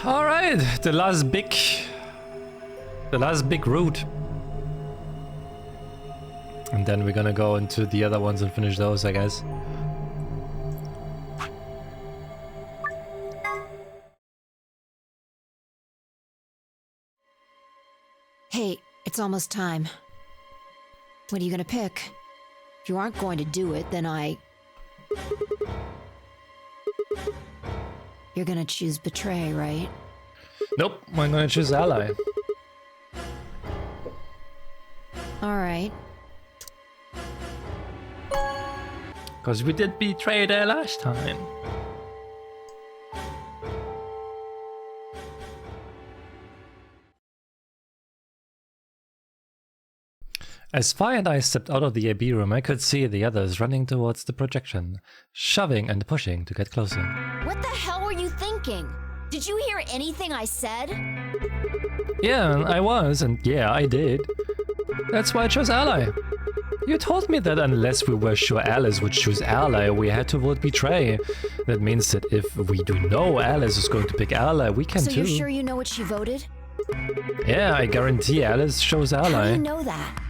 All right, the last big route. And then we're gonna go into the other ones and finish those, I guess. Hey, it's almost time. What are you gonna pick? If you aren't going to do it, then You're gonna choose betray, right? Nope, I'm gonna choose ally. Alright. Because we did betray there last time. As Vi and I stepped out of the AB room, I could see the others running towards the projection, shoving and pushing to get closer. What the hell were you thinking? Did you hear anything I said? Yeah, I was, and yeah, I did. That's why I chose ally. You told me that unless we were sure Alice would choose ally, we had to vote betray. That means that if we do know Alice is going to pick ally, we can so too. So you're sure you know what she voted? Yeah, I guarantee Alice chose ally. How do you know that?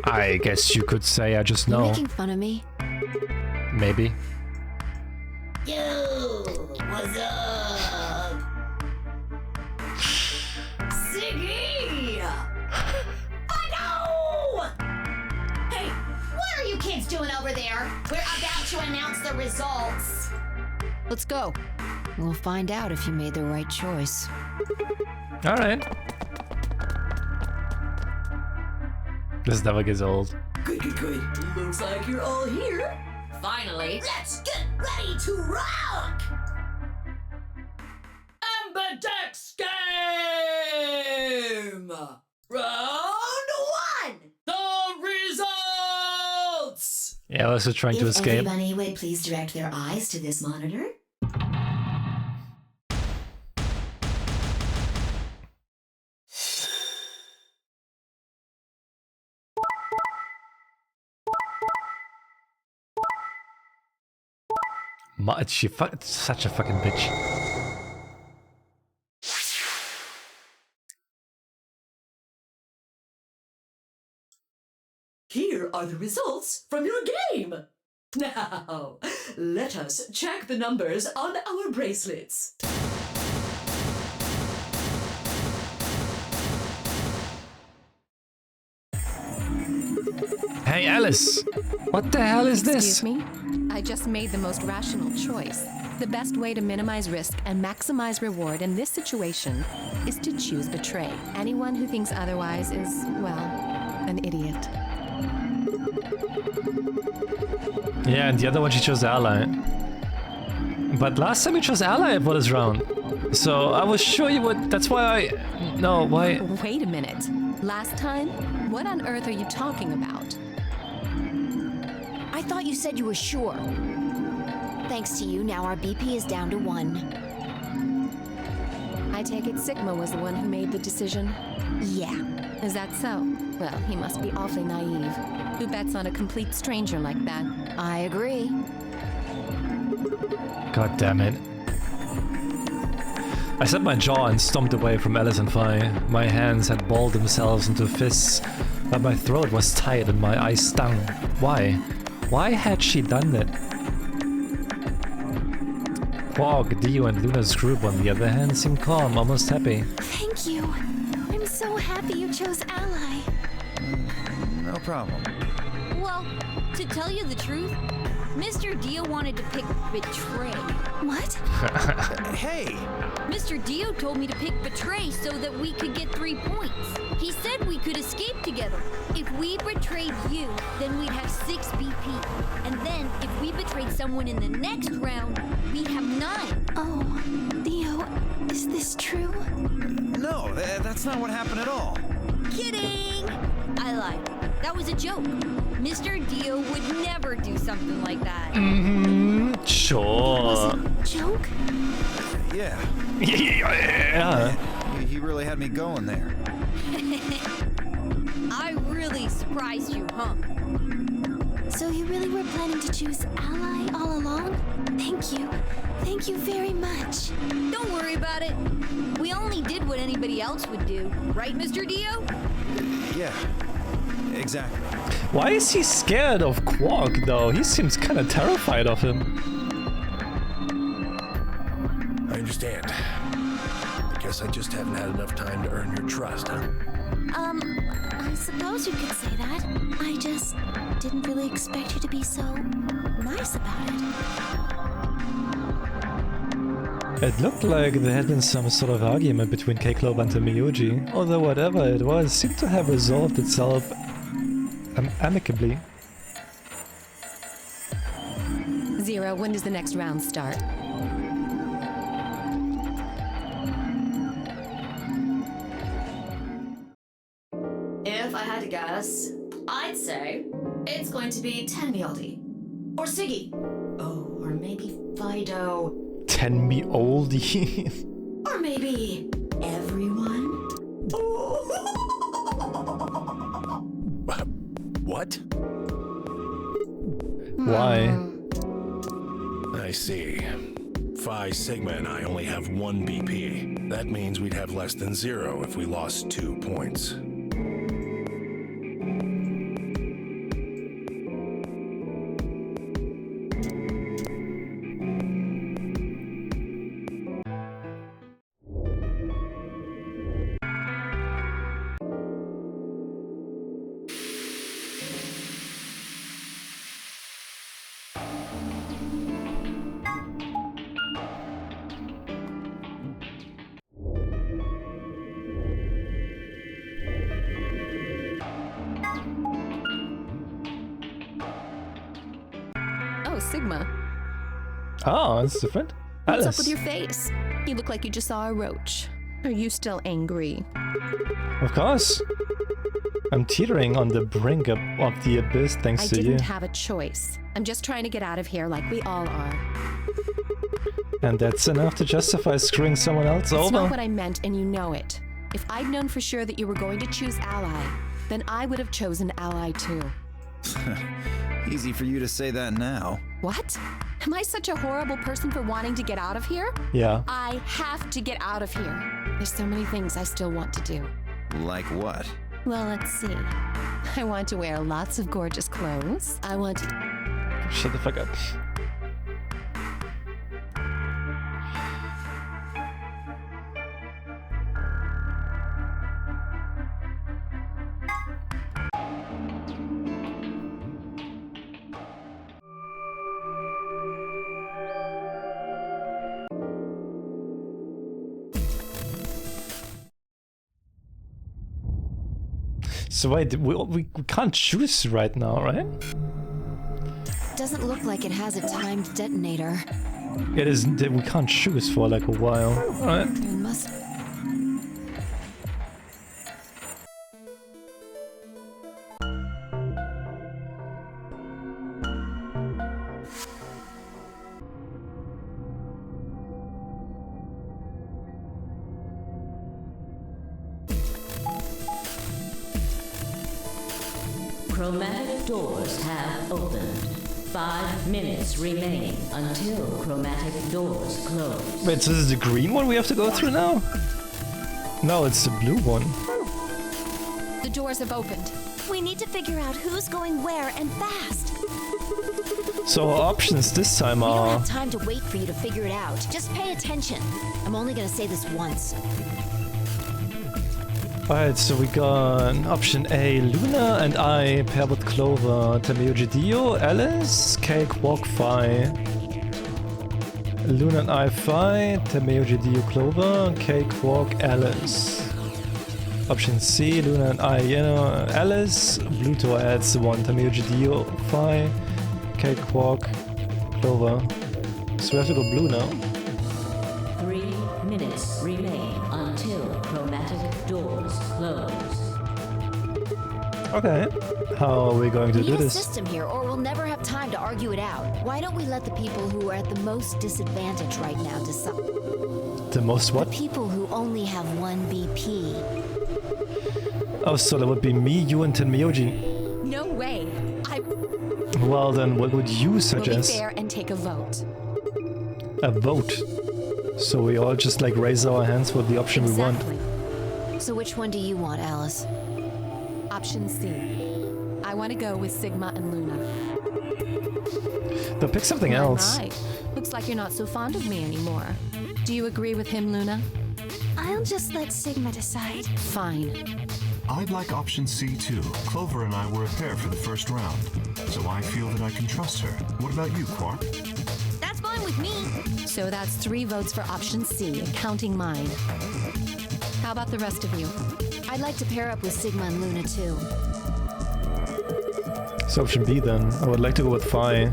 I guess you could say I just know. You're making fun of me? Maybe. Yo, what's up? Siggy! I know! Hey, what are you kids doing over there? We're about to announce the results. Let's go. We'll find out if you made the right choice. All right. This never gets old. Good, good, good. Looks like you're all here. Finally, let's get ready to rock! Amberdex game! Round 1! The results! Yeah, I was just trying to escape. If everybody would please direct their eyes to this monitor. She such a fucking bitch. Here are the results from your game. Now, let us check the numbers on our bracelets. Hey Alice! What the hell is this? Excuse me? I just made the most rational choice. The best way to minimize risk and maximize reward in this situation is to choose betray. Anyone who thinks otherwise is, well, an idiot. Yeah, and the other one she chose ally. But last time you chose ally for this round. So I was sure you would. That's why I... No, why... Wait a minute. Last time? What on earth are you talking about? I thought you said you were sure. Thanks to you, now our BP is down to 1. I take it Sigma was the one who made the decision? Yeah. Is that so? Well, he must be awfully naive. Who bets on a complete stranger like that? I agree. God damn it. I set my jaw and stomped away from Alice and Vi. My hands had balled themselves into fists, but my throat was tight and my eyes stung. Why? Why had she done that? Quark, Dio and Luna's group, on the other hand, seemed calm, almost happy. Thank you. I'm so happy you chose ally. No problem. Well, to tell you the truth, Mr. Dio wanted to pick betray. What? Hey! Mr. Dio told me to pick betray so that we could get 3 points. He said we could escape together. If we betrayed you, then we'd have 6 BP. And then, if we betrayed someone in the next round, we'd have 9. Oh, Dio, is this true? No, that's not what happened at all. Kidding! I lied. That was a joke. Mr. Dio would never do something like that. Sure. Joke? Yeah. Yeah. He really had me going there. I really surprised you, huh? So you really were planning to choose ally all along? Thank you. Thank you very much. Don't worry about it. We only did what anybody else would do. Right, Mr. Dio? Yeah, exactly. Why is he scared of Quark, though? He seems kind of terrified of him. I understand. I guess I just haven't had enough time to earn your trust, huh? I suppose you could say that. I just didn't really expect you to be so nice about it. It looked like there had been some sort of argument between K-Clover and Tamiyoji, although whatever it was seemed to have resolved itself amicably. Zero, when does the next round start? If I had to guess, I'd say it's going to be Tenmyoldi. Or Siggy. Oh, or maybe Fido. 10 me oldie. Or maybe everyone. What? Why? I see. Phi Sigma and I only have 1 BP. That means we'd have less than 0 if we lost 2 points. Oh, Sigma. Oh, that's different. What's Alice. up with your face? You look like you just saw a roach. Are you still angry? Of course. I'm teetering on the brink of the abyss thanks I to you. didn't have a choice. I'm just trying to get out of here like we all are. And that's enough to justify screwing someone else It's over? not what I meant, and you know it. If I'd known for sure that you were going to choose Ally, then I would have chosen Ally too. Easy for you to say that now. What? Am I such a horrible person for wanting to get out of here? Yeah. I have to get out of here. There's so many things I still want to do. Like what? Well, let's see. I want to wear lots of gorgeous clothes. I want to... Shut the fuck up. So wait, we can't choose right now, right? Doesn't look like it has a timed detonator. It is. We can't choose for like a while, right? There must... Chromatic doors have opened. 5 minutes remain until chromatic doors close. Wait, so this is the green one we have to go through now? No, it's the blue one. The doors have opened. We need to figure out who's going where and fast. So our options this time We don't are... have time to wait for you to figure it out. Just pay attention. I'm only gonna say this once. Alright, so we got option A, Luna and I pair with Clover, Tamiyoji Dio, Alice, K, Quark, Phi. Luna and I, Phi, Tamiyoji Dio, Clover, K, Quark, Alice. Option C, Luna and I, Alice, Bluto adds the one, Tamiyoji Dio, Phi, K, Quark, Clover. So we have to go blue now. 3 minutes remain until chromatic doors close. Okay. How are we going to We do need a this? system here, or we'll never have time to argue it out. Why don't we let the people who are at the most disadvantage right now decide? The most what? People who only have 1 BP. Oh, so that would be me, you, and Tenmyoji. No way. I Well then, what would you will be suggest? fair and take a vote. a vote. So we all just like raise our hands for the option we want. So which one do you want, Alice? Option C. I want to go with Sigma and Luna. But pick something else. Right. Looks like you're not so fond of me anymore. Do you agree with him, Luna? I'll just let Sigma decide. Fine. I'd like option C too. Clover and I were a pair for the first round, so I feel that I can trust her. What about you, Quark? That's fine with me. So that's 3 votes for option C, counting mine. How about the rest of you? I'd like to pair up with Sigma and Luna too. So option B then. I would like to go with Phi.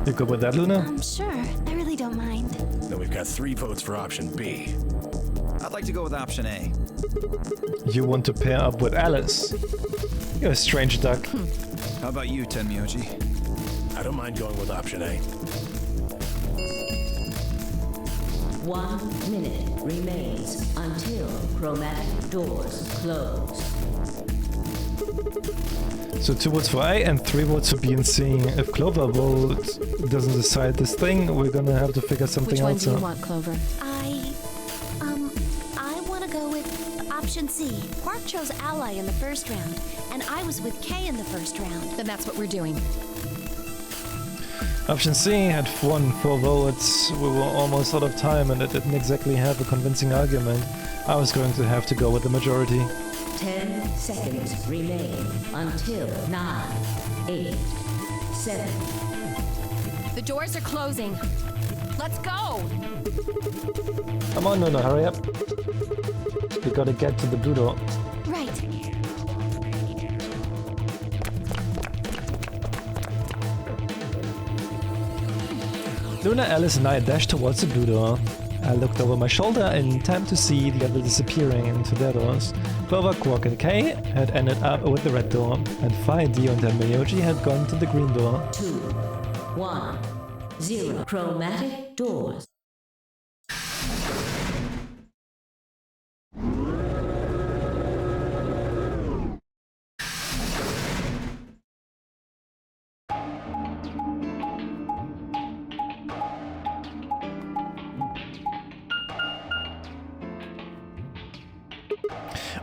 You go with that, Luna? Sure. I really don't mind. Then we've got 3 votes for option B. I'd like to go with option A. You want to pair up with Alice? You're a strange duck. How about you, Tenmyoji? I don't mind going with option A. 1 minute remains until chromatic doors close. So 2 votes for A and 3 votes for B and C. If Clover doesn't decide this thing, we're gonna have to figure something Which one else do you out. want, Clover? I want to go with option C. Quark chose Ally in the first round, and I was with Kay in the first round. Then that's what we're doing. Option C had won 4 votes. We were almost out of time and it didn't exactly have a convincing argument. I was going to have to go with the majority. 10 seconds remain until 9, 8, 7. The doors are closing. Let's go! Come on, Luna, hurry up. We gotta get to the blue door. Right. Luna, Alice and I dashed towards the blue door. I looked over my shoulder in time to see the other disappearing into their doors. Clover, Quark and Kay had ended up with the red door, and Phi, Dio and Tenmyoji had gone to the green door. 2, 1, 0. Chromatic doors.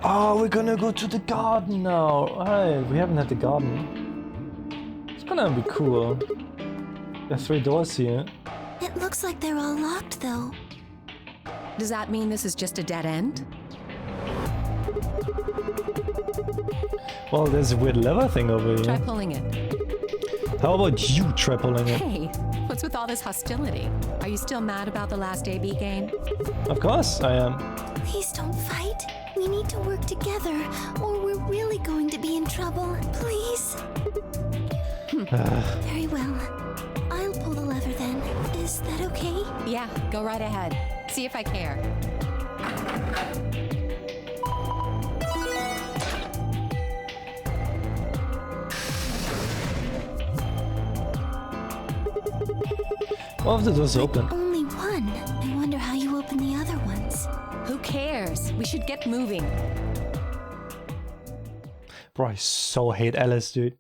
Oh, we're gonna go to the garden now. Alright, we haven't had the garden. It's gonna be cool. There are 3 doors here. It looks like they're all locked, though. Does that mean this is just a dead end? Well, there's a weird lever thing over Try here. pulling it. How about you try pulling it? Hey, what's with all this hostility? Are you still mad about the last AB game? Of course I am. Please don't fight. We need to work together, or we're really going to be in trouble. Please. Very well. I'll pull the lever then. Is that okay? Yeah, go right ahead. See if I care. One of the doors open. Only one. I wonder how you open the other ones. Who cares? We should get moving. Bro, I so hate Alice, dude.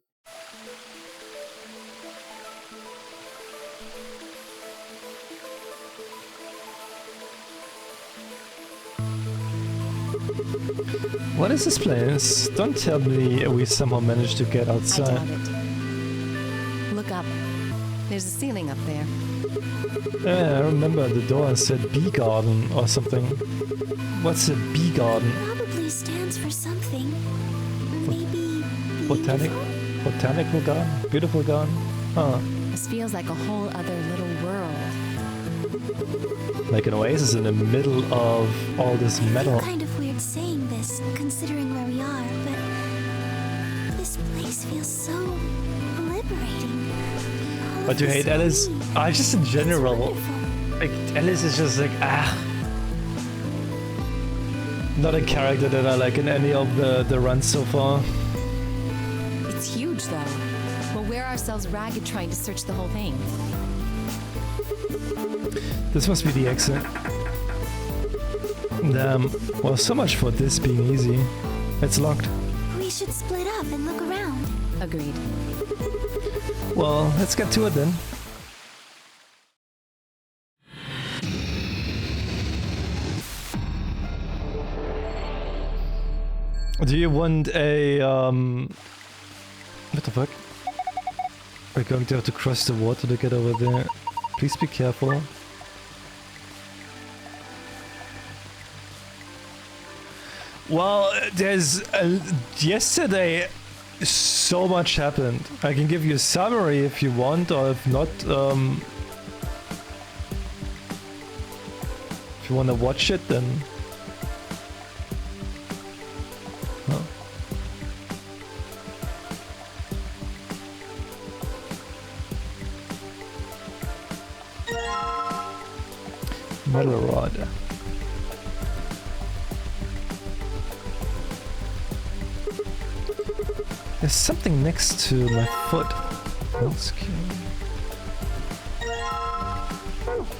What is this place? Don't tell me we somehow managed to get I outside. doubt it. Look up. There's a ceiling up there. Yeah, I remember the door said bee garden or something. What's a bee garden? Probably stands for something. Maybe Botanic? Botanical garden? Beautiful garden? Huh. This feels like a whole other little world. Like an oasis in the middle of all this metal. Kind of weird saying this, considering where we are, but this place feels so liberating. All But of you this hate Alice? green. Just in It's general. wonderful. Like, Alice is just like, Not a character that I like in any of the runs so far. It's huge, though. We'll wear ourselves ragged trying to search the whole thing. This must be the exit. Damn. Well, so much for this being easy. It's locked. We should split up and look around. Agreed. Well, let's get to it then. Do you want a what the fuck? We're going to have to cross the water to get over there. Please be careful. Well, there's yesterday so much happened. I can give you a summary if you want, or if not, if you want to watch it, then. Huh. Metal rod. There's something next to my foot. That's cute.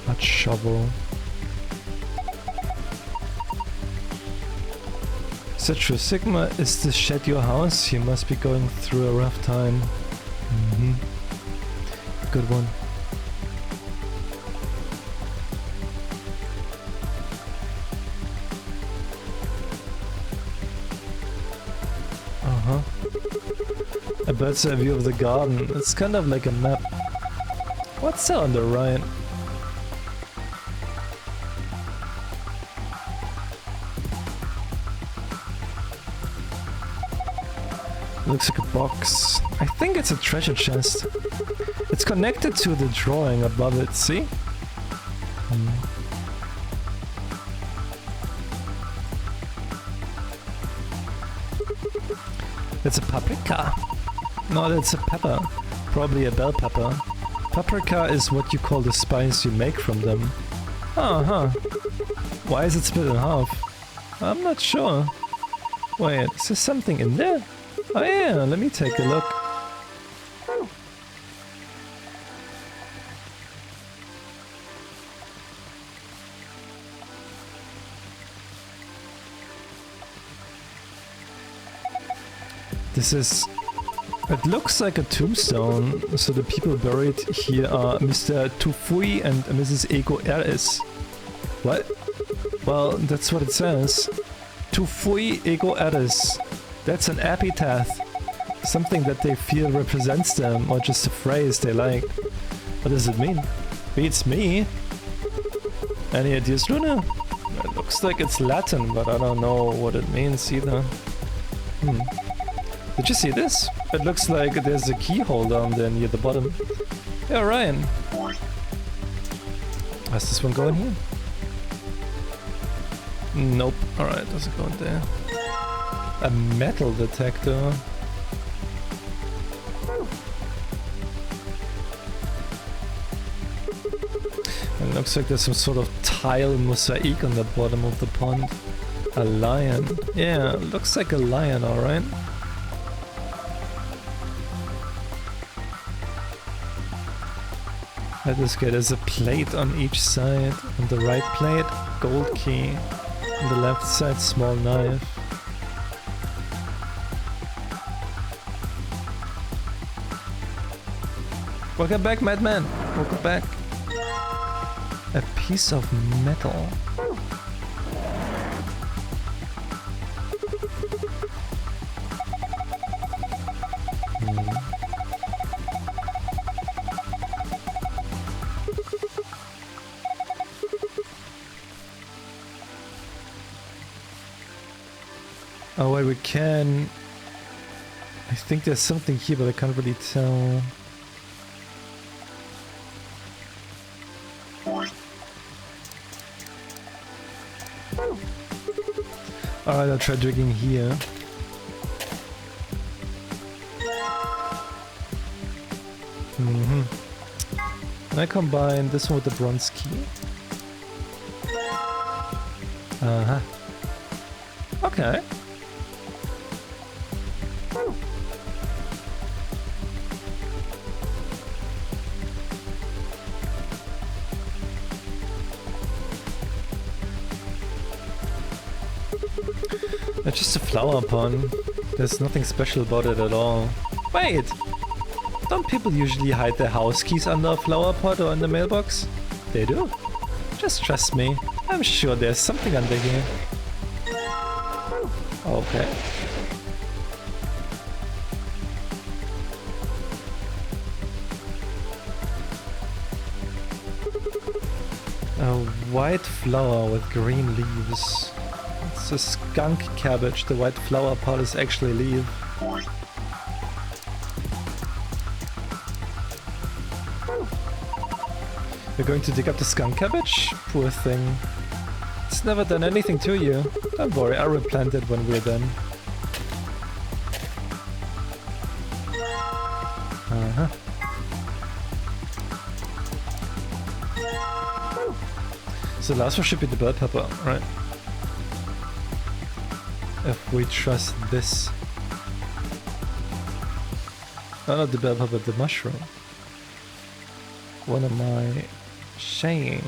That shovel. Such a Sigma, is this shed your house? You must be going through a rough time. Good one. A bird's eye view of the garden. It's kind of like a map. What's that on the right? Looks like a box. I think it's a treasure chest. It's connected to the drawing above it, see? It's a paprika. No, that's a pepper. Probably a bell pepper. Paprika is what you call the spice you make from them. Uh-huh. Why is it split in half? I'm not sure. Wait, is there something in there? Oh yeah, let me take a look. This is... It looks like a tombstone, so the people buried here are Mr. Tufui and Mrs. Ego RS. What? Well, that's what it says. Tufui Ego RS. That's an epitaph. Something that they feel represents them, or just a phrase they like. What does it mean? Beats me. Any ideas, Luna? It looks like it's Latin, but I don't know what it means either. Did you see this? It looks like there's a keyhole down there near the bottom. Yeah, Ryan. How's this one going here? Nope. Alright, doesn't go in there. A metal detector. It looks like there's some sort of tile mosaic on the bottom of the pond. A lion. Yeah, looks like a lion, alright. Let us get there's a plate on each side. On the right plate, gold key. On the left side, small knife. Welcome back, Madman. Welcome back. A piece of metal. Oh wait, we can... I think there's something here, but I can't really tell. Alright, I'll try digging here. Can I combine this one with the bronze key? Uh-huh. Okay. It's just a flower pond. There's nothing special about it at all. Wait! Don't people usually hide their house keys under a flower pot or in the mailbox? They do. Just trust me. I'm sure there's something under here. Okay. A white flower with green leaves. It's a skunk cabbage. The white flower part is actually leaf. You're going to dig up the skunk cabbage? Poor thing. It's never done anything to you. Don't worry, I'll replant it when we're done. Uh-huh. So the last one should be the bell pepper, right? If we trust this. Oh, not the bell pepper, the mushroom. What am I saying?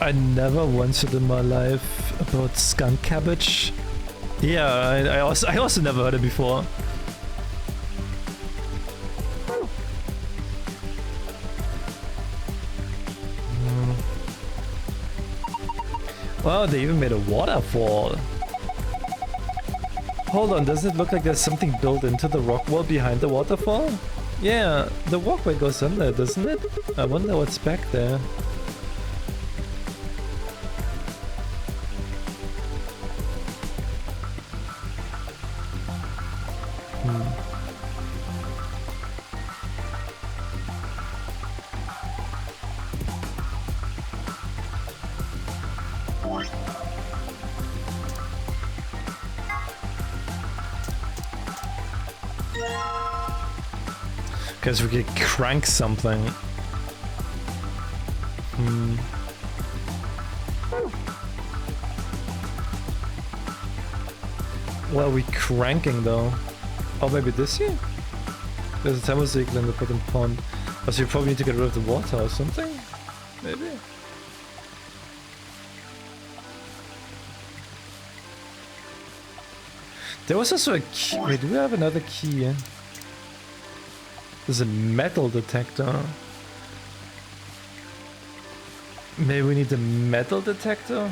I never wanted in my life about skunk cabbage. Yeah, I also never heard it before. Wow, they even made a waterfall. Hold on, does it look like there's something built into the rock wall behind the waterfall? Yeah, the walkway goes under, doesn't it? I wonder what's back there. Guess we could crank something. What are we cranking though? Oh, maybe this here? There's a thermocycle in the bottom pond. Oh, so you probably need to get rid of the water or something? Maybe? There was also a key. Wait, do we have another key? There's a metal detector. Maybe we need a metal detector?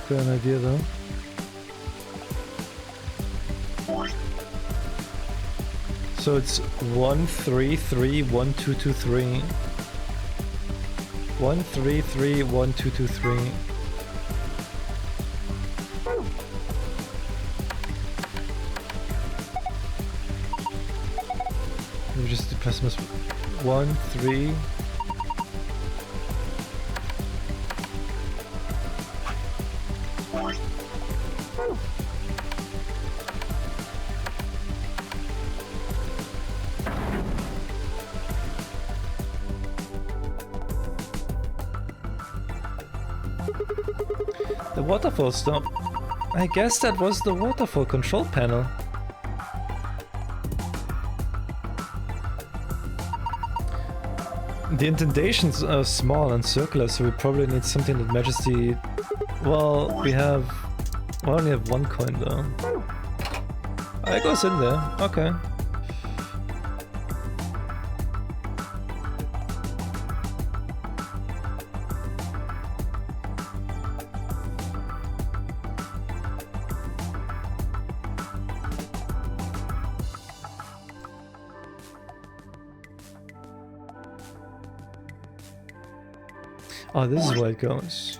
Got an idea though. So it's 1331223. 1331223. Let me just press this 1 3. The waterfall stopped. I guess that was the waterfall control panel. The indentations are small and circular, so we probably need something that matches the... Well, we only have one coin though. Oh, it goes in there. Okay. Oh, this is where it goes.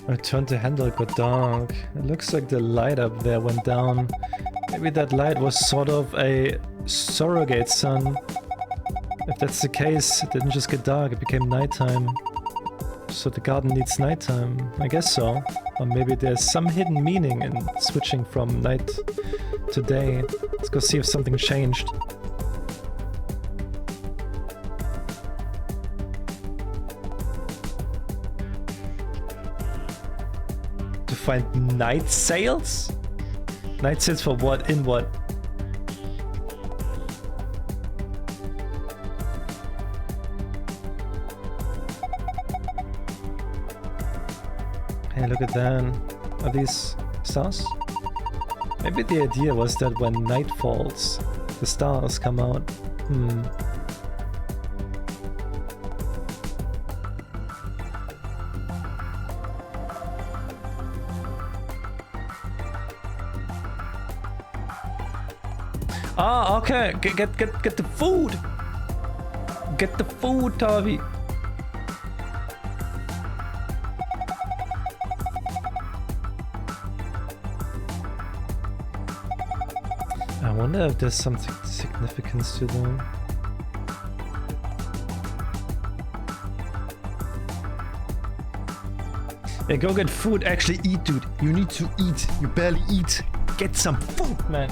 I turned the handle, it got dark. It looks like the light up there went down. Maybe that light was sort of a surrogate sun. If that's the case, it didn't just get dark, it became nighttime. So the garden needs nighttime. I guess so. Or maybe there's some hidden meaning in switching from night to day. Let's go see if something changed. To find night sales? Night sales for what? In what? Hey, look at that. Are these stars? Maybe the idea was that when night falls, the stars come out. Ah, okay. Get the food. Get the food, Tavi. I wonder if there's some significance to them. Hey, go get food. Actually eat, dude. You need to eat. You barely eat. Get some food, man.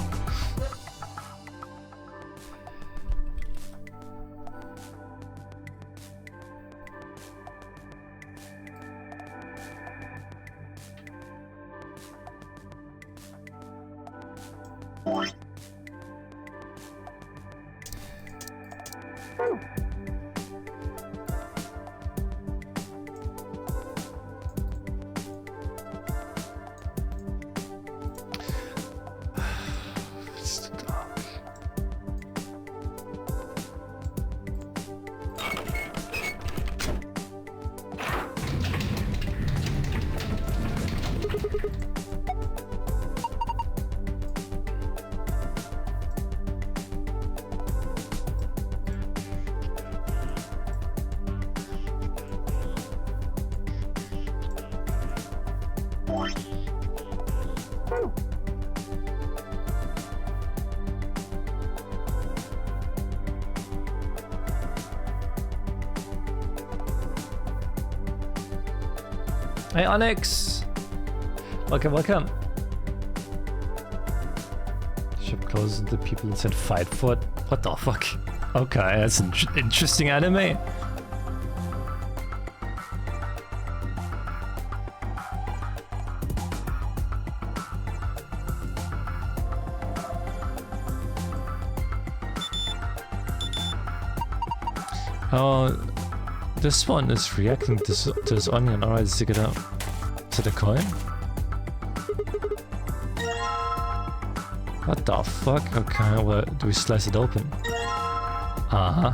Hey Onyx! Welcome, welcome. Shop closes and the people inside fight for it. What the fuck? Okay, that's an interesting anime. Oh, this one is reacting to this onion. Alright, let's dig it out. Is it a coin? What the fuck? Okay, well, do we slice it open? Uh-huh.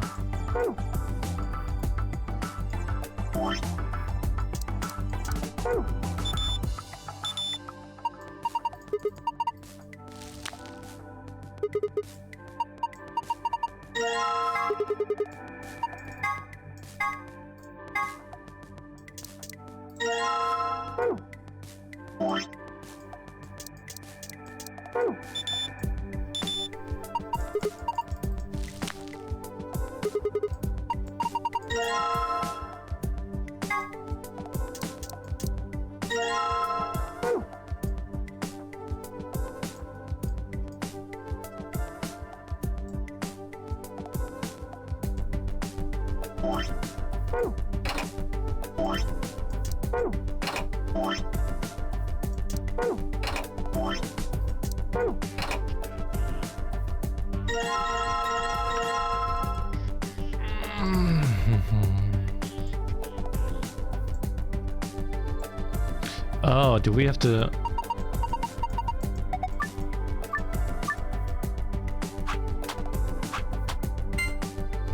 Oh, do we have to...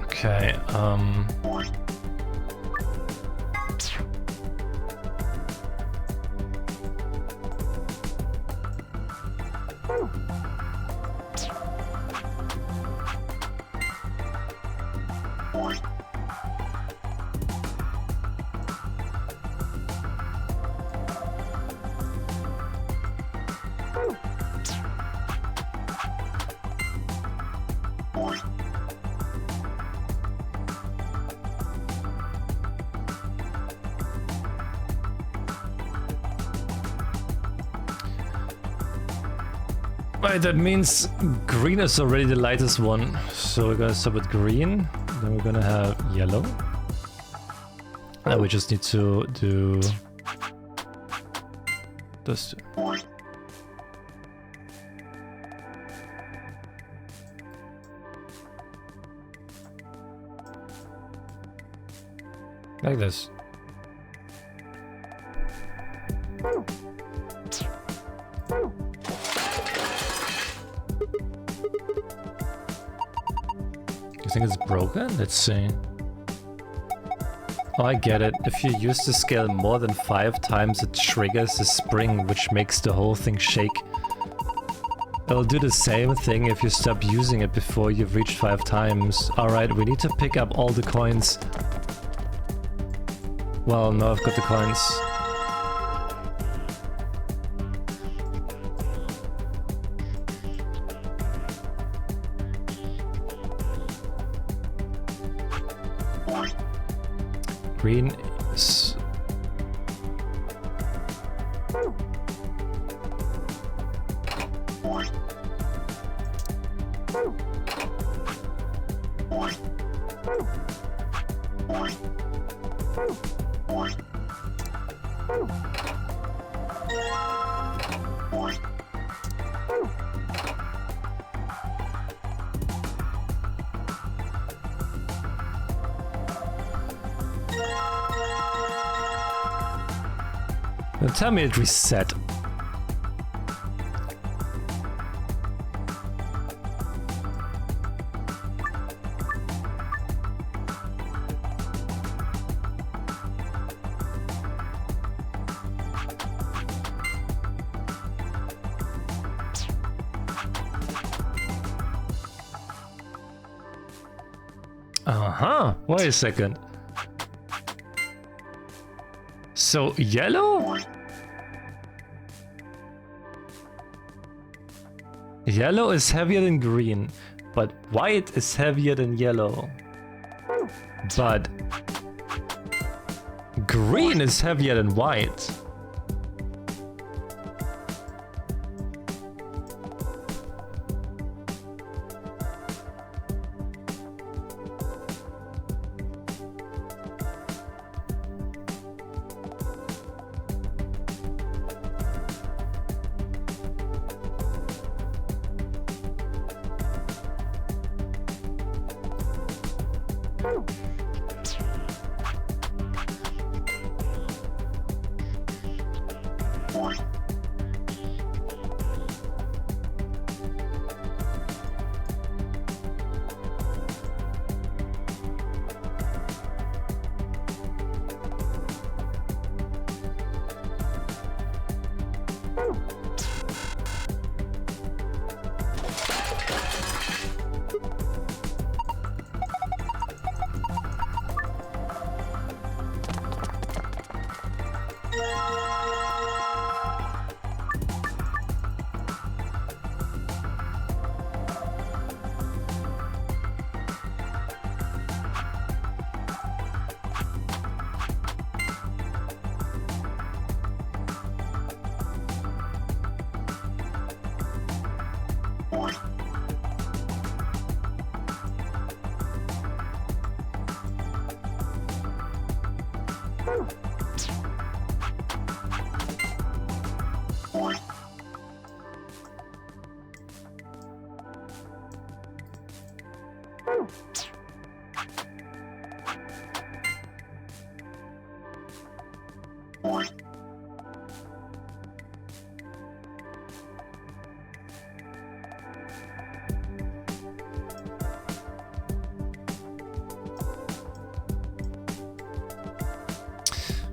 Okay, Right, that means green is already the lightest one. So we're gonna start with green, then we're gonna have yellow. And we just need to do this. Like this. You think it's broken? Let's see. Oh, I get it. If you use the scale more than 5 times, it triggers a spring, which makes the whole thing shake. It'll do the same thing if you stop using it before you've reached 5 times. Alright, we need to pick up all the coins. Well, now I've got the coins. Green is... Now tell me it reset. Uh-huh. Wait a second. So, yellow? Yellow is heavier than green, but white is heavier than yellow. But green is heavier than white.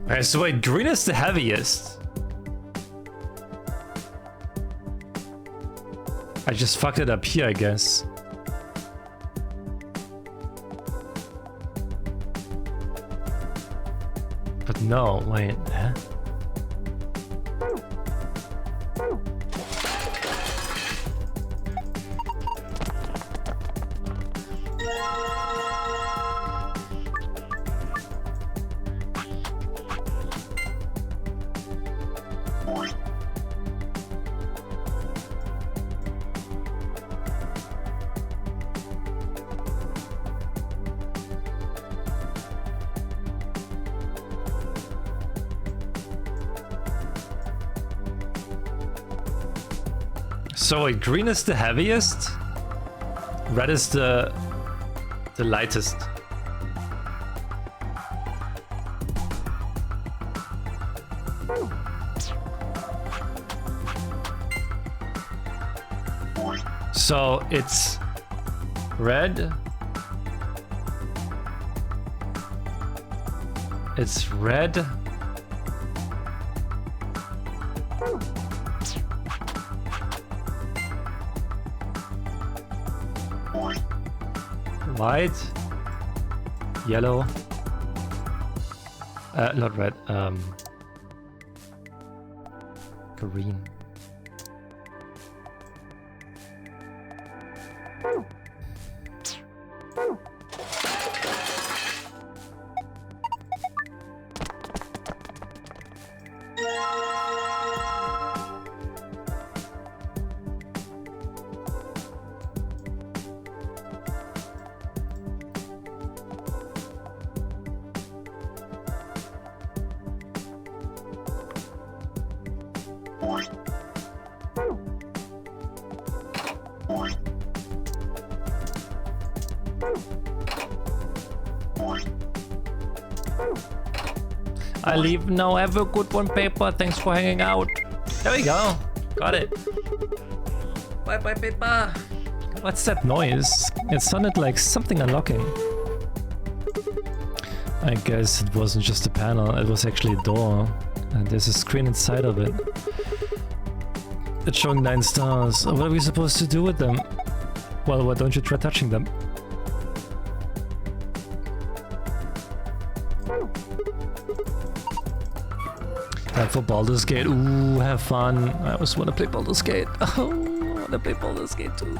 Alright, so wait, green is the heaviest. I just fucked it up here, I guess. But no, wait, huh? So wait, green is the heaviest, red is the lightest. So it's red. It's red. White. Yellow. Not red. Green. I leave now. Have a good one, paper. Thanks for hanging out. There we go. Got it. Bye bye, paper. What's that noise? It sounded like something unlocking. I guess it wasn't just a panel, it was actually a door. And there's a screen inside of it. It's showing 9 stars. What are we supposed to do with them? Well, why don't you try touching them? Time for Baldur's Gate. Ooh, have fun. I always want to play Baldur's Gate. Oh, I want to play Baldur's Gate too.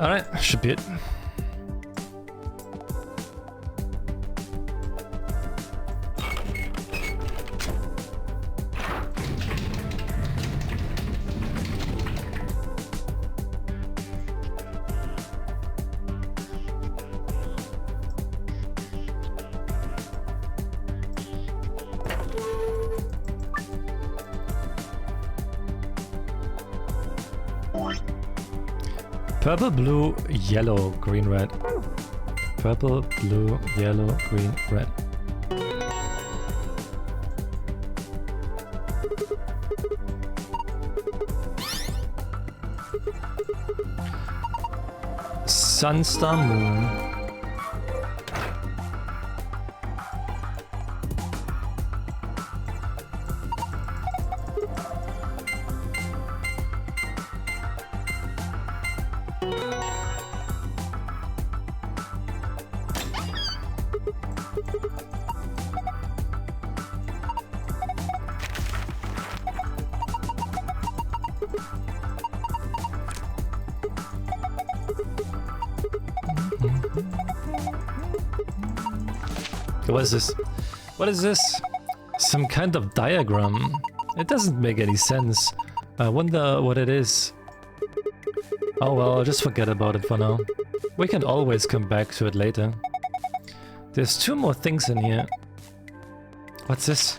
Alright, should be it. Purple, blue, yellow, green, red. Purple, blue, yellow, green, red. Sun, star, moon. What is this? What is this? Some kind of diagram. It doesn't make any sense. I wonder what it is. Oh well, I'll just forget about it for now. We can always come back to it later. There's 2 more things in here. What's this?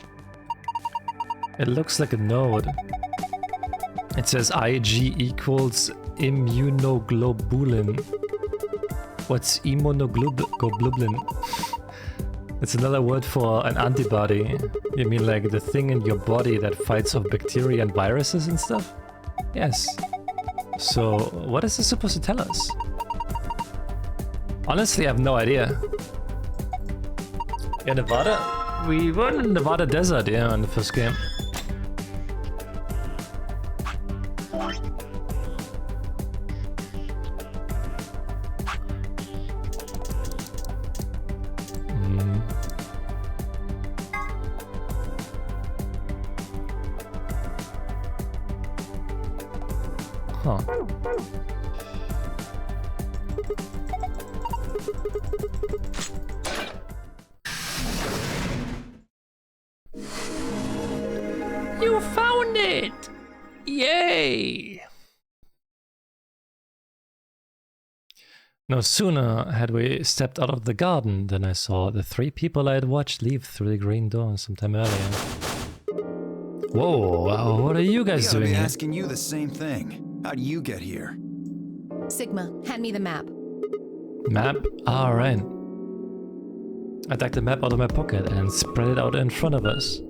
It looks like a node. It says Ig equals immunoglobulin. What's immunoglobulin? It's another word for an antibody. You mean like the thing in your body that fights off bacteria and viruses and stuff? Yes. So, what is this supposed to tell us? Honestly, I have no idea. Yeah, Nevada? We were in the Nevada desert, yeah, in the first game. Huh. You found it! Yay! No sooner had we stepped out of the garden than I saw the 3 people I had watched leave through the green door sometime earlier. Whoa, what are you guys doing here? here? Asking you the same thing. How'd you get here? Sigma, hand me the map. Map? Alright. I dug the map out of my pocket and spread it out in front of us.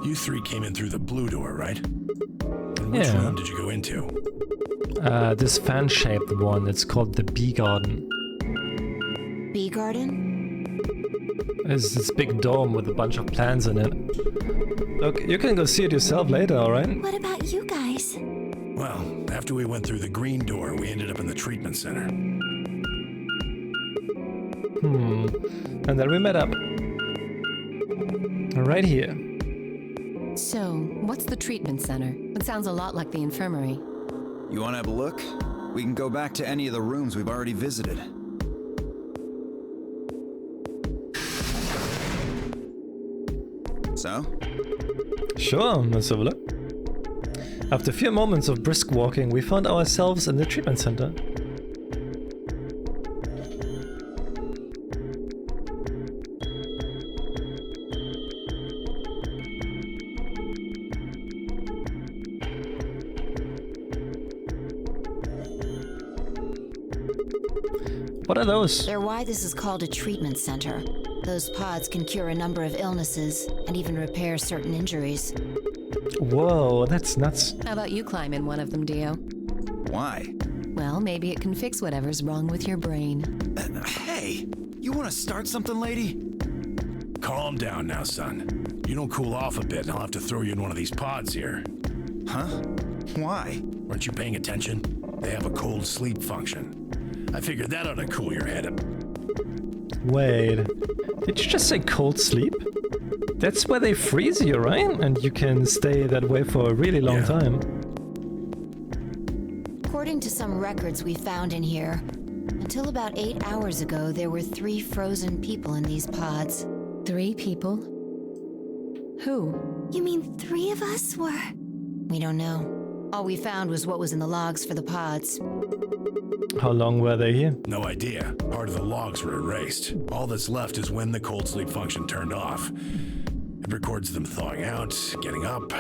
You 3 came in through the blue door, right? And which room did you go into? This fan-shaped one. It's called the Bee Garden. Bee garden? It's this big dome with a bunch of plants in it. Look, you can go see it yourself later, alright? What about you guys? Well, after we went through the green door, we ended up in the treatment center. And then we met up. Right here. So, what's the treatment center? It sounds a lot like the infirmary. You want to have a look? We can go back to any of the rooms we've already visited. So? Sure, let's have a look. After a few moments of brisk walking, we found ourselves in the treatment center. What are those? They're why this is called a treatment center. Those pods can cure a number of illnesses and even repair certain injuries. Whoa, that's nuts. How about you climb in one of them, Dio? Why? Well, maybe it can fix whatever's wrong with your brain. Hey, you want to start something, lady? Calm down now, son. You don't cool off a bit and I'll have to throw you in one of these pods here. Huh? Why? Weren't you paying attention? They have a cold sleep function. I figured that ought to cool your head up. Wait, did you just say cold sleep? That's where they freeze you, right? And you can stay that way for a really long time. According to some records we found in here, until about 8 hours ago, there were 3 frozen people in these pods. 3 people? Who? You mean 3 of us were? We don't know. All we found was what was in the logs for the pods. How long were they here? No idea. Part of the logs were erased. All that's left is when the cold sleep function turned off. It records them thawing out, getting up.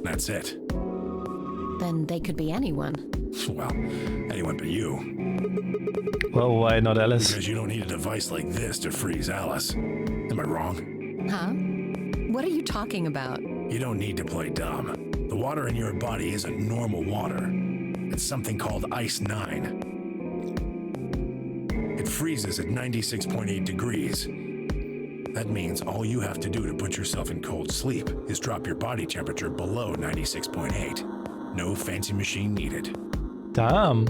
That's it. Then they could be anyone. Well, anyone but you. Well, why not Alice? Because you don't need a device like this to freeze Alice. Am I wrong? Huh? What are you talking about? You don't need to play dumb. The water in your body isn't normal water. It's something called Ice 9. It freezes at 96.8 degrees. That means all you have to do to put yourself in cold sleep is drop your body temperature below 96.8. No fancy machine needed. Damn.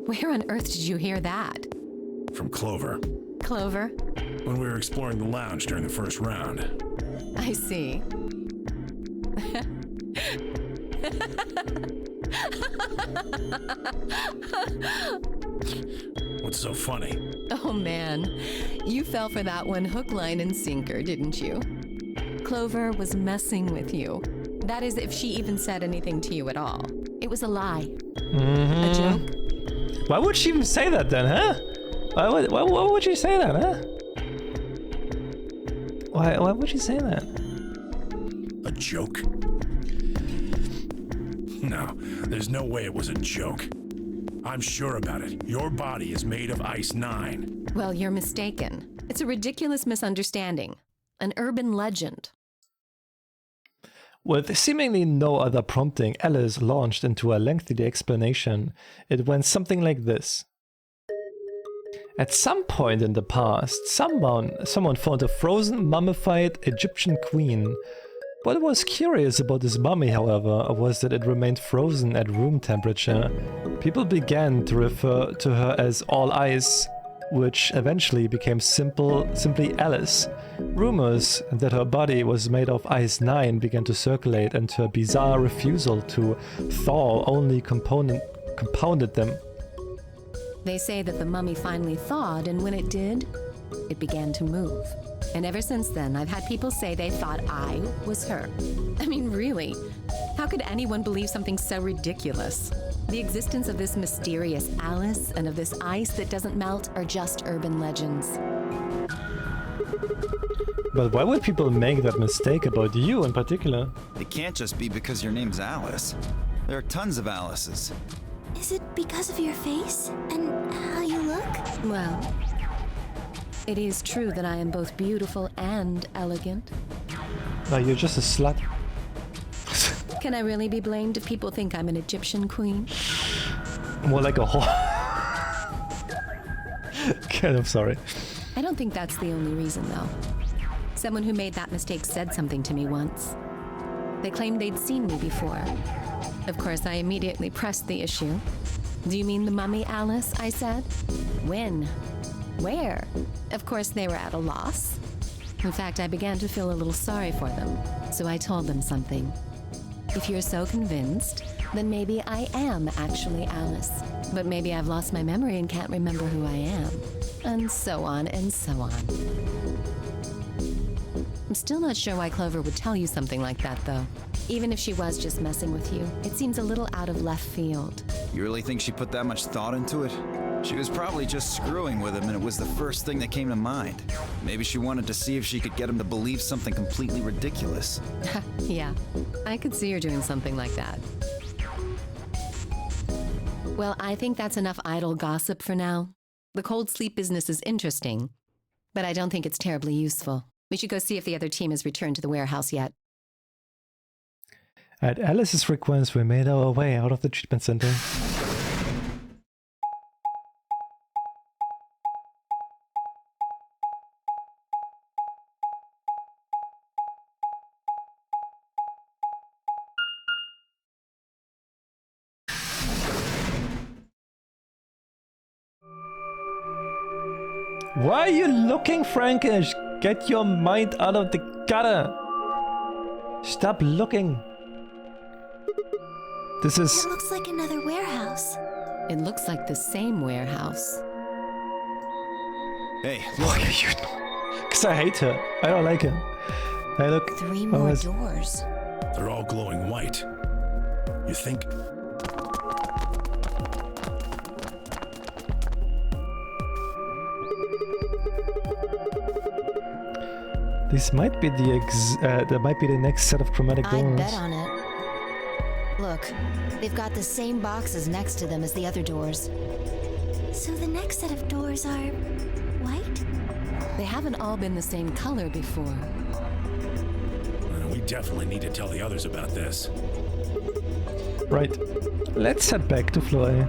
Where on earth did you hear that? From Clover. Clover? When we were exploring the lounge during the first round. I see. What's so funny? Oh man, you fell for that one hook, line, and sinker, didn't you? Clover was messing with you. That is, if she even said anything to you at all. It was a lie. A joke. Why would she even say that then, huh? Why would she say that, huh? Why would she say that? A joke? No, there's no way it was a joke. I'm sure about it. Your body is made of Ice 9. Well, you're mistaken. It's a ridiculous misunderstanding. An urban legend. With seemingly no other prompting, Alice launched into a lengthy explanation. It went something like this. At some point in the past, someone found a frozen, mummified Egyptian queen. What was curious about this mummy, however, was that it remained frozen at room temperature. People began to refer to her as All Ice, which eventually became simply Alice. Rumors that her body was made of Ice 9 began to circulate, and her bizarre refusal to thaw only compounded them. They say that the mummy finally thawed, and when it did, it began to move. And ever since then, I've had people say they thought I was her. I mean, really? How could anyone believe something so ridiculous? The existence of this mysterious Alice and of this ice that doesn't melt are just urban legends. But why would people make that mistake about you in particular? It can't just be because your name's Alice. There are tons of Alices. Is it because of your face and how you look? Well, it is true that I am both beautiful and elegant. No, you're just a slut. Can I really be blamed if people think I'm an Egyptian queen? More like a whore. Okay, I'm sorry. I don't think that's the only reason, though. Someone who made that mistake said something to me once. They claimed they'd seen me before. Of course, I immediately pressed the issue. Do you mean the mummy, Alice? I said. When? Where? Of course, they were at a loss. In fact, I began to feel a little sorry for them, so I told them something. If you're so convinced, then maybe I am actually Alice. But maybe I've lost my memory and can't remember who I am. And so on and so on. I'm still not sure why Clover would tell you something like that, though. Even if she was just messing with you, it seems a little out of left field. You really think she put that much thought into it? She was probably just screwing with him, and it was the first thing that came to mind. Maybe she wanted to see if she could get him to believe something completely ridiculous. Yeah, I could see her doing something like that. Well, I think that's enough idle gossip for now. The cold sleep business is interesting, but I don't think it's terribly useful. We should go see if the other team has returned to the warehouse yet. At Alice's request, we made our way out of the treatment center. Why are you looking, Frankish? Get your mind out of the gutter! Stop looking! This is... It looks like another warehouse. It looks like the same warehouse. Hey, look at you! Because I hate her. I don't like her. Hey, look. 3 more doors. They're all glowing white. You think... This might be the next set of chromatic doors. I'd bet on it. Look, they've got the same boxes next to them as the other doors. So the next set of doors are white? They haven't all been the same color before. We definitely need to tell the others about this. Right. Let's head back to floor A.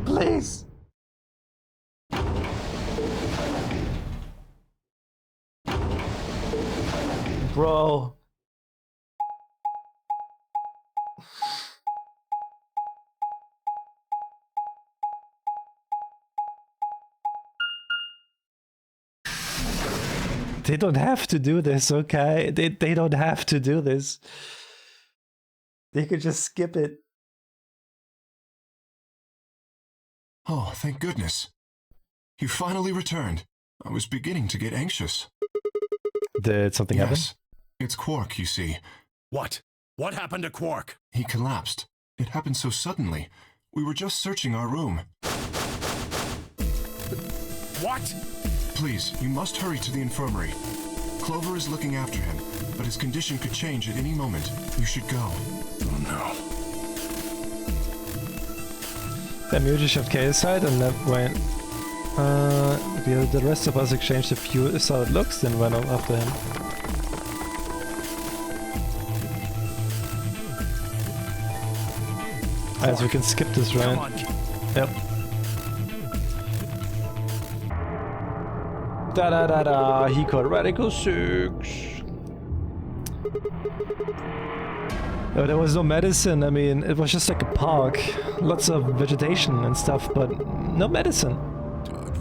Please! Bro. They don't have to do this, okay? They don't have to do this. They could just skip it. Oh, thank goodness. You finally returned. I was beginning to get anxious. Did something happen? Yes. It's Quark, you see. What? What happened to Quark? He collapsed. It happened so suddenly. We were just searching our room. What? Please, you must hurry to the infirmary. Clover is looking after him, but his condition could change at any moment. You should go. Oh no. Der Muji shoved K aside and left went. The rest of us exchanged a few solid looks, then ran off after him. As we can skip this, right? Yep. Da da da da, he caught Radical 6. Oh, there was no medicine. I mean, it was just like a park. Lots of vegetation and stuff, but no medicine.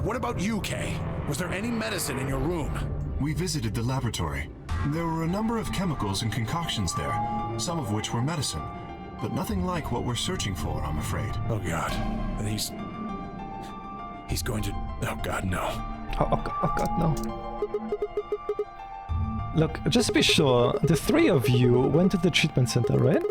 What about you, Kay? Was there any medicine in your room? We visited the laboratory. There were a number of chemicals and concoctions there, some of which were medicine, but nothing like what we're searching for, I'm afraid. Oh God. And he's going to... Oh God, no. Oh God, no. Look, just to be sure, the three of you went to the treatment center, right?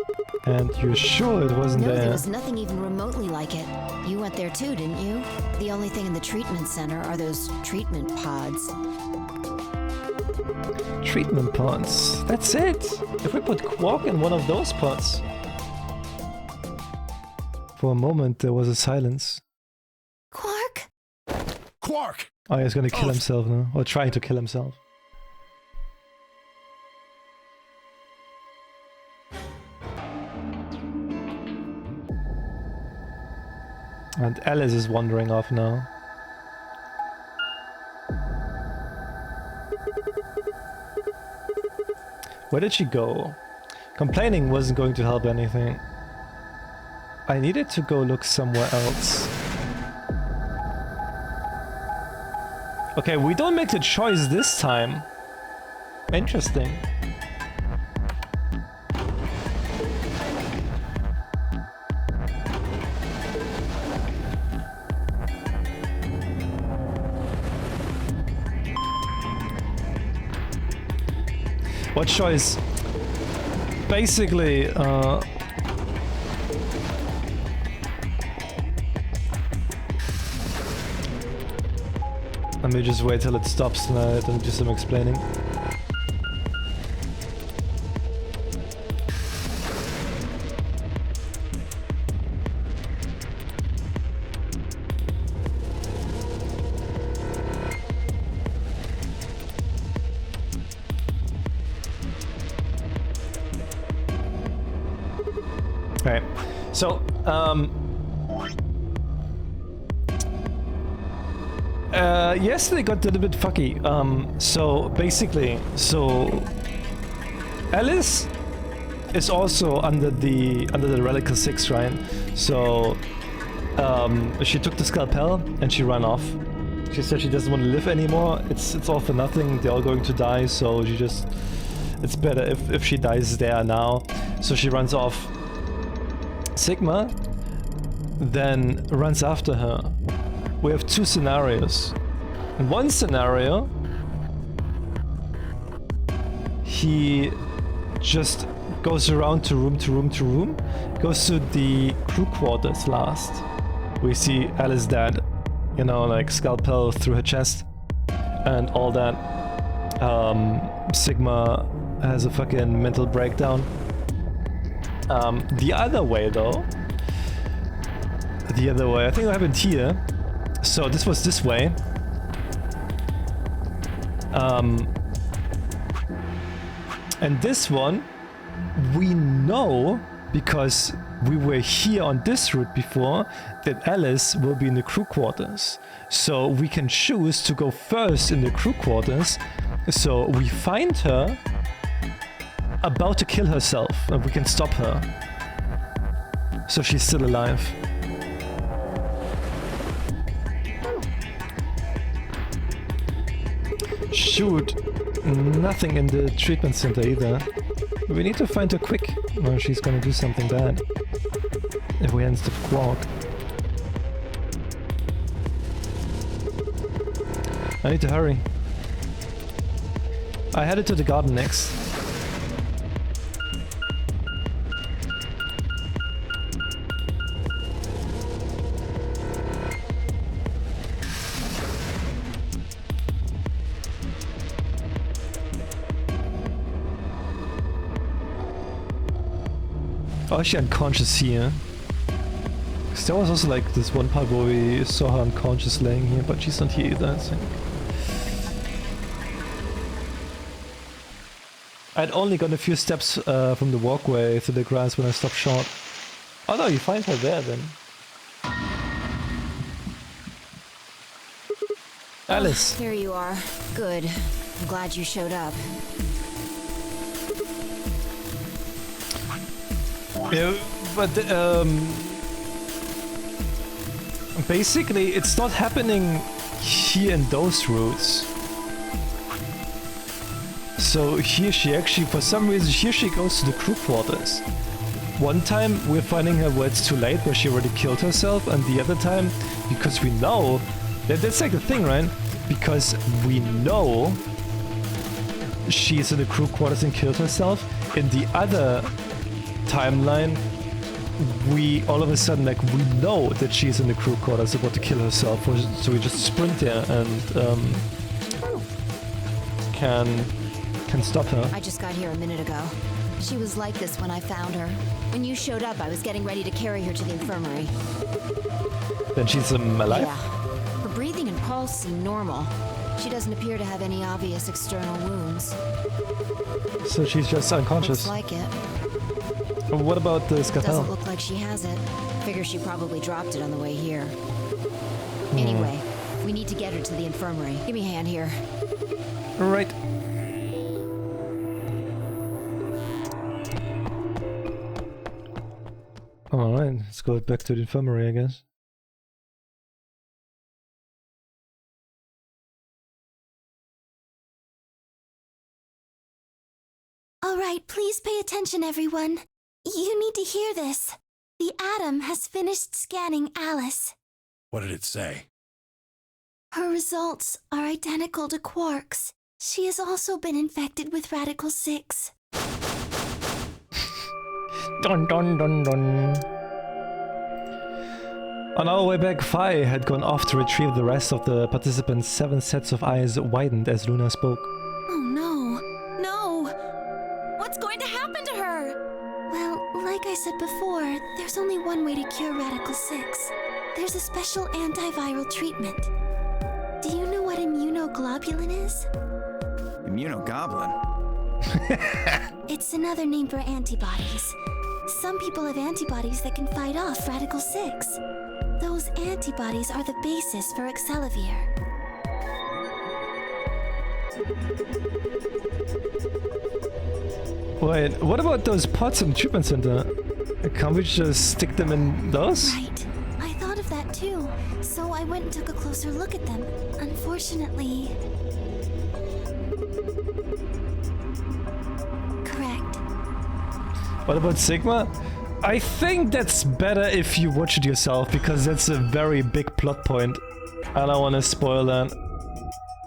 And you're sure it wasn't No, there? there was nothing even remotely like it. You went there too, didn't you? The only thing in the treatment center are those treatment pods. Treatment pods. That's it. If we put Quark in one of those pods. For a moment, there was a silence. Quark? Quark! Oh, he's gonna kill himself now. Or trying to kill himself. And Alice is wandering off now. Where did she go? Complaining wasn't going to help anything. I needed to go look somewhere else. Okay, we don't make the choice this time. Interesting. What choice? Basically, let me just wait till it stops tonight and do some explaining. Alright, so, yesterday got a little bit fucky. So basically, Alice is also under the Radical 6, right? So, she took the scalpel and she ran off. She said she doesn't want to live anymore. It's all for nothing. They're all going to die. So she just, it's better if she dies there now. So she runs off. Sigma then runs after her. We have two scenarios. In one scenario, he just goes around to room to room to room, goes to the crew quarters last. We see Alice dead, you know, like scalpel through her chest and all that. Sigma has a fucking mental breakdown. The other way though, I think what happened here, so this was this way, and this one, we know, because we were here on this route before, that Alice will be in the crew quarters. So we can choose to go first in the crew quarters, so we find her about to kill herself, and we can stop her. So she's still alive. Shoot, nothing in the treatment center either. We need to find her quick, or she's gonna do something bad. If we hand stuff Quark. I need to hurry. I headed to the garden next. Oh, is she unconscious here? Because there was also like this one part where we saw her unconscious laying here, but she's not here either, I think. I'd only gone a few steps from the walkway through the grass when I stopped short. Oh no, you find her there then. Alice! There you are. Good. I'm glad you showed up. Yeah, but basically it's not happening here in those routes. So here she actually, for some reason, here she goes to the crew quarters. One time we're finding her where it's too late, where she already killed herself, and the other time, because we know, that's like the thing, right? Because we know she's in the crew quarters and killed herself. In the other timeline, we all of a sudden, like, we know that she's in the crew quarters about to kill herself, so we just sprint there and can stop her. I just got here a minute ago. She was like this when I found her. When you showed up, I was getting ready to carry her to the infirmary. Then she's alive? Yeah. Her breathing and pulse seem normal. She doesn't appear to have any obvious external wounds. So she's just unconscious? Looks like it. What about the scalpel? Doesn't look like she has it. Figure she probably dropped it on the way here. Anyway, we need to get her to the infirmary. Give me a hand here. Right. Alright, let's go back to the infirmary, I guess. Alright, please pay attention, everyone. You need to hear this. The Atom has finished scanning Alice. What did it say? Her results are identical to Quark's. She has also been infected with Radical 6. Dun dun dun dun. On our way back, Phi had gone off to retrieve the rest of the participants' 7 sets of eyes widened as Luna spoke. Oh no. No! What's going to happen to her? Well, like I said before, there's only one way to cure Radical 6. There's a special antiviral treatment. Do you know what immunoglobulin is? Immunogoblin? It's another name for antibodies. Some people have antibodies that can fight off Radical 6. Those antibodies are the basis for Excelivir. Wait, what about those pots in the treatment center? Can't we just stick them in those? Right. I thought of that too. So I went and took a closer look at them. Unfortunately... Correct. What about Sigma? I think that's better if you watch it yourself, because that's a very big plot point. I don't want to spoil that.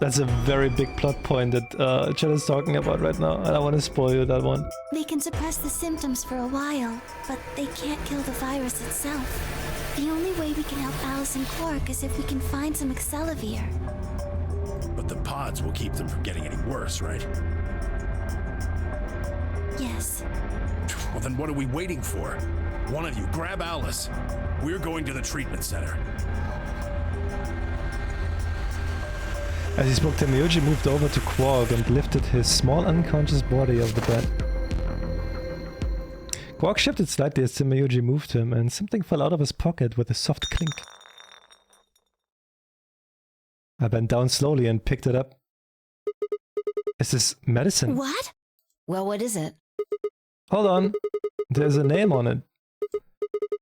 That's a very big plot point that Chad is talking about right now. I don't want to spoil you that one. They can suppress the symptoms for a while, but they can't kill the virus itself. The only way we can help Alice and Quark is if we can find some Excelivir. But the pods will keep them from getting any worse, right? Yes. Well, then what are we waiting for? One of you, grab Alice. We're going to the treatment center. As he spoke, Tamayoji moved over to Quark and lifted his small unconscious body off the bed. Quark shifted slightly as Tamayoji moved him, and something fell out of his pocket with a soft clink. I bent down slowly and picked it up. Is this medicine? What? Well, what is it? Hold on. There's a name on it.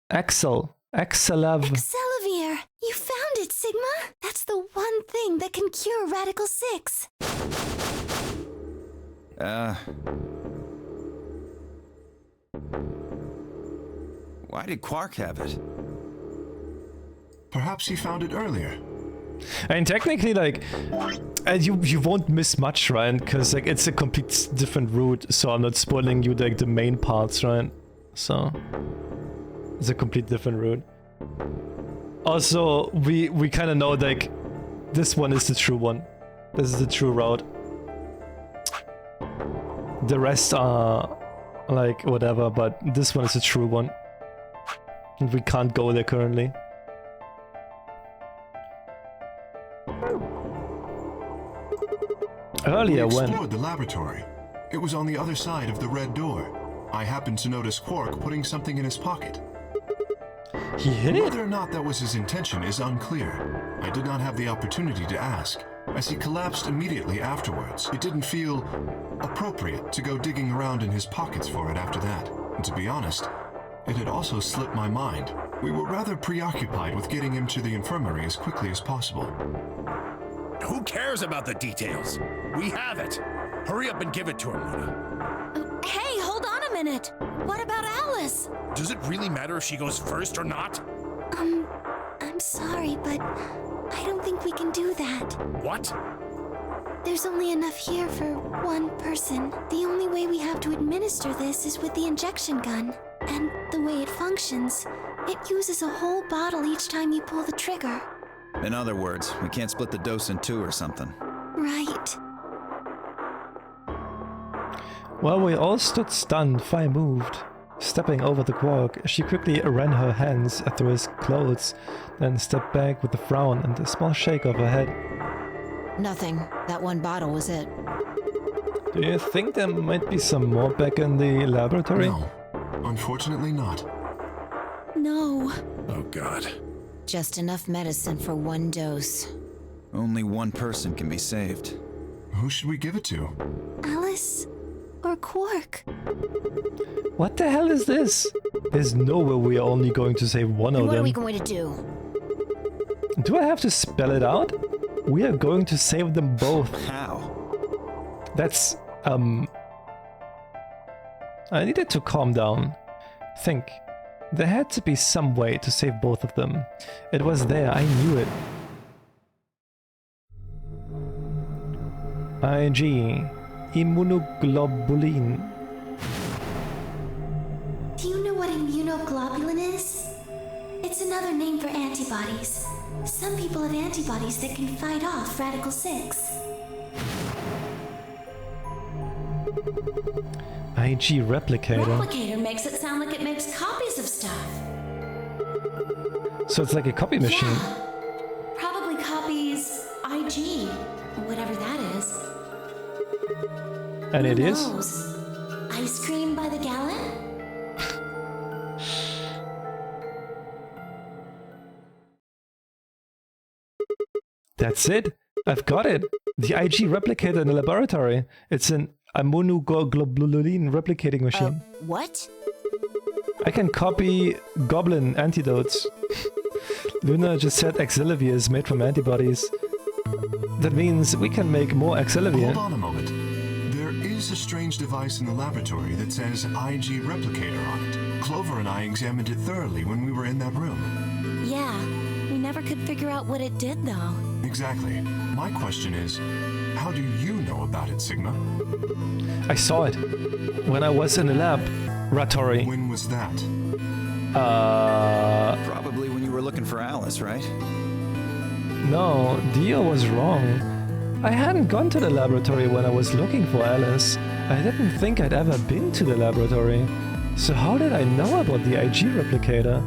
Axel. Axelav. Excelivir! You found it, Sigma! That's the one thing that can cure Radical 6. Why did Quark have it? Perhaps he found it earlier. And technically, like, you won't miss much, right? Because like it's a complete different route, so I'm not spoiling you like the main parts, right? So it's a complete different route. Also, we kind of know like this one is the true one. This is the true route. The rest are like whatever, but this one is the true one. And we can't go there currently. Earlier we when explored the laboratory. It was on the other side of the red door. I happened to notice Quark putting something in his pocket. he hid it. Whether or not that was his intention is unclear. I did not have the opportunity to ask, as he collapsed immediately afterwards. It didn't feel appropriate to go digging around in his pockets for it after that. And to be honest, it had also slipped my mind. We were rather preoccupied with getting him to the infirmary as quickly as possible. Who cares about the details? We have it. Hurry up and give it to him, Luna. Hey, hold on a minute. What about Alice? Does it really matter if she goes first or not? I'm sorry, but I don't think we can do that. What? There's only enough here for one person. The only way we have to administer this is with the injection gun. And the way it functions, it uses a whole bottle each time you pull the trigger. In other words, we can't split the dose in two or something. Right. While we all stood stunned, Fi moved. Stepping over the Quark, she quickly ran her hands through his clothes, then stepped back with a frown and a small shake of her head. Nothing. That one bottle was it. Do you think there might be some more back in the laboratory? No, unfortunately not. No. Oh, God. Just enough medicine for one dose. Only one person can be saved. Who should we give it to? Alice or Quark? What the hell is this? There's no way we are only going to save one of What them. are we going to do? Do I have to spell it out? We are going to save them both. How? That's, I needed to calm down. Think. There had to be some way to save both of them. It was there, I knew it. IG. Immunoglobulin. Do you know what immunoglobulin is? It's another name for antibodies. Some people have antibodies that can fight off Radical 6. IG replicator. Replicator makes it sound like it makes copies of stuff. So it's like a copy machine. Yeah. Probably copies IG, whatever that is. And it Who is? knows? Ice cream by the gallon? That's it. I've got it. The IG replicator in the laboratory. It's an immunoglobulin replicating machine. What? I can copy goblin antidotes. Luna just said Axilivir is made from antibodies. That means we can make more Axilivir. Hold on a moment. There is a strange device in the laboratory that says IG replicator on it. Clover and I examined it thoroughly when we were in that room. Yeah, we never could figure out what it did though. Exactly. My question is, how do you know about it, Sigma? I saw it when I was in the laboratory. When was that? Probably when you were looking for Alice, right? No, Dio was wrong. I hadn't gone to the laboratory when I was looking for Alice. I didn't think I'd ever been to the laboratory. So how did I know about the IG replicator?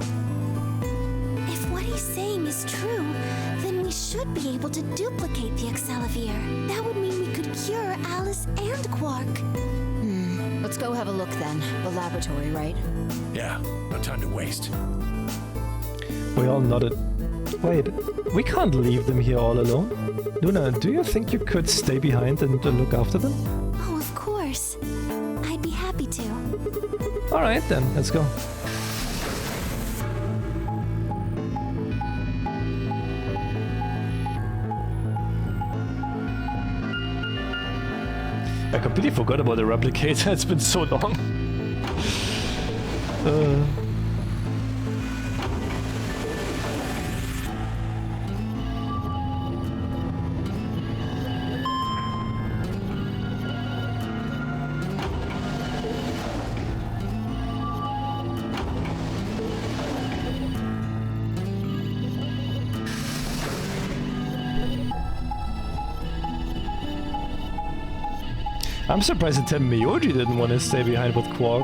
If what he's saying is true, then we should be able to duplicate the Axilivir. That would mean we could cure Alice and Quark. Let's go have a look then. The laboratory, right? Yeah, no time to waste. We all nodded. Wait, we can't leave them here all alone. Luna, do you think you could stay behind and look after them? Oh, of course. I'd be happy to. Alright then, let's go. I completely forgot about the replicator, it's been so long. I'm surprised that Tenmyoji didn't want to stay behind with Quark.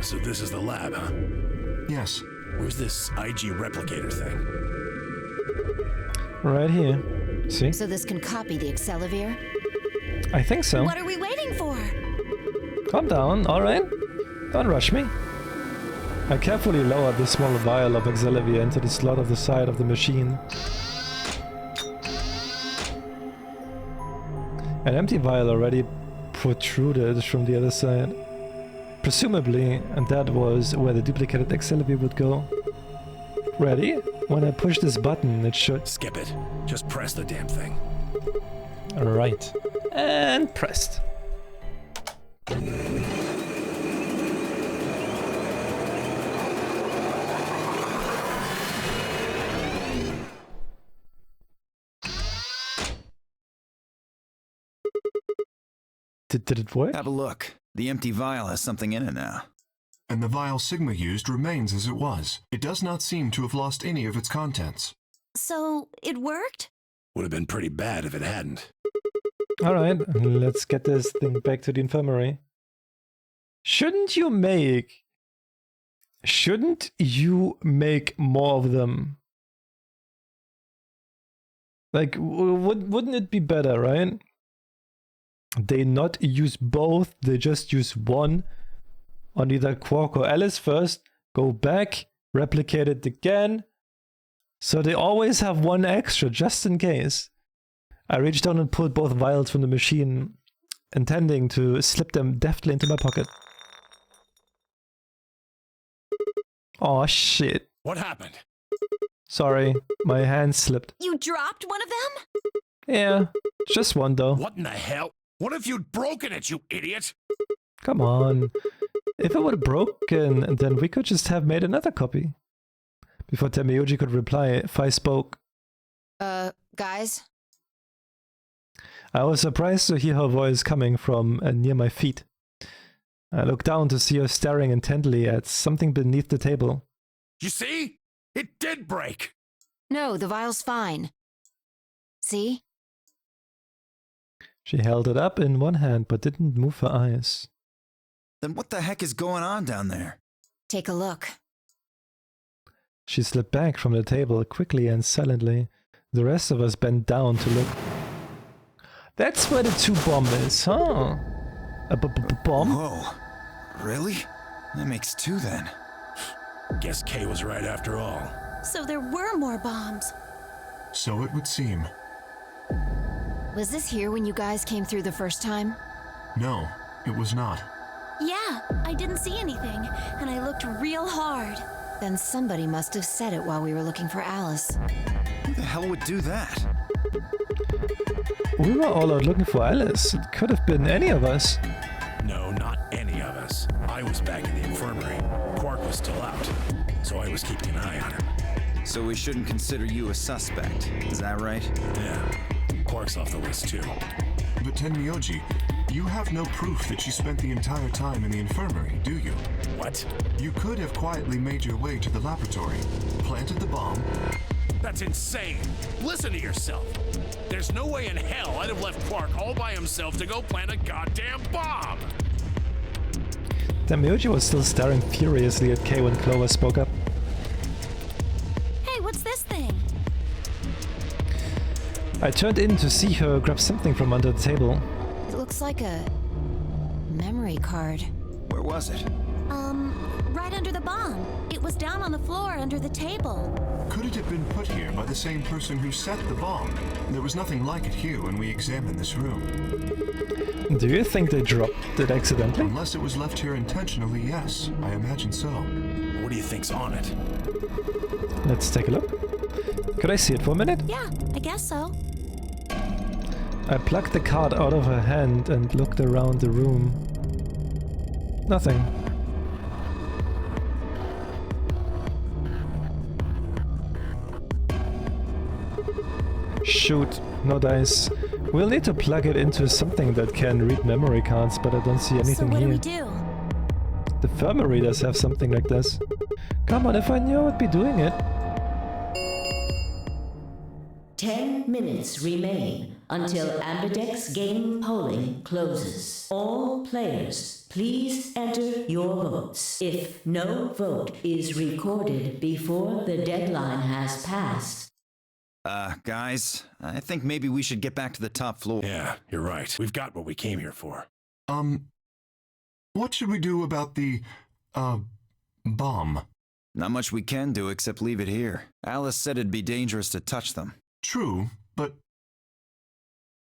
So this is the lab, huh? Yes. Where's this IG replicator thing? Right here. See? So this can copy the Accelavir? I think so. What are we waiting for? Calm down, alright? Don't rush me. I carefully lowered the small vial of Accelavir into the slot of the side of the machine. An empty vial already protruded from the other side. Presumably, and that was where the duplicated Accelavir would go. Ready? When I push this button, it should... Skip it. Just press the damn thing. Right. And pressed. Did it work? Have a look. The empty vial has something in it now. And the vial Sigma used remains as it was. It does not seem to have lost any of its contents. So, it worked? Would have been pretty bad if it hadn't. Alright, let's get this thing back to the infirmary. Shouldn't you make more of them? Like, wouldn't it be better, right? They not use both, they just use one on either Quark or Alice first, go back, replicate it again. So they always have one extra, just in case. I reached down and pulled both vials from the machine, intending to slip them deftly into my pocket. Oh shit. What happened? Sorry, my hand slipped. You dropped one of them? Yeah, just one though. What in the hell? What if you'd broken it, you idiot? Come on. If it would have broken, then we could just have made another copy. Before Tenmyoji could reply, Fai spoke. Guys? I was surprised to hear her voice coming from near my feet. I looked down to see her staring intently at something beneath the table. You see? It did break! No, the vial's fine. See? She held it up in one hand but didn't move her eyes. Then what the heck is going on down there? Take a look. She slipped back from the table quickly and silently. The rest of us bent down to look. That's where the 2-bomb is, huh? A bomb? Whoa. Really? That makes 2 then. Guess Kay was right after all. So there were more bombs. So it would seem. Was this here when you guys came through the first time? No, it was not. Yeah, I didn't see anything, and I looked real hard. Then somebody must have said it while we were looking for Alice. Who the hell would do that? We were all out looking for Alice. It could have been any of us. No, not any of us. I was back in the infirmary. Quark was still out, so I was keeping an eye on him. So we shouldn't consider you a suspect, is that right? Yeah, Quark's off the list too. But Tenmyoji, you have no proof that you spent the entire time in the infirmary, do you? What? You could have quietly made your way to the laboratory, planted the bomb. That's insane! Listen to yourself! There's no way in hell I'd have left Quark all by himself to go plant a goddamn bomb! Tenmyoji was still staring furiously at Kay when Clover spoke up. Hey, what's this thing? I turned in to see her grab something from under the table. It looks like a memory card. Where was it? Right under the bomb. It was down on the floor under the table. Could it have been put here by the same person who set the bomb? There was nothing like it here when we examined this room. Do you think they dropped it accidentally? Unless it was left here intentionally, yes. I imagine so. What do you think's on it? Let's take a look. Could I see it for a minute? Yeah, I guess so. I plucked the card out of her hand and looked around the room. Nothing. Shoot, no dice. We'll need to plug it into something that can read memory cards, but I don't see anything So what here. do we do? The infirmary does have something like this. Come on, if I knew I would be doing it. 10 minutes remain until Ambidex game polling closes. All players, please enter your votes. If no vote is recorded before the deadline has passed, Guys, I think maybe we should get back to the top floor. Yeah, you're right. We've got what we came here for. What should we do about the, bomb? Not much we can do except leave it here. Alice said it'd be dangerous to touch them. True, but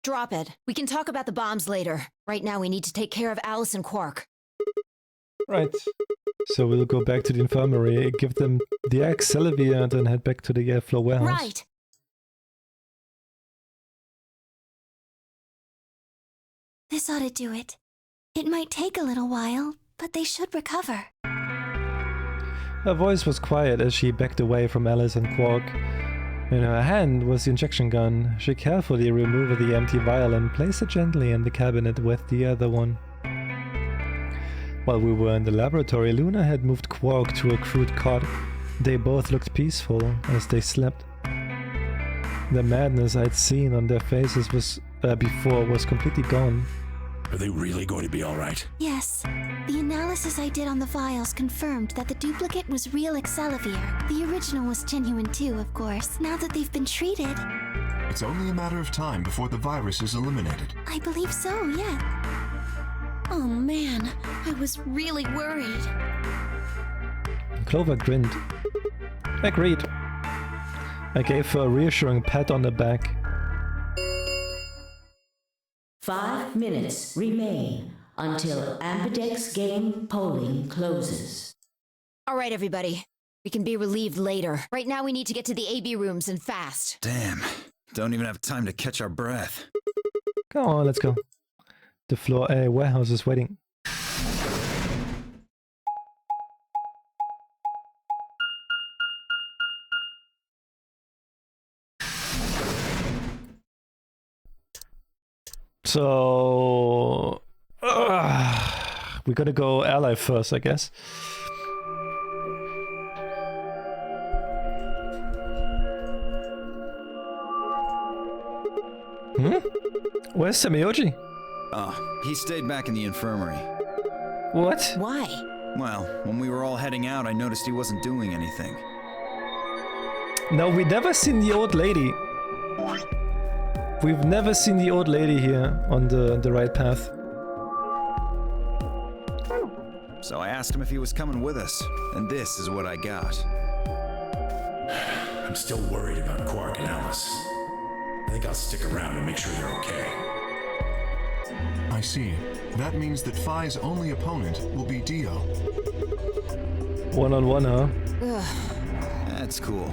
Drop it. We can talk about the bombs later. Right now, we need to take care of Alice and Quark. Right. So we'll go back to the infirmary, give them the axe Salvia, and then head back to the airflow warehouse. Right. This ought to do it. It might take a little while, but they should recover. Her voice was quiet as she backed away from Alice and Quark. In her hand was the injection gun. She carefully removed the empty vial and placed it gently in the cabinet with the other one. While we were in the laboratory, Luna had moved Quark to a crude cot. They both looked peaceful as they slept. The madness I'd seen on their faces before was completely gone. Are they really going to be all right? Yes. The analysis I did on the vials confirmed that the duplicate was real Excelsior. The original was genuine too, of course, now that they've been treated. it's only a matter of time before the virus is eliminated. I believe so, yeah. Oh man, I was really worried. Clover grinned. Agreed. I gave her a reassuring pat on the back. 5 minutes remain until Ambidex game polling closes. All right, everybody. We can be relieved later. Right now, we need to get to the AB rooms and fast. Damn. Don't even have time to catch our breath. Come on, let's go. The floor A warehouse is waiting. So... we're gonna go ally first, I guess. Where's Semioji? Oh, he stayed back in the infirmary. What? Why? Well, when we were all heading out, I noticed he wasn't doing anything. No, we never seen the old lady. We've never seen the old lady here on the right path. So I asked him if he was coming with us, and this is what I got. I'm still worried about Quark and Alice. I think I'll stick around and make sure they're okay. I see. That means that Phi's only opponent will be Dio. One-on-one, huh? That's cool.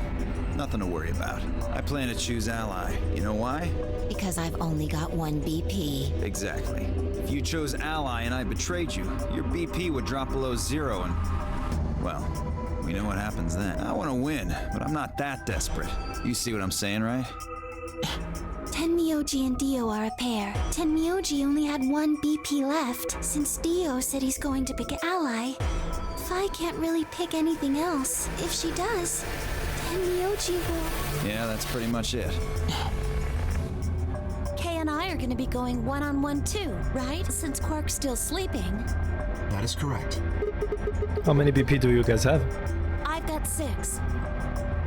Nothing to worry about. I plan to choose ally. You know why? Because I've only got one BP. Exactly. If you chose ally and I betrayed you, your BP would drop below 0 and... well, we know what happens then. I want to win, but I'm not that desperate. You see what I'm saying, right? Tenmyoji and Dio are a pair. Tenmyoji only had one BP left. Since Dio said he's going to pick ally, Phi can't really pick anything else. If she does, Tenmyoji will... Yeah, that's pretty much it. Kay and I are going to be going one-on-one too, right? Since Quark's still sleeping. That is correct. How many BP do you guys have? I've got 6.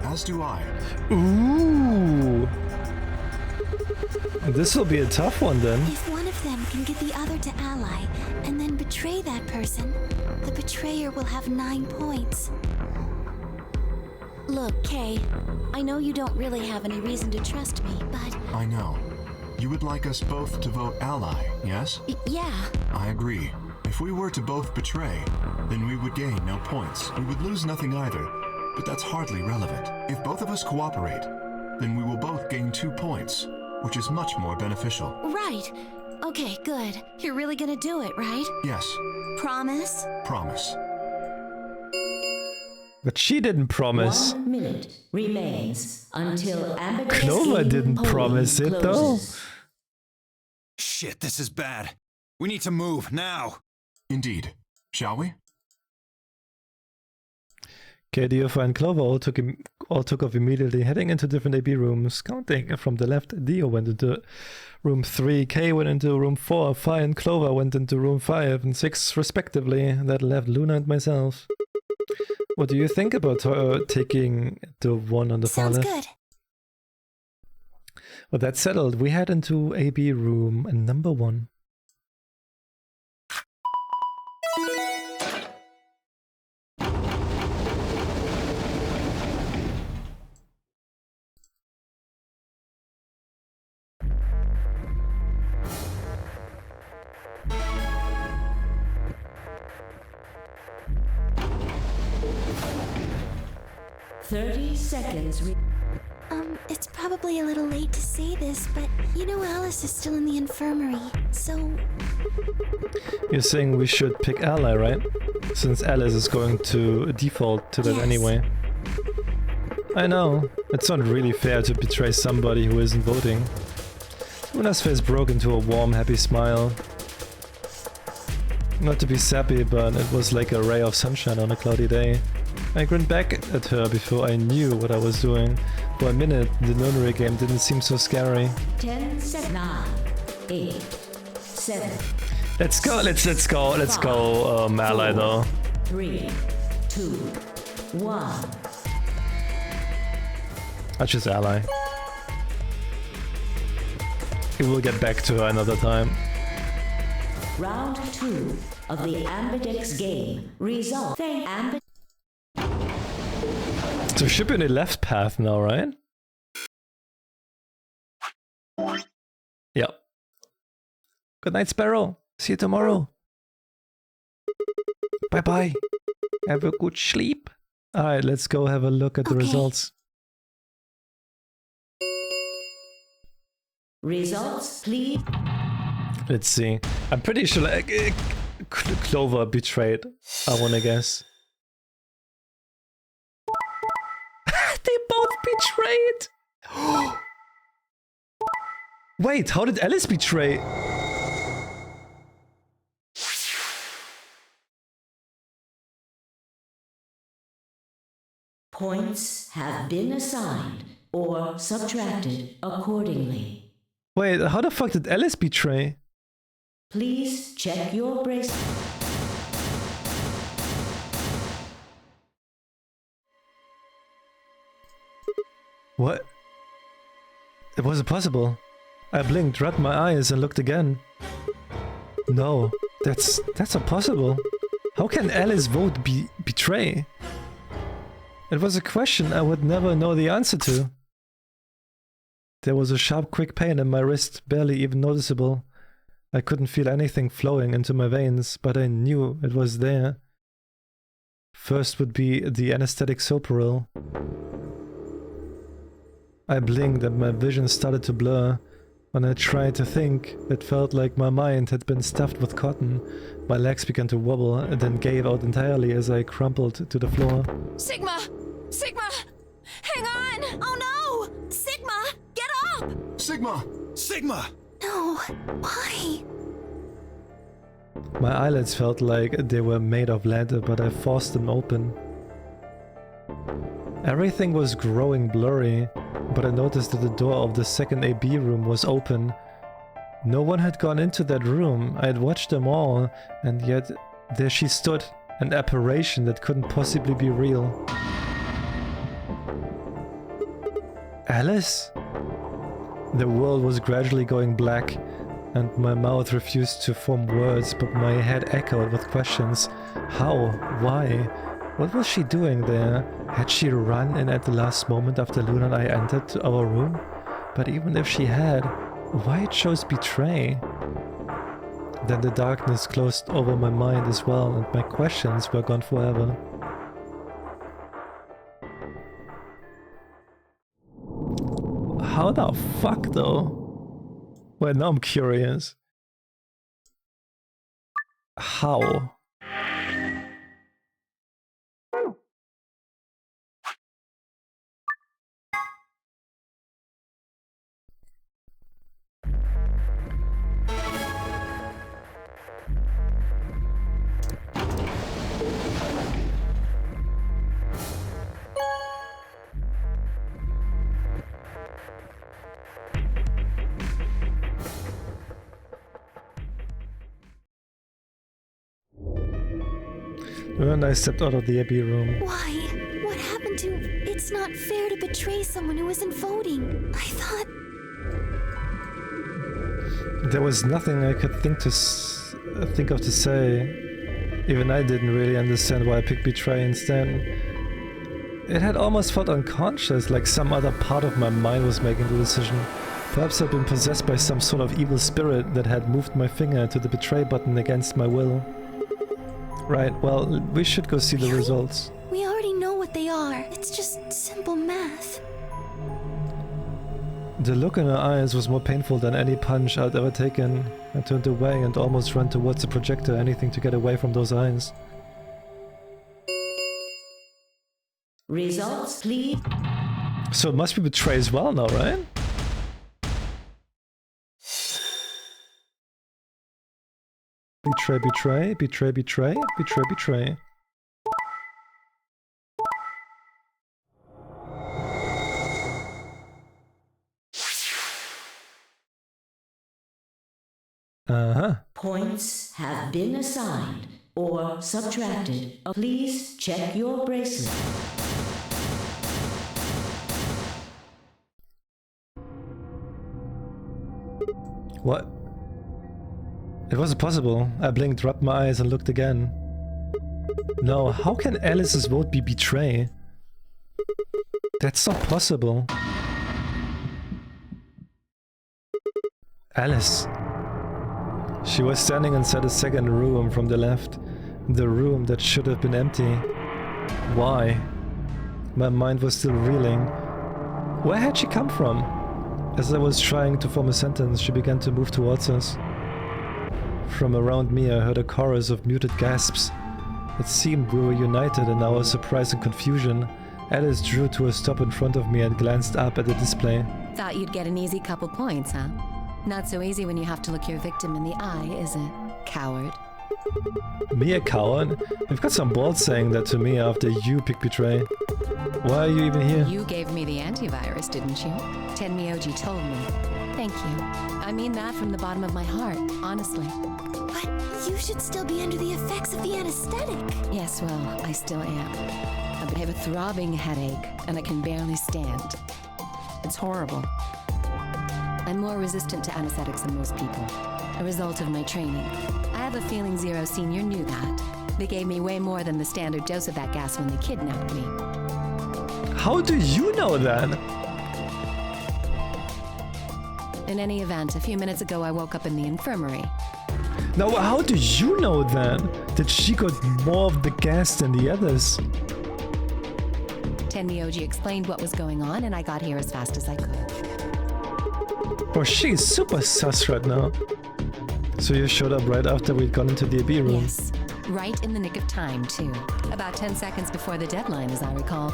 As do I. Ooh! This will be a tough one then. If one of them can get the other to ally, and then betray that person, the betrayer will have 9 points. Look, Kay, I know you don't really have any reason to trust me, but... I know. You would like us both to vote ally, yes? Yeah. I agree. If we were to both betray, then we would gain no points. We would lose nothing either, but that's hardly relevant. If both of us cooperate, then we will both gain 2 points, which is much more beneficial. Right. Okay, good. You're really gonna do it, right? Yes. Promise? Promise. But she didn't promise. 1 minute remains until Amberdex Clover Gaming didn't polling promise it, though. closes. Shit, this is bad. We need to move, now! Indeed. Shall we? Okay, Dio and Clover all took off immediately, heading into different AB rooms. Counting from the left, Dio went into room 3, Kay went into room 4, Fi and Clover went into room 5 and 6 respectively. That left Luna and myself. What do you think about taking the one on the far Sounds left? good. Well, that's settled. We head into AB room number 1. It's probably a little late to say this, but you know Alice is still in the infirmary, so... You're saying we should pick Ally, right? Since Alice is going to default to that Yes. anyway. I know, it's not really fair to betray somebody who isn't voting. Luna's face broke into a warm, happy smile. Not to be sappy, but it was like a ray of sunshine on a cloudy day. I grinned back at her before I knew what I was doing. For a minute, the nunnery game didn't seem so scary. 10 seconds. 9, 8, 7. Let's go, let's go, Ally though. 3, 2, 1. I'll choose Ally. We'll get back to her another time. Round 2 of the Amberdex game. Result. Thank Amber. So ship in the left path now, right? Yeah. Good night, Sparrow. See you tomorrow. Bye bye. Have a good sleep. Alright, let's go have a look at the Okay. results. Results, please. Let's see. I'm pretty sure Clover betrayed, I wanna guess. They both betrayed! Wait, how did Alice betray? Points have been assigned or subtracted accordingly. Wait, how the fuck did Alice betray? Please check your bracelet. What? It wasn't possible. I blinked, rubbed my eyes, and looked again. No, that's not possible. How can Alice vote betray? It was a question I would never know the answer to. There was a sharp, quick pain in my wrist, barely even noticeable. I couldn't feel anything flowing into my veins, but I knew it was there. First would be the anesthetic Soparil. I blinked and my vision started to blur. When I tried to think, it felt like my mind had been stuffed with cotton. My legs began to wobble and then gave out entirely as I crumpled to the floor. Sigma! Sigma! Hang on! Oh no! Sigma! Get up! Sigma! Sigma! No! Why? My eyelids felt like they were made of lead, but I forced them open. Everything was growing blurry, but I noticed that the door of the second AB room was open. No one had gone into that room. I had watched them all, and yet there she stood, an apparition that couldn't possibly be real. Alice? The world was gradually going black, and my mouth refused to form words, but my head echoed with questions. How? Why? What was she doing there? Had she run in at the last moment after Luna and I entered our room? But even if she had, why chose betray? Then the darkness closed over my mind as well, and my questions were gone forever. How the fuck though? Well, now I'm curious. How? And I stepped out of the Abbey room. Why? What happened to... It's not fair to betray someone who isn't voting. I thought... There was nothing I could think of to say. Even I didn't really understand why I picked betray instead. It had almost felt unconscious, like some other part of my mind was making the decision. Perhaps I'd been possessed by some sort of evil spirit that had moved my finger to the betray button against my will. Right, well, we should go see the results. We already know what they are. It's just simple math. The look in her eyes was more painful than any punch I'd ever taken. I turned away and almost ran towards the projector, anything to get away from those eyes. Results, please. So it must be betray as well now, right? Betray, betray, betray, betray, betray, betray. Uh-huh. Points have been assigned or subtracted. Please check your bracelet. What? It wasn't possible. I blinked, rubbed my eyes and looked again. No, how can Alice's vote be betray? That's not possible. Alice. She was standing inside a second room from the left. The room that should have been empty. Why? My mind was still reeling. Where had she come from? As I was trying to form a sentence, she began to move towards us. From around me I heard a chorus of muted gasps. It seemed we were united in our surprise and confusion. Alice drew to a stop in front of me and glanced up at the display. Thought you'd get an easy couple points, huh? Not so easy when you have to look your victim in the eye, is it? Coward. Me a coward? You've got some balls saying that to me after you picked betray. Why are you even here? You gave me the antivirus, didn't you? Tenmyoji told me. Thank you. I mean that from the bottom of my heart, honestly. But you should still be under the effects of the anesthetic. Yes, well, I still am. I have a throbbing headache, and I can barely stand. It's horrible. I'm more resistant to anesthetics than most people, a result of my training. I have a feeling Zero Senior knew that. They gave me way more than the standard dose of that gas when they kidnapped me. How do you know that? In any event, a few minutes ago I woke up in the infirmary. Now, how do you know then that she got more of the gas than the others? Tenmyoji explained what was going on, and I got here as fast as I could. Bro, she's super sus right now. So you showed up right after we'd gone into the AB room? Yes, right in the nick of time, too. About 10 seconds before the deadline, as I recall.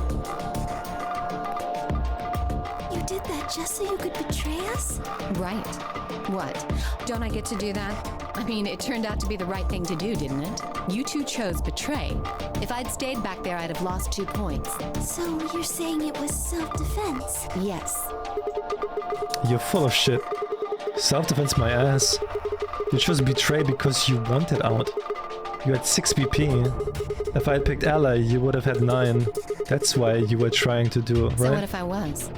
You did that just so you could betray us? Right. What? Don't I get to do that? I mean, it turned out to be the right thing to do, didn't it? You two chose betray. If I'd stayed back there, I'd have lost 2 points. So you're saying it was self-defense? Yes. You're full of shit. Self-defense my ass. You chose betray because you wanted out. You had 6 BP. If I had picked ally, you would have had 9. That's why you were trying to do, right? So what if I was?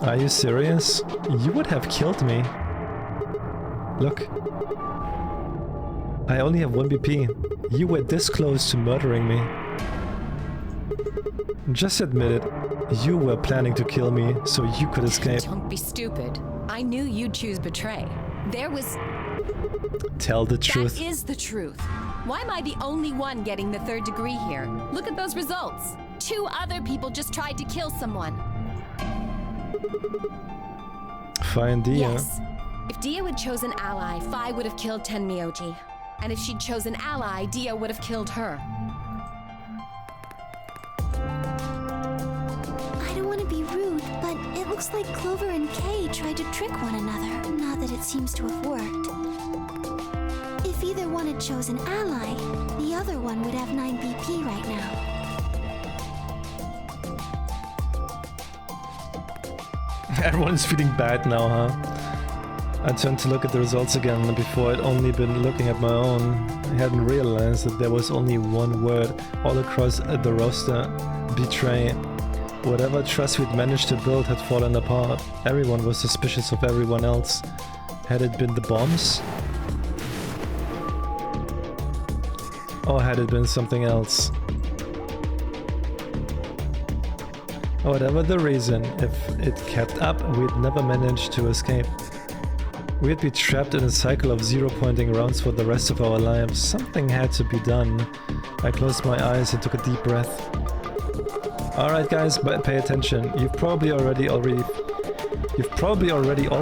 Are you serious? You would have killed me. Look. I only have 1 BP. You were this close to murdering me. Just admit it. You were planning to kill me so you could escape. Don't be stupid. I knew you'd choose betray. There was... Tell the truth. That is the truth. Why am I the only one getting the 3rd degree here? Look at those results. 2 other people just tried to kill someone. Fine, Dia. Yes. If Dia had chosen ally, Phi would have killed Tenmyoji. And if she'd chosen ally, Dia would have killed her. I don't want to be rude, but it looks like Clover and Kay tried to trick one another. Not that it seems to have worked. If either one had chosen ally, the other one would have 9 BP right now. Everyone's feeling bad now, huh? I turned to look at the results again. Before I'd only been looking at my own. I hadn't realized that there was only one word all across the roster. Betray. Whatever trust we'd managed to build had fallen apart. Everyone was suspicious of everyone else. Had it been the bombs? Or had it been something else? Whatever the reason, if it kept up, we'd never manage to escape. We'd be trapped in a cycle of zero-pointing rounds for the rest of our lives. Something had to be done. I closed my eyes and took a deep breath. Alright guys, but pay attention. You've probably already all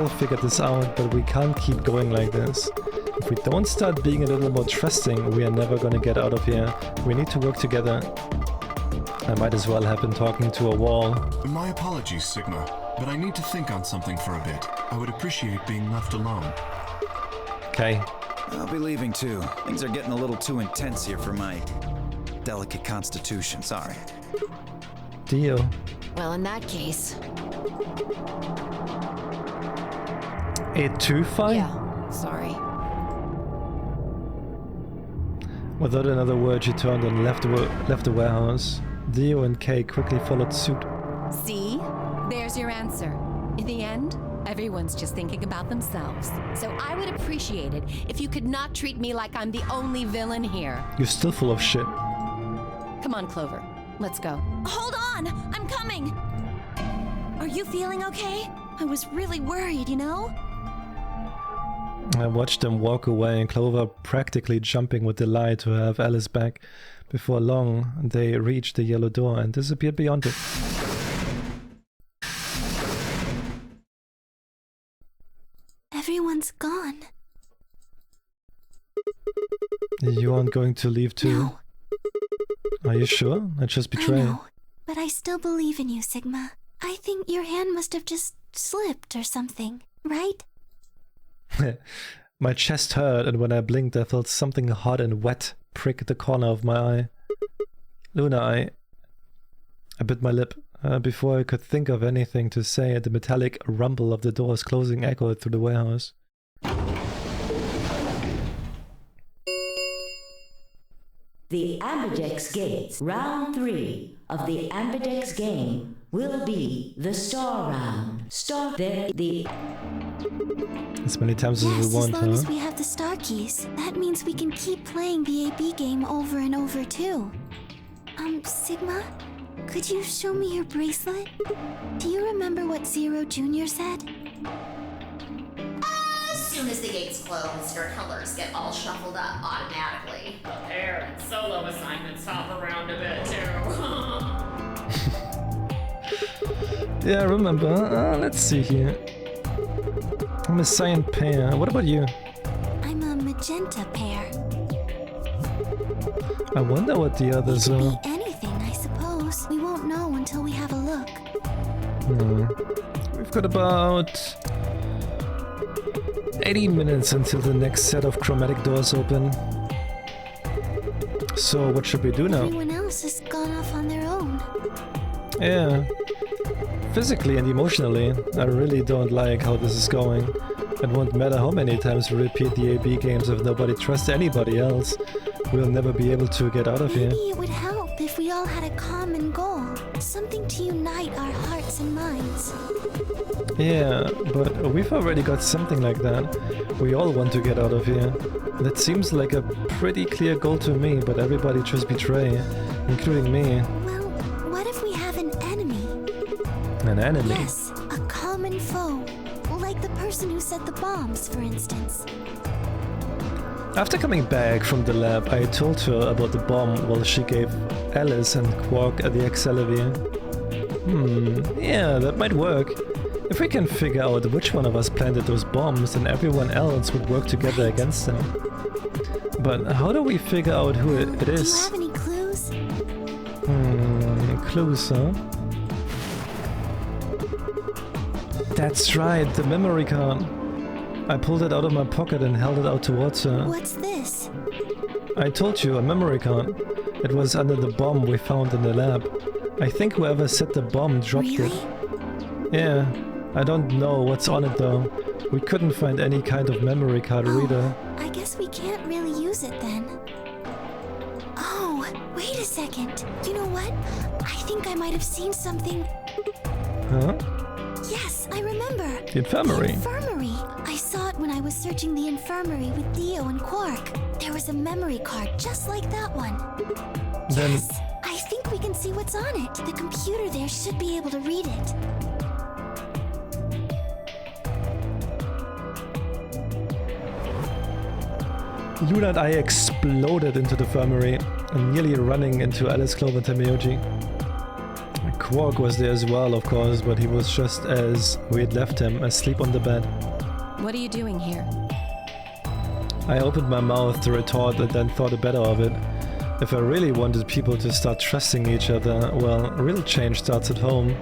figured this out, but we can't keep going like this. If we don't start being a little more trusting, we are never gonna get out of here. We need to work together. I might as well have been talking to a wall. My apologies, Sigma, but I need to think on something for a bit. I would appreciate being left alone. Okay. I'll be leaving too. Things are getting a little too intense here for my delicate constitution. Sorry. Deal. Well, in that case... A 2-5? Yeah, sorry. Without another word, she turned and left the warehouse. Dio and Kay quickly followed suit. See? There's your answer. In the end, everyone's just thinking about themselves. So I would appreciate it if you could not treat me like I'm the only villain here. You're still full of shit. Come on, Clover. Let's go. Hold on! I'm coming! Are you feeling okay? I was really worried, you know? I watched them walk away and Clover practically jumping with delight to have Alice back. Before long, they reached the yellow door and disappeared beyond it. Everyone's gone. You aren't going to leave too? No. Are you sure? I just I betrayed. know, but I still believe in you, Sigma. I think your hand must have just slipped or something, right? My chest hurt, and when I blinked I felt something hot and wet prick the corner of my eye. Luna, I bit my lip. Before I could think of anything to say, the metallic rumble of the doors closing echoed through the warehouse. The Ambidex gates, round 3 of the Ambidex game, will be the star round. Start there, the... As many times as we want, as long as huh? we have the star keys, that means we can keep playing the AB game over and over too. Sigma? Could you show me your bracelet? Do you remember what Zero Jr. said? As soon as the gates close, your colors get all shuffled up automatically. The pair and solo assignments hop around a bit too. Yeah, I remember. Let's see here. I'm a cyan pair. What about you? I'm a magenta pair. I wonder what the others It could are. be anything, I suppose. We won't know until we have a look. We've got about 80 minutes until the next set of chromatic doors open. So what should we do now? Everyone else has gone off on their own. Yeah. Physically and emotionally, I really don't like how this is going. It won't matter how many times we repeat the AB games if nobody trusts anybody else. We'll never be able to get out of here. Maybe it would help if we all had a common goal. Something to unite our hearts and minds. Yeah, but we've already got something like that. We all want to get out of here. That seems like a pretty clear goal to me, but everybody just betray, including me. Well, what if we have an enemy? An enemy? Yes, a common foe. Like the person who set the bombs, for instance. After coming back from the lab, I told her about the bomb while she gave Alice and Quark the Accelerate. Yeah, that might work. If we can figure out which one of us planted those bombs, then everyone else would work together against them. But how do we figure out who it is? Do you have any clues? Clues, huh? That's right, the memory card. I pulled it out of my pocket and held it out towards her. What's this? I told you, a memory card. It was under the bomb we found in the lab. I think whoever set the bomb dropped Really? it. Yeah, I don't know what's on it though. We couldn't find any kind of memory card reader. I guess we can't really use it then. second. You know what? I think I might have seen something. Huh? Yes, I remember. The infirmary. The infirmary. I saw it when I was searching the infirmary with Theo and Quark. There was a memory card just like that one. Then Yes, I think we can see what's on it. The computer there should be able to read it. Luna and I exploded into the infirmary, nearly running into Alice, Clover, and Tamayoji. Quark was there as well, of course, but he was just as we had left him, asleep on the bed. What are you doing here? I opened my mouth to retort and then thought better of it. If I really wanted people to start trusting each other, well, real change starts at home.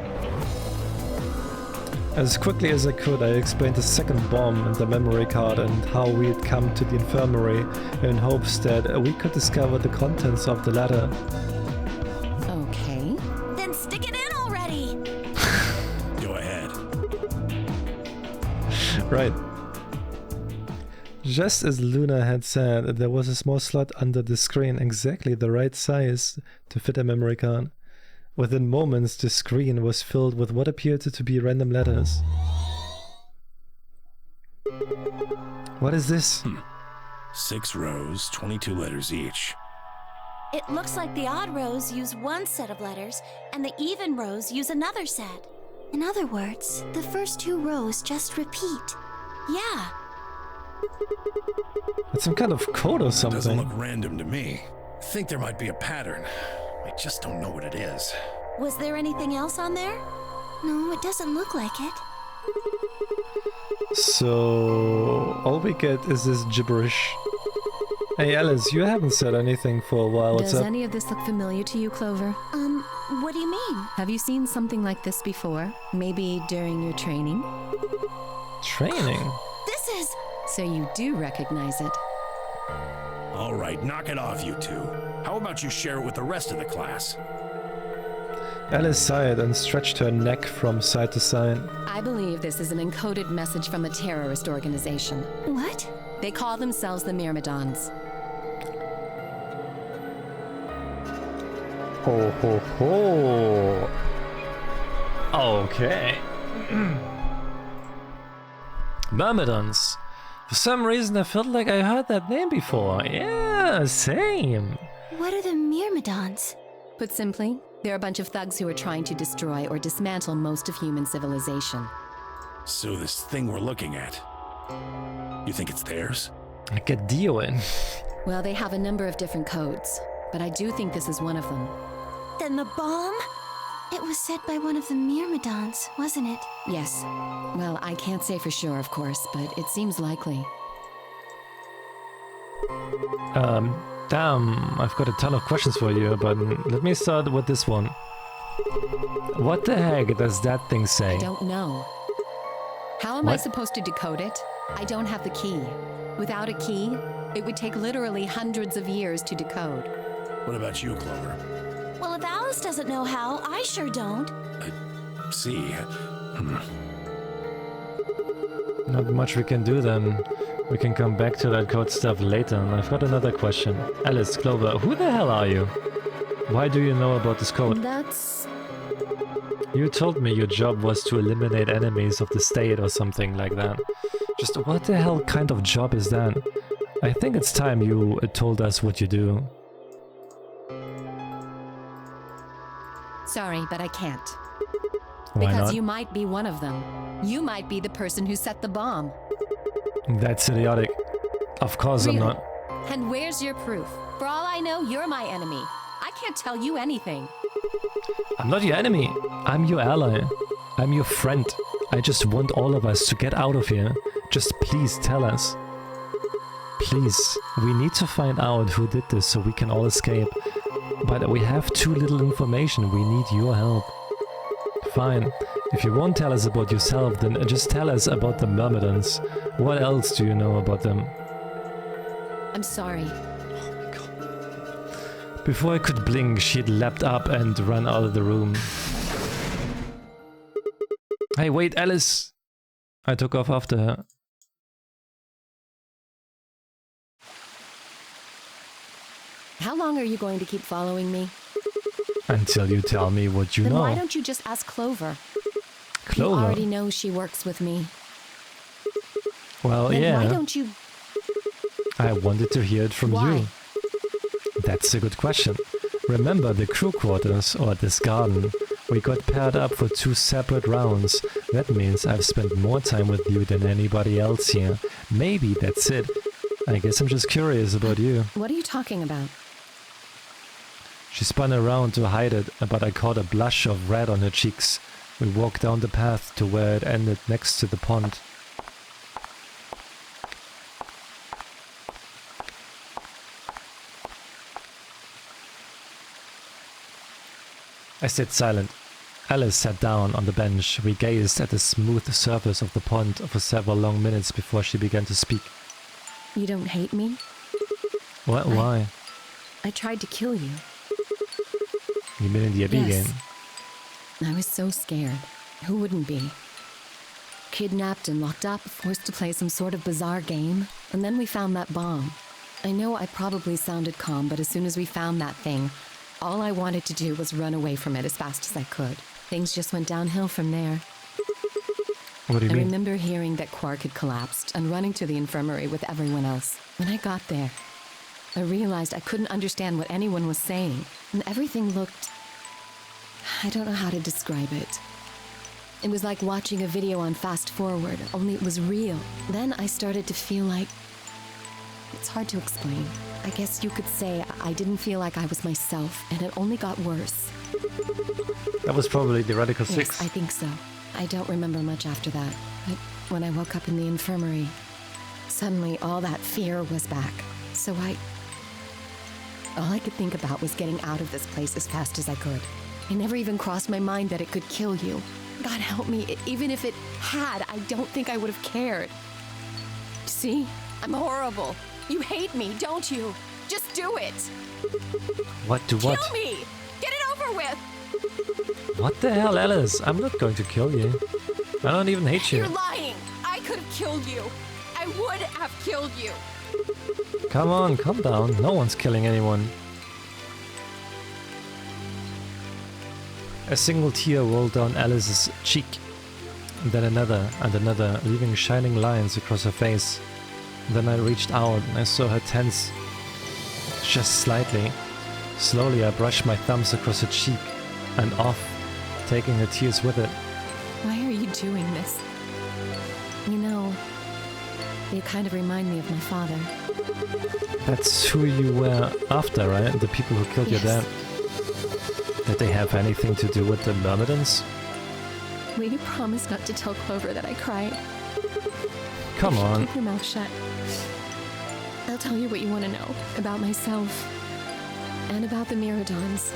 As quickly as I could, I explained the second bomb and the memory card and how we had come to the infirmary in hopes that we could discover the contents of the latter. Okay. Then stick it in already! Go ahead. Right. Just as Luna had said, there was a small slot under the screen, exactly the right size to fit a memory card. Within moments, the screen was filled with what appeared to be random letters. What is this? 6 rows, 22 letters each. It looks like the odd rows use one set of letters, and the even rows use another set. In other words, the first 2 rows just repeat. Yeah. It's some kind of code or Doesn't something. look random to me. I think there might be a pattern. I just don't know what it is. Was there anything else on there? No, it doesn't look like it. So all we get is this gibberish. Hey Alice, you haven't said anything for a while. What's Does up? any of this look familiar to you, Clover? What do you mean? Have you seen something like this before? Maybe during your training? Training? This is... So you do recognize it. All right, knock it off, you two. How about you share it with the rest of the class? Alice sighed and stretched her neck from side to side. I believe this is an encoded message from a terrorist organization. What? They call themselves the Myrmidons. Ho ho ho! Okay. Myrmidons. For some reason I felt like I heard that name before. Yeah, same. What are the Myrmidons? Put simply, they're a bunch of thugs who are trying to destroy or dismantle most of human civilization. So this thing we're looking at, you think it's theirs? Get Dio in. Well, they have a number of different codes, but I do think this is one of them. Then the bomb? It was set by one of the Myrmidons, wasn't it? Yes. Well, I can't say for sure, of course, but it seems likely. Damn, I've got a ton of questions for you, but let me start with this one. What the heck does that thing say? I don't know. How am I supposed to decode it? I don't have the key. Without a key, it would take literally hundreds of years to decode. What about you, Clover? Well, if Alice doesn't know how, I sure don't. See. Not much we can do then. We can come back to that code stuff later. And I've got another question. Alice, Clover, who the hell are you? Why do you know about this code? That's... You told me your job was to eliminate enemies of the state or something like that. Just what the hell kind of job is that? I think it's time you told us what you do. Sorry, but I can't. Why Because not? you might be one of them. You might be the person who set the bomb. That's idiotic. Of course Really? I'm not. And where's your proof? For all I know, you're my enemy. I can't tell you anything. I'm not your enemy. I'm your ally. I'm your friend. I just want all of us to get out of here. Just please tell us. Please, we need to find out who did this so we can all escape. But we have too little information. We need your help. Fine. If you won't tell us about yourself, then just tell us about the Myrmidons. What else do you know about them? I'm sorry. Before I could blink, she'd leapt up and run out of the room. Hey, wait, Alice! I took off after her. How long are you going to keep following me? Until you tell me what you Then know. why don't you just ask Clover? Clover? You already know she works with me. Well, Then yeah. why don't you... I wanted to hear it from Why? you. That's a good question. Remember the crew quarters, or this garden? We got paired up for 2 separate rounds. That means I've spent more time with you than anybody else here. Maybe that's it. I guess I'm just curious about you. What are you talking about? She spun around to hide it, but I caught a blush of red on her cheeks. We walked down the path to where it ended next to the pond. I stayed silent. Alice sat down on the bench. We gazed at the smooth surface of the pond for several long minutes before she began to speak. You don't hate me? What? Why? I tried to kill you. You mean in the Abby Yes. game? I was so scared. Who wouldn't be? Kidnapped and locked up, forced to play some sort of bizarre game. And then we found that bomb. I know I probably sounded calm, but as soon as we found that thing, all I wanted to do was run away from it as fast as I could. Things just went downhill from there. What do you I mean? remember hearing that Quark had collapsed and running to the infirmary with everyone else. When I got there, I realized I couldn't understand what anyone was saying, and everything looked... I don't know how to describe it. It was like watching a video on fast forward, only it was real. Then I started to feel like... It's hard to explain. I guess you could say I didn't feel like I was myself, and it only got worse. That was probably the Radical 6. Yes, I think so. I don't remember much after that, but when I woke up in the infirmary, suddenly all that fear was back. So all I could think about was getting out of this place as fast as I could. It never even crossed my mind that it could kill you. God help me, even if it had, I don't think I would have cared. See? I'm horrible. You hate me, don't you? Just do it. What? Do what? Kill me! Get it over with! What the hell, Alice? I'm not going to kill you. I don't even hate you. You're lying! I could have killed you. I would have killed you. Come on, calm down. No one's killing anyone. A single tear rolled down Alice's cheek, and then another and another, leaving shining lines across her face. Then I reached out and I saw her tense just slightly. Slowly I brushed my thumbs across her cheek and off, taking her tears with it. Why are you doing this? You know, you kind of remind me of my father. That's who you were after, right? The people who killed your Yes. dad. Did they have anything to do with the Myrmidons? Will you promise not to tell Clover that I cried? Come on. Keep your mouth shut. I'll tell you what you want to know about myself and about the Miradons.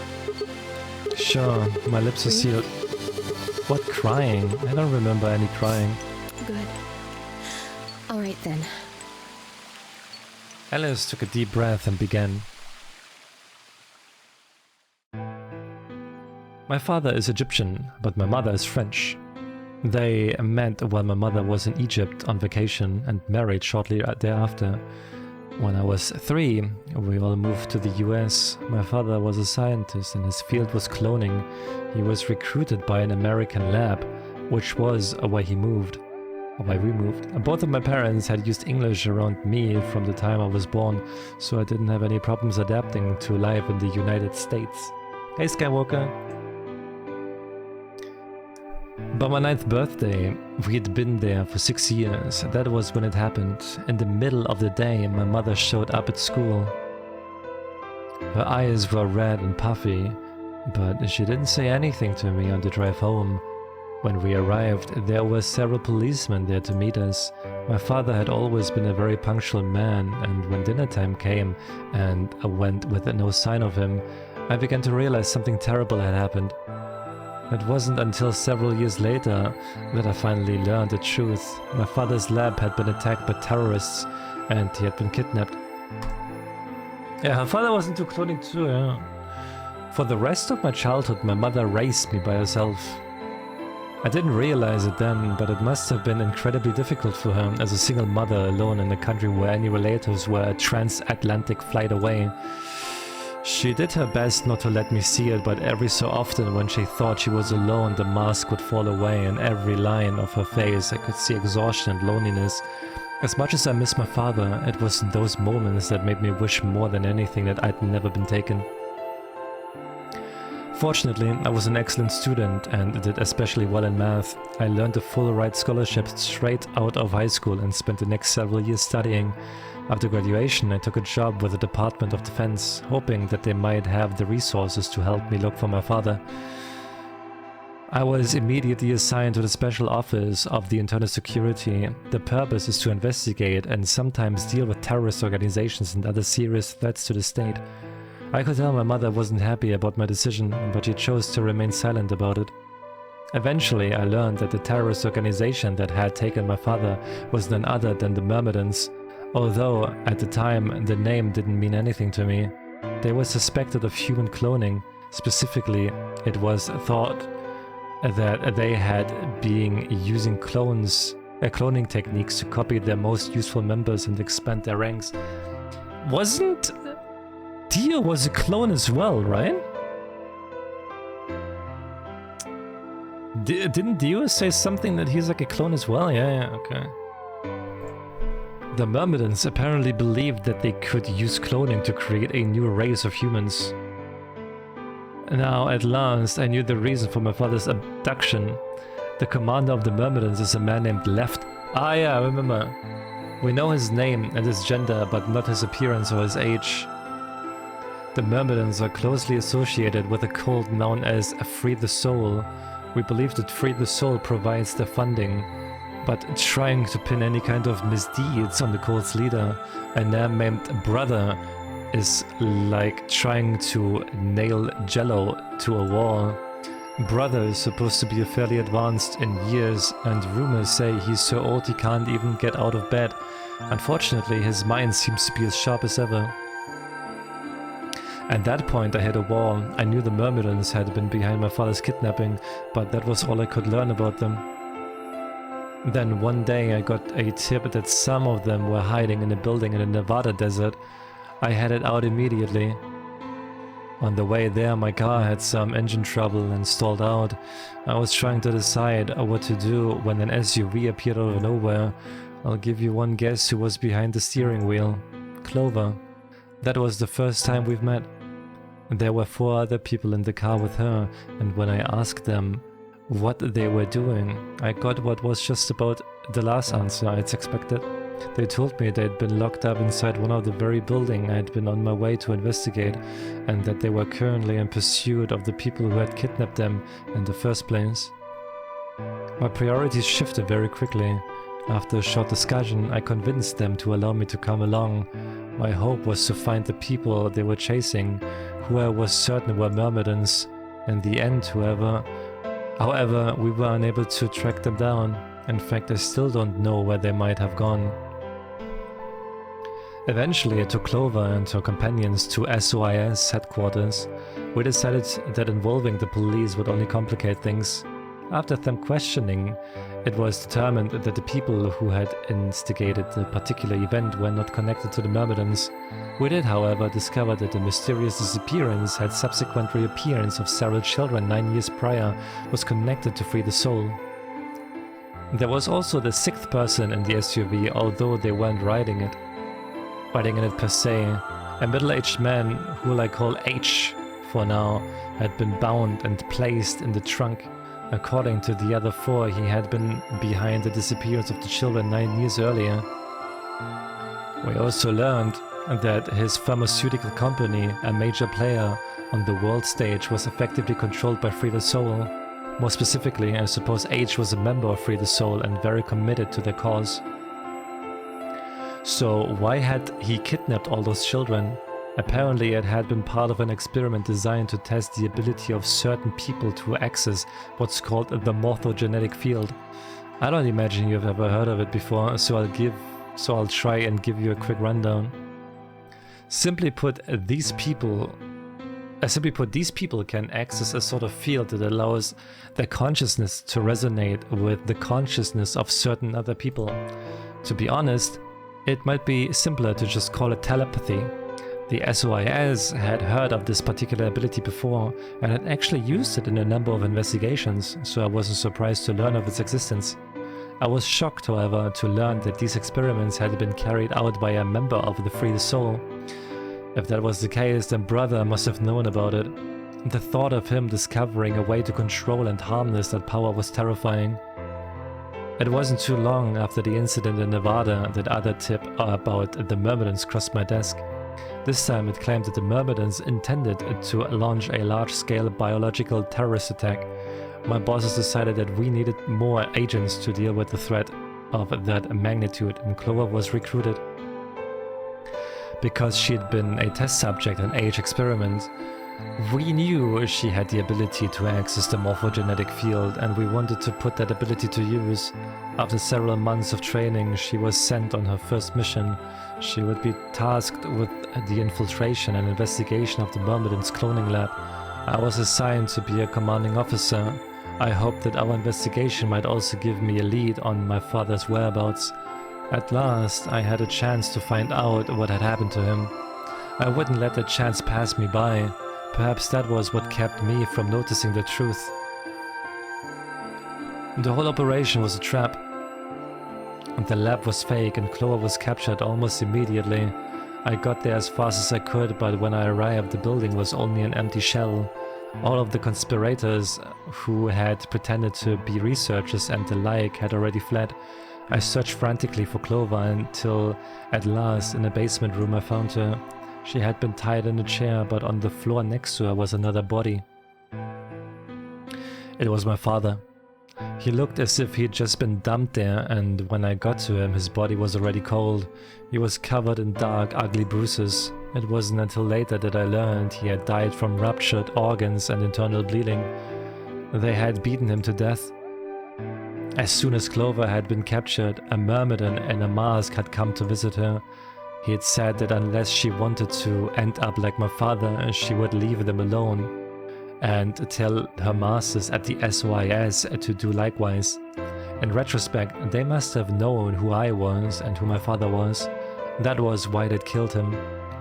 Sure, my lips are sealed. What crying? I don't remember any crying. Good. All right then. Alice took a deep breath and began. My father is Egyptian, but my mother is French. They met while my mother was in Egypt on vacation and married shortly thereafter. When I was 3, we all moved to the US. My father was a scientist and his field was cloning. He was recruited by an American lab, which was why we moved. Both of my parents had used English around me from the time I was born, so I didn't have any problems adapting to life in the United States. Hey Skywalker! By my 9th birthday, we had been there for 6 years. That was when it happened. In the middle of the day, my mother showed up at school. Her eyes were red and puffy, but she didn't say anything to me on the drive home. When we arrived, there were several policemen there to meet us. My father had always been a very punctual man, and when dinner time came and I went with no sign of him, I began to realize something terrible had happened. It wasn't until several years later that I finally learned the truth. My father's lab had been attacked by terrorists and he had been kidnapped. Yeah, her father was into cloning too, yeah. For the rest of my childhood, my mother raised me by herself. I didn't realize it then, but it must have been incredibly difficult for her as a single mother alone in a country where any relatives were a transatlantic flight away. She did her best not to let me see it, but every so often when she thought she was alone, the mask would fall away and every line of her face I could see exhaustion and loneliness. As much as I miss my father, it was those moments that made me wish more than anything that I'd never been taken. Fortunately, I was an excellent student and did especially well in math. I learned a full ride scholarship straight out of high school and spent the next several years studying. After graduation, I took a job with the Department of Defense, hoping that they might have the resources to help me look for my father. I was immediately assigned to the Special Office of the Internal Security. The purpose is to investigate and sometimes deal with terrorist organizations and other serious threats to the state. I could tell my mother wasn't happy about my decision, but she chose to remain silent about it. Eventually, I learned that the terrorist organization that had taken my father was none other than the Myrmidons. Although, at the time, the name didn't mean anything to me. They were suspected of human cloning. Specifically, it was thought that they had been using cloning techniques to copy their most useful members and expand their ranks. Wasn't Dio was a clone as well, right? Didn't Dio say something that he's like a clone as well? Yeah, okay. The Myrmidons apparently believed that they could use cloning to create a new race of humans. Now, at last, I knew the reason for my father's abduction. The commander of the Myrmidons is a man named Left. Ah yeah, I remember. We know his name and his gender, but not his appearance or his age. The Myrmidons are closely associated with a cult known as Free the Soul. We believe that Free the Soul provides the funding, but trying to pin any kind of misdeeds on the cult's leader, a name named Brother, is like trying to nail Jello to a wall. Brother is supposed to be fairly advanced in years, and rumors say he's so old he can't even get out of bed. Unfortunately, his mind seems to be as sharp as ever. At that point I hit a wall. I knew the Myrmidons had been behind my father's kidnapping, but that was all I could learn about them. Then one day I got a tip that some of them were hiding in a building in the Nevada desert. I headed out immediately. On the way there my car had some engine trouble and stalled out. I was trying to decide what to do when an SUV appeared out of nowhere. I'll give you one guess who was behind the steering wheel. Clover. That was the first time we've met. There were 4 other people in the car with her, and when I asked them what they were doing, I got what was just about the last answer I'd expected. They told me they'd been locked up inside one of the very building I'd been on my way to investigate, and that they were currently in pursuit of the people who had kidnapped them in the first place. My priorities shifted very quickly. After a short discussion, I convinced them to allow me to come along. My hope was to find the people they were chasing, who I was certain were Myrmidons. In the end, however, we were unable to track them down. In fact, I still don't know where they might have gone. Eventually, I took Clover and her companions to SOIS headquarters. We decided that involving the police would only complicate things. After them questioning, it was determined that the people who had instigated the particular event were not connected to the Myrmidons. We did, however, discover that the mysterious disappearance had subsequent reappearance of several children 9 years prior was connected to Free the Soul. There was also the 6th person in the SUV, although they weren't riding in it per se. A middle-aged man, who I call H for now, had been bound and placed in the trunk. According to the other 4, he had been behind the disappearance of the children 9 years earlier. We also learned that his pharmaceutical company, a major player on the world stage, was effectively controlled by Free the Soul. More specifically, I suppose H was a member of Free the Soul and very committed to their cause. So why had he kidnapped all those children? Apparently it had been part of an experiment designed to test the ability of certain people to access what's called the morphogenetic field. I don't imagine you've ever heard of it before, so I'll try and give you a quick rundown. Simply put, these people can access a sort of field that allows their consciousness to resonate with the consciousness of certain other people. To be honest, it might be simpler to just call it telepathy. The SOIS had heard of this particular ability before and had actually used it in a number of investigations, so I wasn't surprised to learn of its existence. I was shocked, however, to learn that these experiments had been carried out by a member of the Free the Soul. If that was the case, then Brother must have known about it. The thought of him discovering a way to control and harness that power was terrifying. It wasn't too long after the incident in Nevada that other tip about the Myrmidons crossed my desk. This time it claimed that the Myrmidons intended to launch a large-scale biological terrorist attack. My bosses decided that we needed more agents to deal with the threat of that magnitude, and Clover was recruited. Because she had been a test subject in age experiment, we knew she had the ability to access the morphogenetic field, and we wanted to put that ability to use. After several months of training, she was sent on her first mission. She would be tasked with the infiltration and investigation of the Myrmidons' cloning lab. I was assigned to be a commanding officer. I hoped that our investigation might also give me a lead on my father's whereabouts. At last, I had a chance to find out what had happened to him. I wouldn't let that chance pass me by. Perhaps that was what kept me from noticing the truth. The whole operation was a trap. The lab was fake and Clover was captured almost immediately. I got there as fast as I could, but when I arrived the building was only an empty shell. All of the conspirators who had pretended to be researchers and the like had already fled. I searched frantically for Clover until at last in a basement room I found her. She had been tied in a chair, but on the floor next to her was another body. It was my father. He looked as if he'd just been dumped there, and when I got to him, his body was already cold. He was covered in dark, ugly bruises. It wasn't until later that I learned he had died from ruptured organs and internal bleeding. They had beaten him to death. As soon as Clover had been captured, a Myrmidon in a mask had come to visit her. He had said that unless she wanted to end up like my father, she would leave them alone and tell her masters at the SOIS to do likewise. In retrospect, they must have known who I was and who my father was. That was why they'd killed him.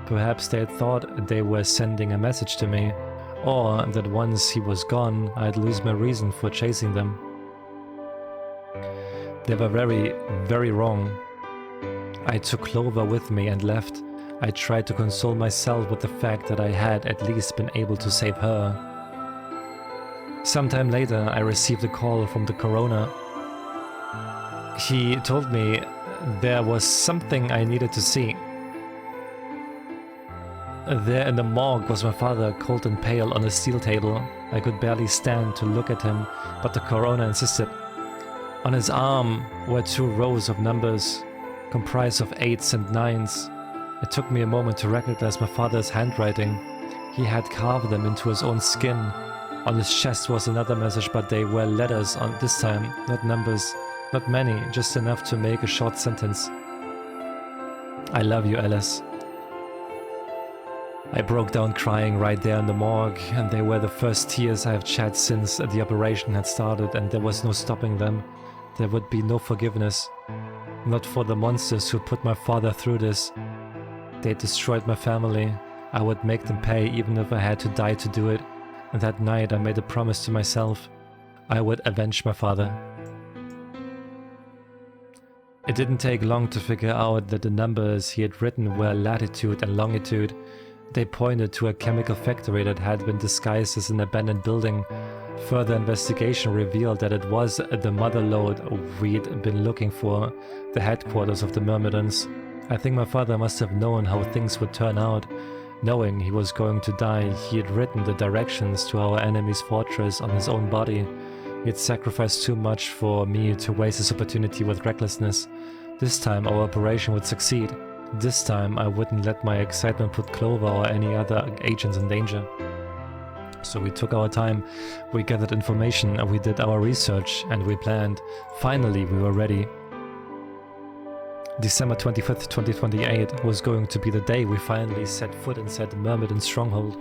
Perhaps they had thought they were sending a message to me, or that once he was gone, I'd lose my reason for chasing them. They were very, very wrong. I took Clover with me and left. I tried to console myself with the fact that I had at least been able to save her. Sometime later, I received a call from the coroner. He told me there was something I needed to see. There in the morgue was my father, cold and pale, on a steel table. I could barely stand to look at him, but the coroner insisted. On his arm were 2 rows of numbers, comprised of 8s and 9s. It took me a moment to recognize my father's handwriting. He had carved them into his own skin. On his chest was another message, but they were letters on this time, not numbers. Not many, just enough to make a short sentence. I love you, Alice. I broke down crying right there in the morgue, and they were the first tears I have shed since the operation had started, and there was no stopping them. There would be no forgiveness. Not for the monsters who put my father through this. They destroyed my family. I would make them pay even if I had to die to do it. And that night I made a promise to myself. I would avenge my father. It didn't take long to figure out that the numbers he had written were latitude and longitude. They pointed to a chemical factory that had been disguised as an abandoned building. Further investigation revealed that it was the mother lode we'd been looking for, the headquarters of the Myrmidons. I think my father must have known how things would turn out. Knowing he was going to die, he had written the directions to our enemy's fortress on his own body. He had sacrificed too much for me to waste this opportunity with recklessness. This time our operation would succeed. This time I wouldn't let my excitement put Clover or any other agents in danger. So we took our time, we gathered information, and we did our research, and we planned. Finally, we were ready. December 25th, 2028 was going to be the day we finally set foot inside the Myrmidon stronghold.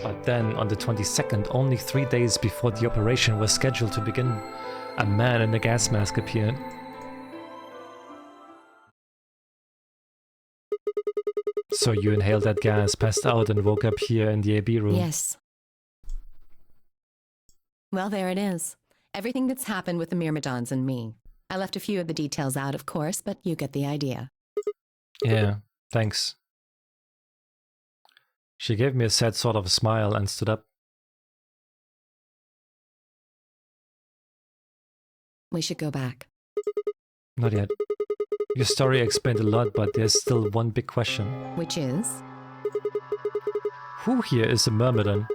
But then, on the 22nd, only 3 days before the operation was scheduled to begin, a man in a gas mask appeared. So you inhaled that gas, passed out, and woke up here in the AB room. Yes. Well, there it is. Everything that's happened with the Myrmidons and me. I left a few of the details out, of course, but you get the idea. Yeah, thanks. She gave me a sad sort of smile and stood up. We should go back. Not yet. Your story explained a lot, but there's still one big question. Which is? Who here is a Myrmidon?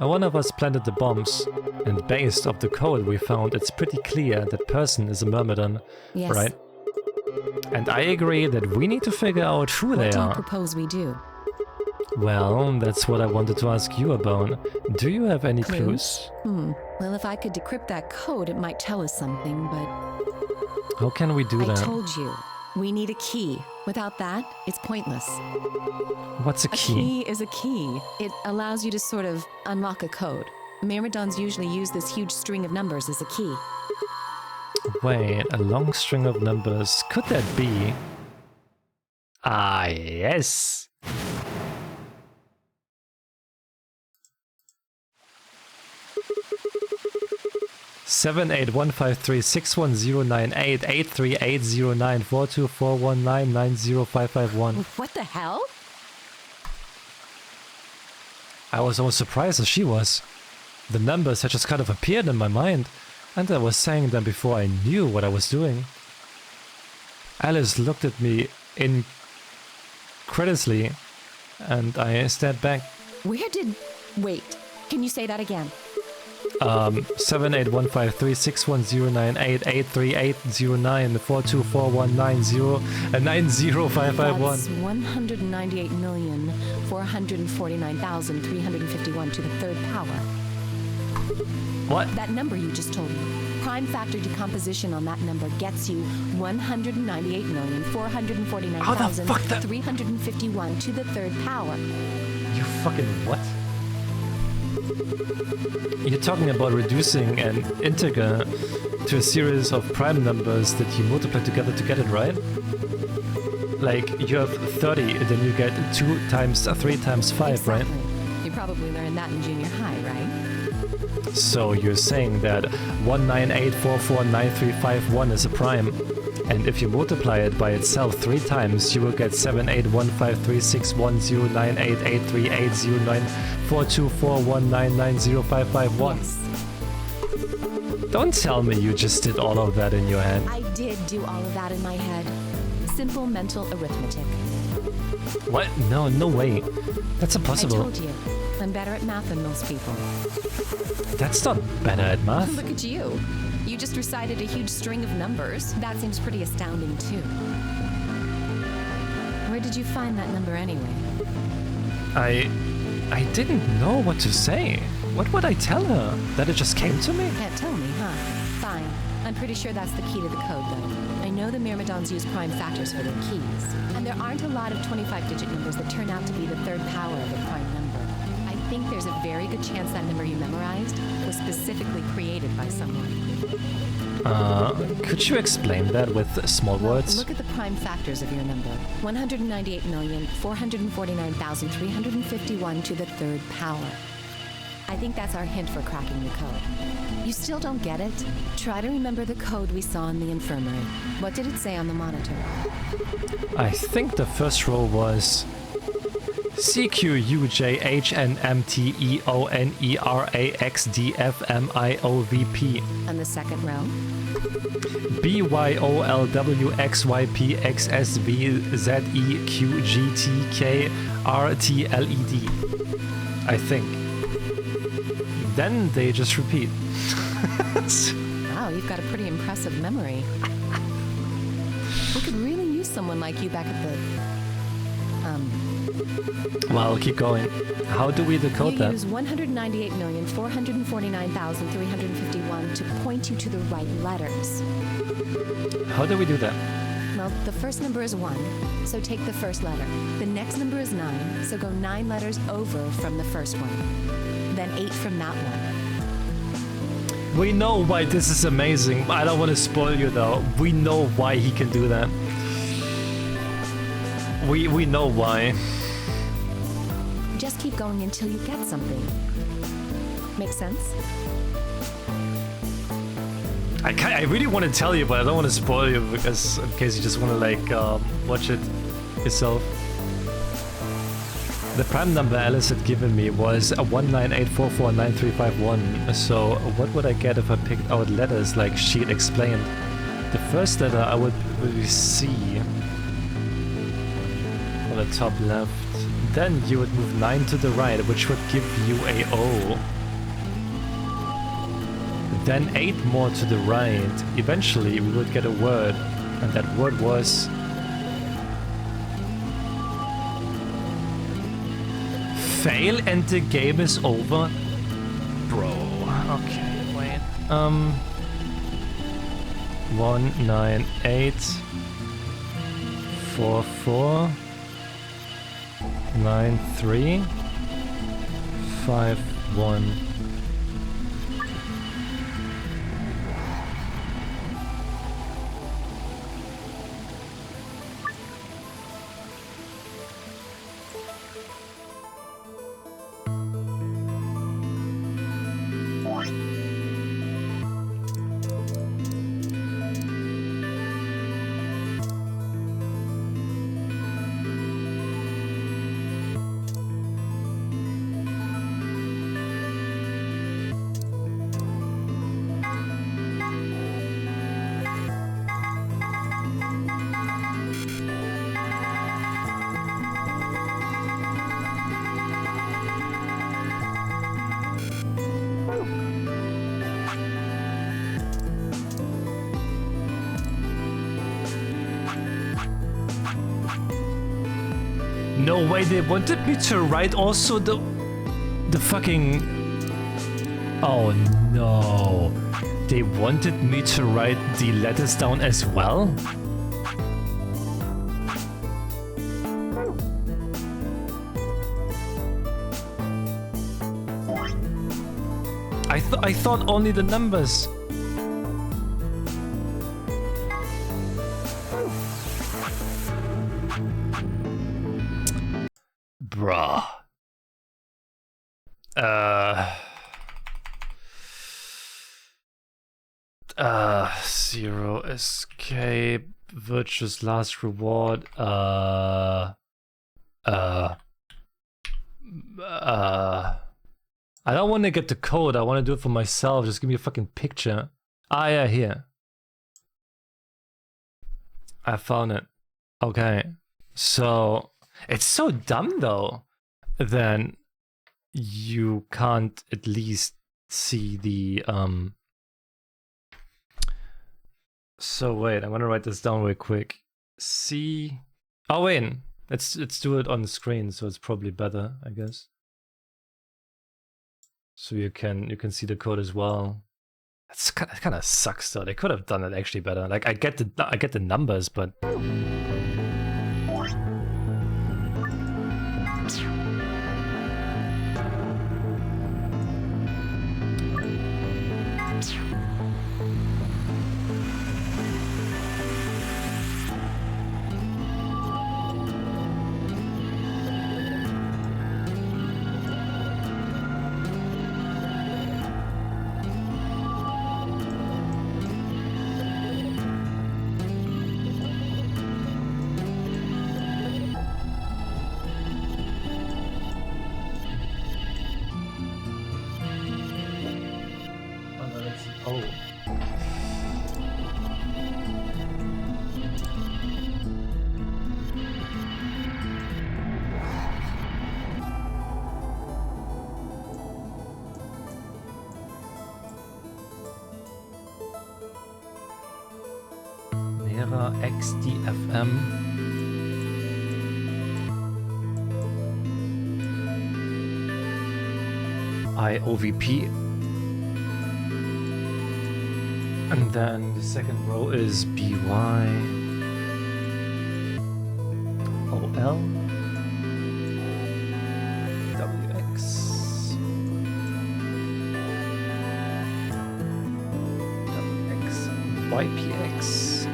One of us planted the bombs, and based off the code we found, it's pretty clear that person is a Myrmidon, Yes. right? And I agree that we need to figure out who What they do you are. propose we do? Well, that's what I wanted to ask you about. Do you have any clues? Well, if I could decrypt that code, it might tell us something, but How can we do I that? told you, we need a key. Without that, it's pointless. What's a A key? key is a key. It allows you to sort of unlock a code. Myrmidons usually use this huge string of numbers as a key. Wait, a long string of numbers. Could that be? Ah, yes! Seven eight one five three 61098 83809 42419 90551. What the hell? I was almost surprised as she was. The numbers had just kind of appeared in my mind, and I was saying them before I knew what I was doing. Alice looked at me incredulously, and I stepped back. Where did... Wait, can you say that again? 78153 61098 83809 42419 90551. That's 198,449,351 to the third power. What? That number you just told me. Prime factor decomposition on that number gets you 198,449,351 to the third power. You fucking what? You're talking about reducing an integer to a series of prime numbers that you multiply together to get it, right? Like, you have 30, and then you get 2 times 3 times 5, Exactly. right? You probably learned that in junior high, right? So you're saying that 198449351 is a prime, and if you multiply it by itself 3 times, you will get 7815361098838094241990551. Yes. Don't tell me you just did all of that in your head. I did do all of that in my head. Simple mental arithmetic. What? No, no way. That's I impossible. told you, I'm better at math than most people. That's not better at math. Look at you. You just recited a huge string of numbers. That seems pretty astounding, too. Where did you find that number anyway? I didn't know what to say. What would I tell her? That it just came to me? Can't tell me, huh? Fine. I'm pretty sure that's the key to the code, though. I know the Myrmidons use prime factors for their keys. And there aren't a lot of 25-digit numbers that turn out to be the third power of a prime number. I think there's a very good chance that number you memorized was specifically created by someone. Could you explain that with small words? Look at the prime factors of your number. 198,449,351 to the third power. I think that's our hint for cracking the code. You still don't get it? Try to remember the code we saw in the infirmary. What did it say on the monitor? I think the first row was CQUJHNMTEONERAXDFMIOVP. And the second row? BYOLWXYPXSVZEQGTKRTLED. I think. Then they just repeat. Wow, you've got a pretty impressive memory. We could really use someone like you back at the... Well, keep going. How do we decode You that? use 198,449,351 to point you to the right letters. How do we do that? Well, the first number is 1, so take the first letter. The next number is 9, so go 9 letters over from the first one. Then 8 from that one. We know why this is amazing. I don't want to spoil you though. We know why he can do that. We know why. just keep going until you get something. Make sense? I really want to tell you, but I don't want to spoil you because in case you just want to like watch it yourself. The prime number Alice had given me was 198449351. So what would I get if I picked out letters like she had explained? The first letter I would really see on the top left. Then you would move 9 to the right, which would give you a O. Then 8 more to the right. Eventually we would get a word, and that word was fail and the game is over. Bro. Okay, wait. 198449351. No way, they wanted me to write also the fucking... Oh no. They wanted me to write the letters down as well? I thought only the numbers. Bruh. 0 escape, virtuous last reward, I don't want to get the code, I want to do it for myself, just give me a fucking picture. Ah yeah, here. I found it. Okay, so it's so dumb though, then you can't at least see the So wait, I'm gonna write this down real quick. See, oh wait, let's do it on the screen, so it's probably better, I guess. So you can see the code as well. It kind of sucks though. They could have done it actually better. Like I get the numbers, but. XDFM. IOVP. And then the second row is BY. OL. WX. WX. YPX.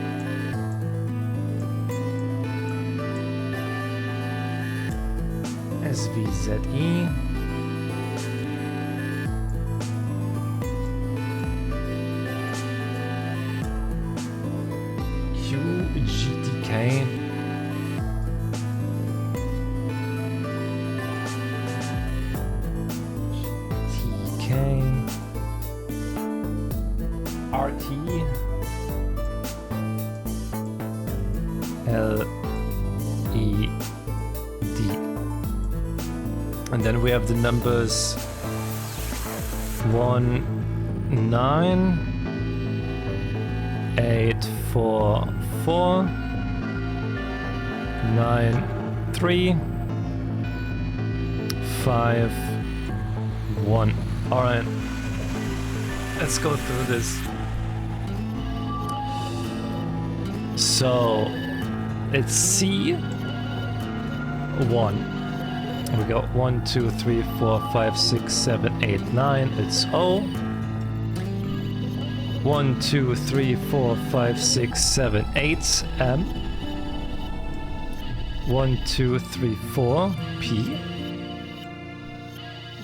SVZE. QGTK. RT LED, and then we have the numbers 1 9 8 4 4 9 3 5 1. All right, let's go through this. So it's C1. We go 1, 2, 3, 4, 5, 6, 7, 8, 9. It's O. 1, 2, 3, 4, 5, 6, 7, 8. M. 1, 2, 3, 4. P.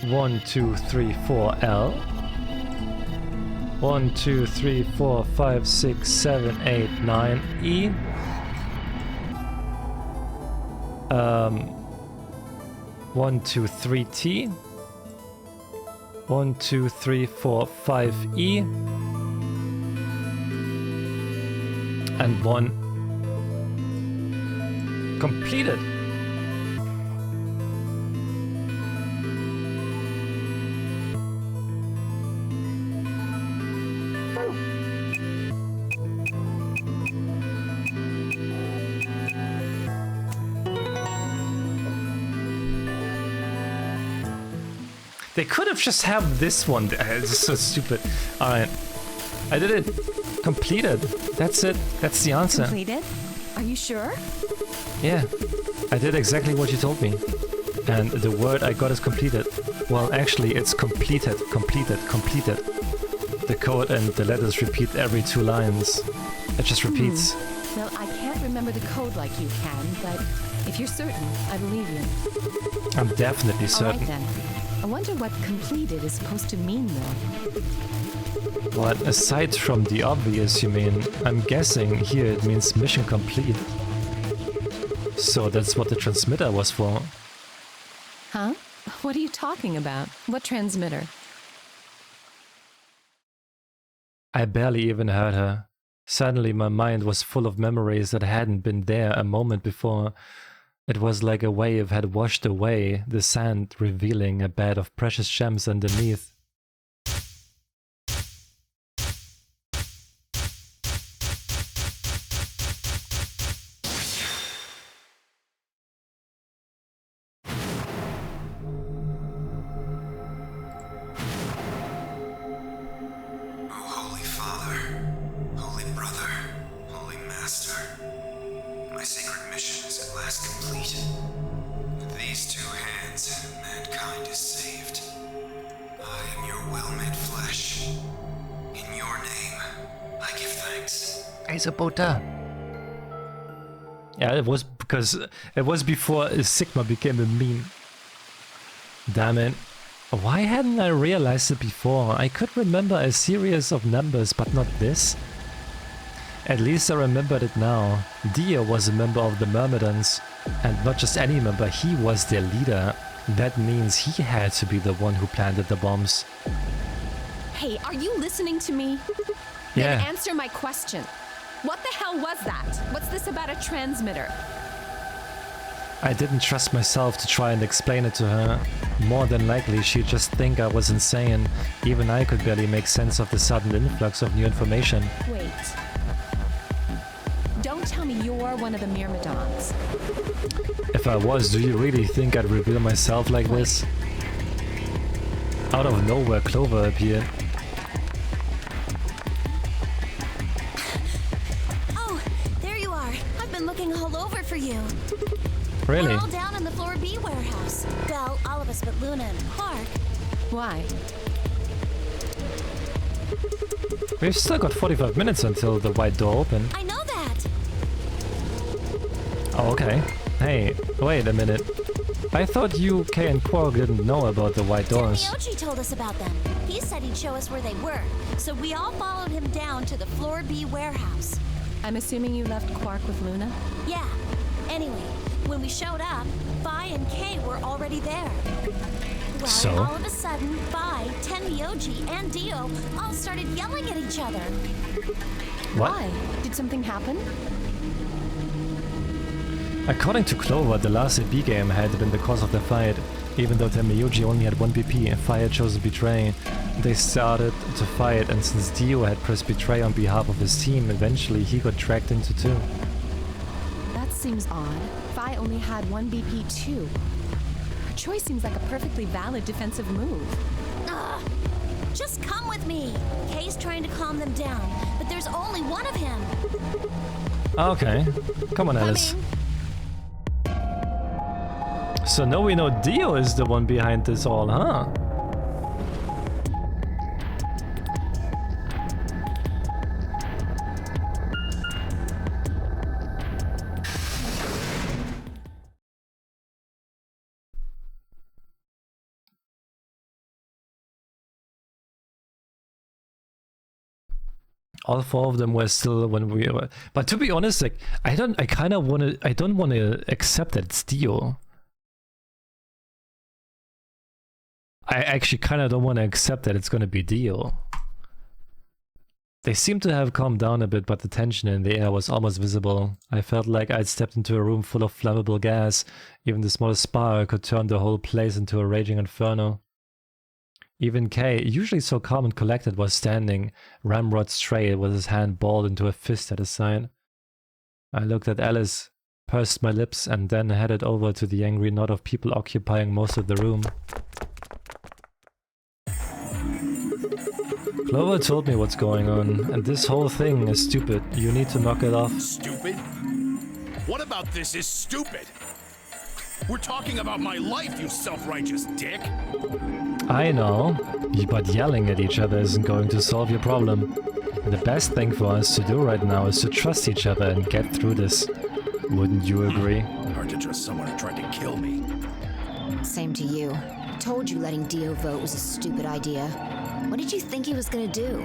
1, 2, 3, 4. L. 1, 2, 3, 4, 5, 6, 7, 8, 9. E. 1, 2, 3, T. 1, 2, 3, 4, 5, E. And 1. Completed. They could have just have this one. It's so stupid. Alright. I did it. Completed. That's it. That's the answer. Completed? Are you sure? Yeah. I did exactly what you told me. And the word I got is completed. Well, actually, it's completed, completed, completed. The code and the letters repeat every 2 lines. It just repeats. Well, I can't remember the code like you can, but if you're certain, I believe you. I'm definitely certain. All right, then. I wonder what completed is supposed to mean, though. Well, aside from the obvious, you mean, I'm guessing here it means mission complete. So that's what the transmitter was for. Huh? What are you talking about? What transmitter? I barely even heard her. Suddenly my mind was full of memories that hadn't been there a moment before. It was like a wave had washed away the sand, revealing a bed of precious gems underneath. Yeah, it was because it was before Sigma became a meme. Damn it. Why hadn't I realized it before? I could remember a series of numbers, but not this. At least I remembered it now. Dio was a member of the Myrmidons, and not just any member, he was their leader. That means he had to be the one who planted the bombs. Hey, are you listening to me? Yeah. Then answer my question. What the hell was that? What's this about a transmitter? I didn't trust myself to try and explain it to her. More than likely she'd just think I was insane. Even I could barely make sense of the sudden influx of new information. Wait. Don't tell me you're one of the Myrmidons. If I was, do you really think I'd reveal myself like this? Out of nowhere, Clover appeared. Looking all over for you. Really? We're all down in the Floor B warehouse. Well, all of us but Luna and Clark. Why? We've still got 45 minutes until the white door opens. I know that. Oh, okay. Hey, wait a minute. I thought you, Kay, and Quark didn't know about the white doors. Tenmyoji told us about them. He said he'd show us where they were, so we all followed him down to the Floor B warehouse. I'm assuming you left Quark with Luna? Yeah. Anyway, when we showed up, Phi and Kay were already there. Well, So? all of a sudden, Phi, Tenmyoji, and Dio all started yelling at each other. What? Why? Did something happen? According to Clover, the last AB game had been the cause of the fight. Even though Tenmyoji only had 1 BP and Phi had chosen Betray, they started to fight, and since Dio had pressed Betray on behalf of his team, eventually he got dragged into two. That seems odd. Phi only had 1 BP too. Her choice seems like a perfectly valid defensive move. Ugh. Just come with me. Kay's trying to calm them down, but there's only one of him. Okay, come on, Alice. Coming. So now we know Dio is the one behind this all, huh? All 4 of them were still when we were, but to be honest, like I don't want to accept that it's Dio. I actually kind of don't want to accept that it's going to be Dio. They seem to have calmed down a bit, but the tension in the air was almost visible. I felt like I'd stepped into a room full of flammable gas. Even the smallest spark could turn the whole place into a raging inferno. Even Kay, usually so calm and collected, was standing, ramrod straight, with his hand balled into a fist at his side. I looked at Alice, pursed my lips, and then headed over to the angry knot of people occupying most of the room. Clover told me what's going on, and this whole thing is stupid. You need to knock it off. Stupid? What about this is stupid? We're talking about my life, you self-righteous dick! I know, but yelling at each other isn't going to solve your problem. The best thing for us to do right now is to trust each other and get through this. Wouldn't you agree? Hard to trust someone who tried to kill me. Same to you. I told you letting Dio vote was a stupid idea. What did you think he was gonna do?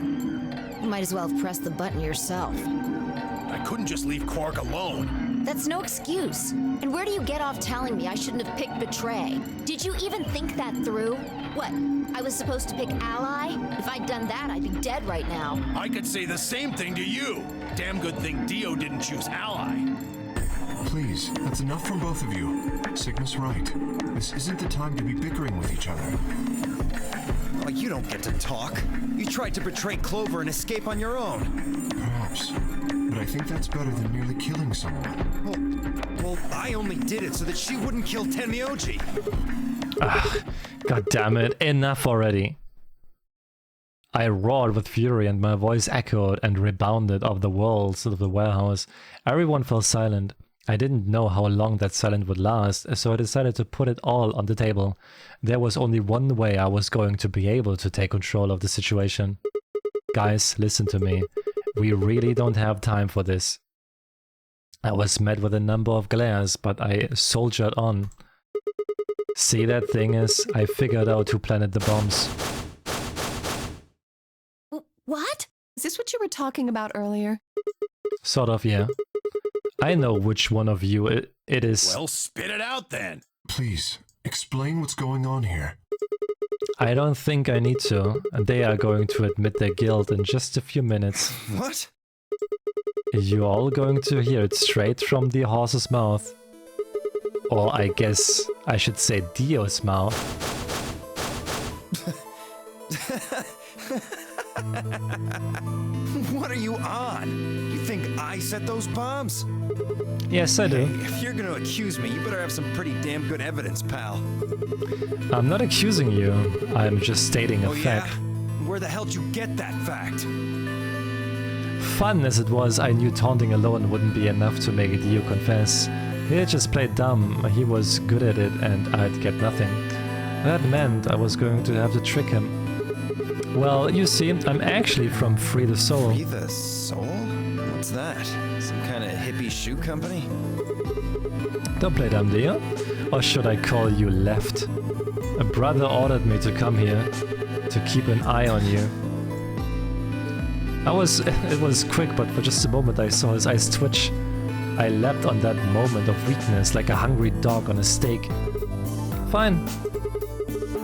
You might as well have pressed the button yourself. I couldn't just leave Quark alone. That's no excuse. And where do you get off telling me I shouldn't have picked Betray? Did you even think that through? What, I was supposed to pick Ally? If I'd done that, I'd be dead right now. I could say the same thing to you. Damn good thing Dio didn't choose Ally. Please, that's enough from both of you. Cygnus right. This isn't the time to be bickering with each other. Oh, you don't get to talk. You tried to betray Clover and escape on your own. Perhaps. But I think that's better than merely killing someone. Well, I only did it so that she wouldn't kill Tenmyoji. Ah, god damn it, enough already. I roared with fury and my voice echoed and rebounded off the walls of the warehouse. Everyone fell silent. I didn't know how long that silence would last, so I decided to put it all on the table. There was only one way I was going to be able to take control of the situation. Guys, listen to me. We really don't have time for this. I was met with a number of glares, but I soldiered on. See that thing is? I figured out who planted the bombs. What? Is this what you were talking about earlier? Sort of, yeah. I know which one of you it is. Well, spit it out then. Please, explain what's going on here. I don't think I need to. They are going to admit their guilt in just a few minutes. What? You're all going to hear it straight from the horse's mouth. Or I guess I should say Dio's mouth. What are you on? You think I set those bombs? Yes, I do. Hey, if you're gonna accuse me, you better have some pretty damn good evidence, pal. I'm not accusing you. I'm just stating a fact. Yeah? Where the hell did you get that fact? Fun as it was, I knew taunting alone wouldn't be enough to make Dio confess. He just played dumb. He was good at it and I'd get nothing. That meant I was going to have to trick him. Well, you see, I'm actually from Free the Soul. Free the Soul? What's that? Some kind of hippie shoe company? Don't play dumb, Dio. Or should I call you left? A brother ordered me to come here, to keep an eye on you. It was quick, but for just a moment I saw his eyes twitch. I leapt on that moment of weakness like a hungry dog on a steak. Fine.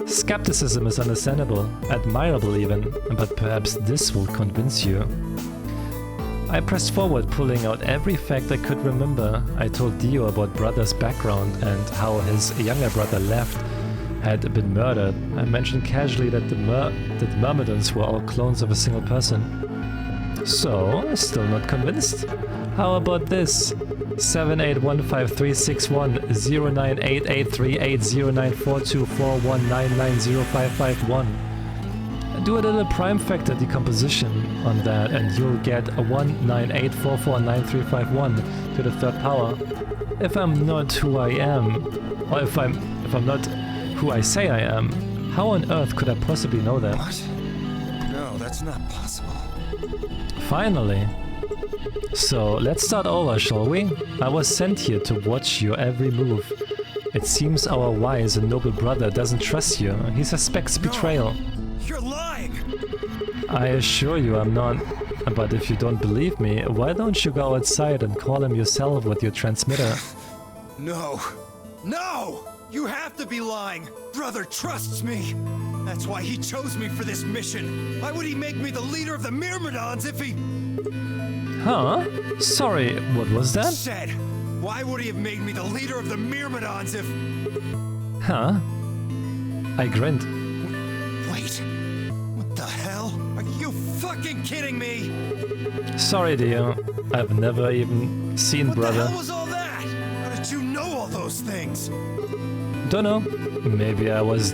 Skepticism is understandable, admirable even, but perhaps this will convince you. I pressed forward, pulling out every fact I could remember. I told Dio about brother's background and how his younger brother left had been murdered. I mentioned casually that the Myrmidons were all clones of a single person. So, still not convinced? How about this? 7815361098838094241990551. Do a little prime factor decomposition on that and you'll get a 198449351 to the third power. If I'm not who I am, or if I'm not who I say I am, how on earth could I possibly know that? What? No, that's not possible. Finally. So, let's start over, shall we? I was sent here to watch your every move. It seems our wise and noble brother doesn't trust you. He suspects betrayal. You're lying! I assure you I'm not. But if you don't believe me, why don't you go outside and call him yourself with your transmitter? No! No! You have to be lying! Brother trusts me! That's why he chose me for this mission! Why would he make me the leader of the Myrmidons if he... Huh? Sorry, what was that? Said! Why would he have made me the leader of the Myrmidons if... Huh? I grinned. Wait... What the hell? Are you fucking kidding me? Sorry, Dio. I've never even seen brother. What the hell was all that? How did you know all those things? Don't know. Maybe I was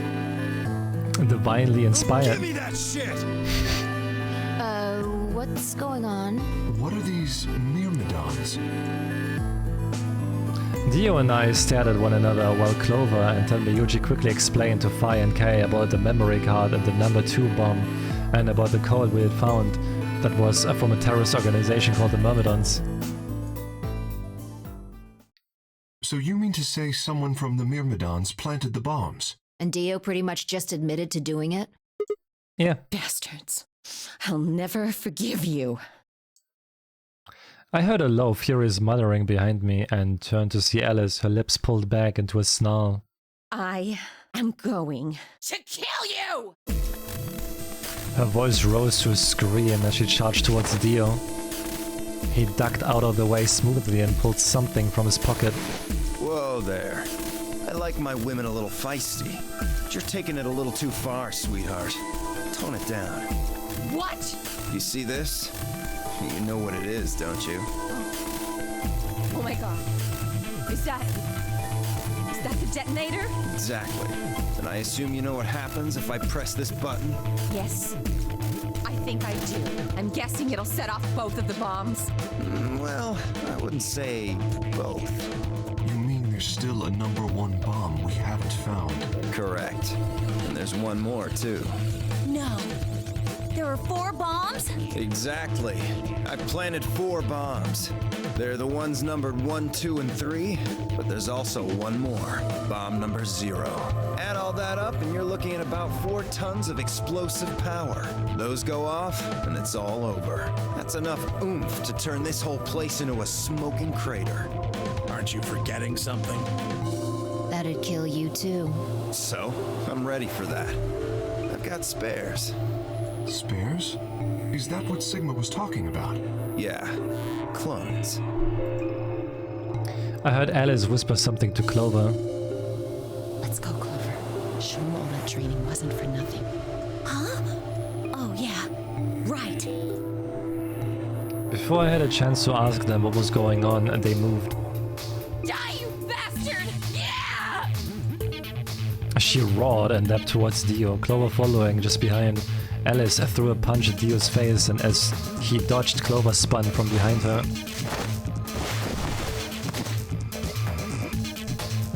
divinely inspired. Give me that shit! What's going on? What are these Myrmidons? Dio and I stared at one another while Clover and Tenryuji quickly explained to Phi and Kei about the memory card and the number 2 bomb and about the code we had found that was from a terrorist organization called the Myrmidons. So you mean to say someone from the Myrmidons planted the bombs? And Dio pretty much just admitted to doing it? Yeah. Bastards. I'll never forgive you. I heard a low, furious muttering behind me and turned to see Alice, her lips pulled back into a snarl. I am going To kill you! Her voice rose to a scream as she charged towards Dio. He ducked out of the way smoothly and pulled something from his pocket. Whoa there. I like my women a little feisty. But you're taking it a little too far, sweetheart. Tone it down. What? You see this? You know what it is, don't you? Oh my god. Is that the detonator? Exactly. And I assume you know what happens if I press this button? Yes, I think I do. I'm guessing it'll set off both of the bombs. Well, I wouldn't say both. You mean there's still a number 1 bomb we haven't found? Correct. And there's one more, too. No. There are 4 bombs? Exactly. I planted 4 bombs. They're the ones numbered 1, 2, and 3, but there's also one more. Bomb number 0. Add all that up and you're looking at about 4 tons of explosive power. Those go off and it's all over. That's enough oomph to turn this whole place into a smoking crater. Aren't you forgetting something? That'd kill you too. So, I'm ready for that. I've got spares. Spares? Is that what Sigma was talking about? Yeah, clones. I heard Alice whisper something to Clover. Let's go, Clover. Show them all that training wasn't for nothing. Huh? Oh, yeah. Right. Before I had a chance to ask them what was going on, they moved. Die, you bastard! Yeah! She roared and leapt towards Dio, Clover following just behind. Alice threw a punch at Dio's face, and as he dodged, Clover spun from behind her.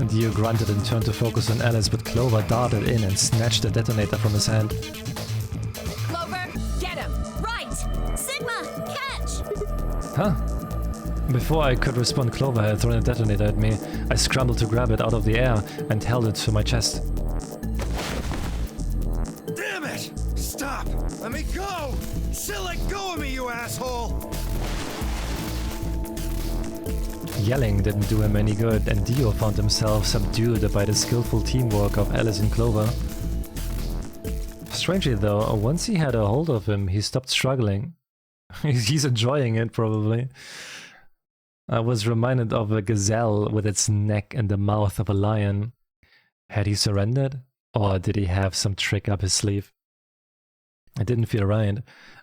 Dio grunted and turned to focus on Alice, but Clover darted in and snatched the detonator from his hand. Clover, get him! Right! Sigma, catch! Huh? Before I could respond, Clover had thrown a detonator at me. I scrambled to grab it out of the air and held it to my chest. Damn it! Stop! Let me go! Still let go of me, you asshole! Yelling didn't do him any good, and Dio found himself subdued by the skillful teamwork of Alice and Clover. Strangely though, once he had a hold of him, he stopped struggling. He's enjoying it, probably. I was reminded of a gazelle with its neck in the mouth of a lion. Had he surrendered? Or did he have some trick up his sleeve? It didn't feel right.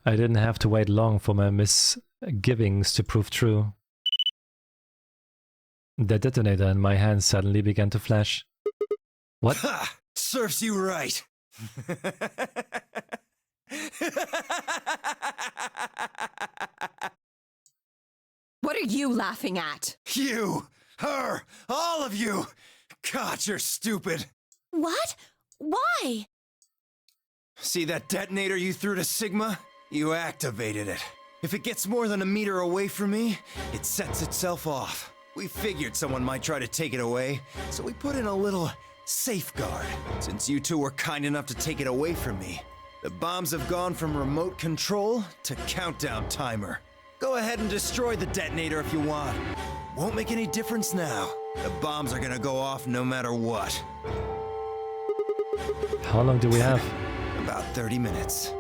I didn't have to wait long for my misgivings to prove true. The detonator in my hand suddenly began to flash. What? Ha! Serves you right! What are you laughing at? You! Her! All of you! God, you're stupid! What? Why? See that detonator you threw to Sigma? You activated it. If it gets more than a meter away from me, it sets itself off. We figured someone might try to take it away, so we put in a little safeguard. Since you two were kind enough to take it away from me, the bombs have gone from remote control to countdown timer. Go ahead and destroy the detonator if you want. Won't make any difference now. The bombs are gonna go off no matter what. How long do we have? About 30 minutes.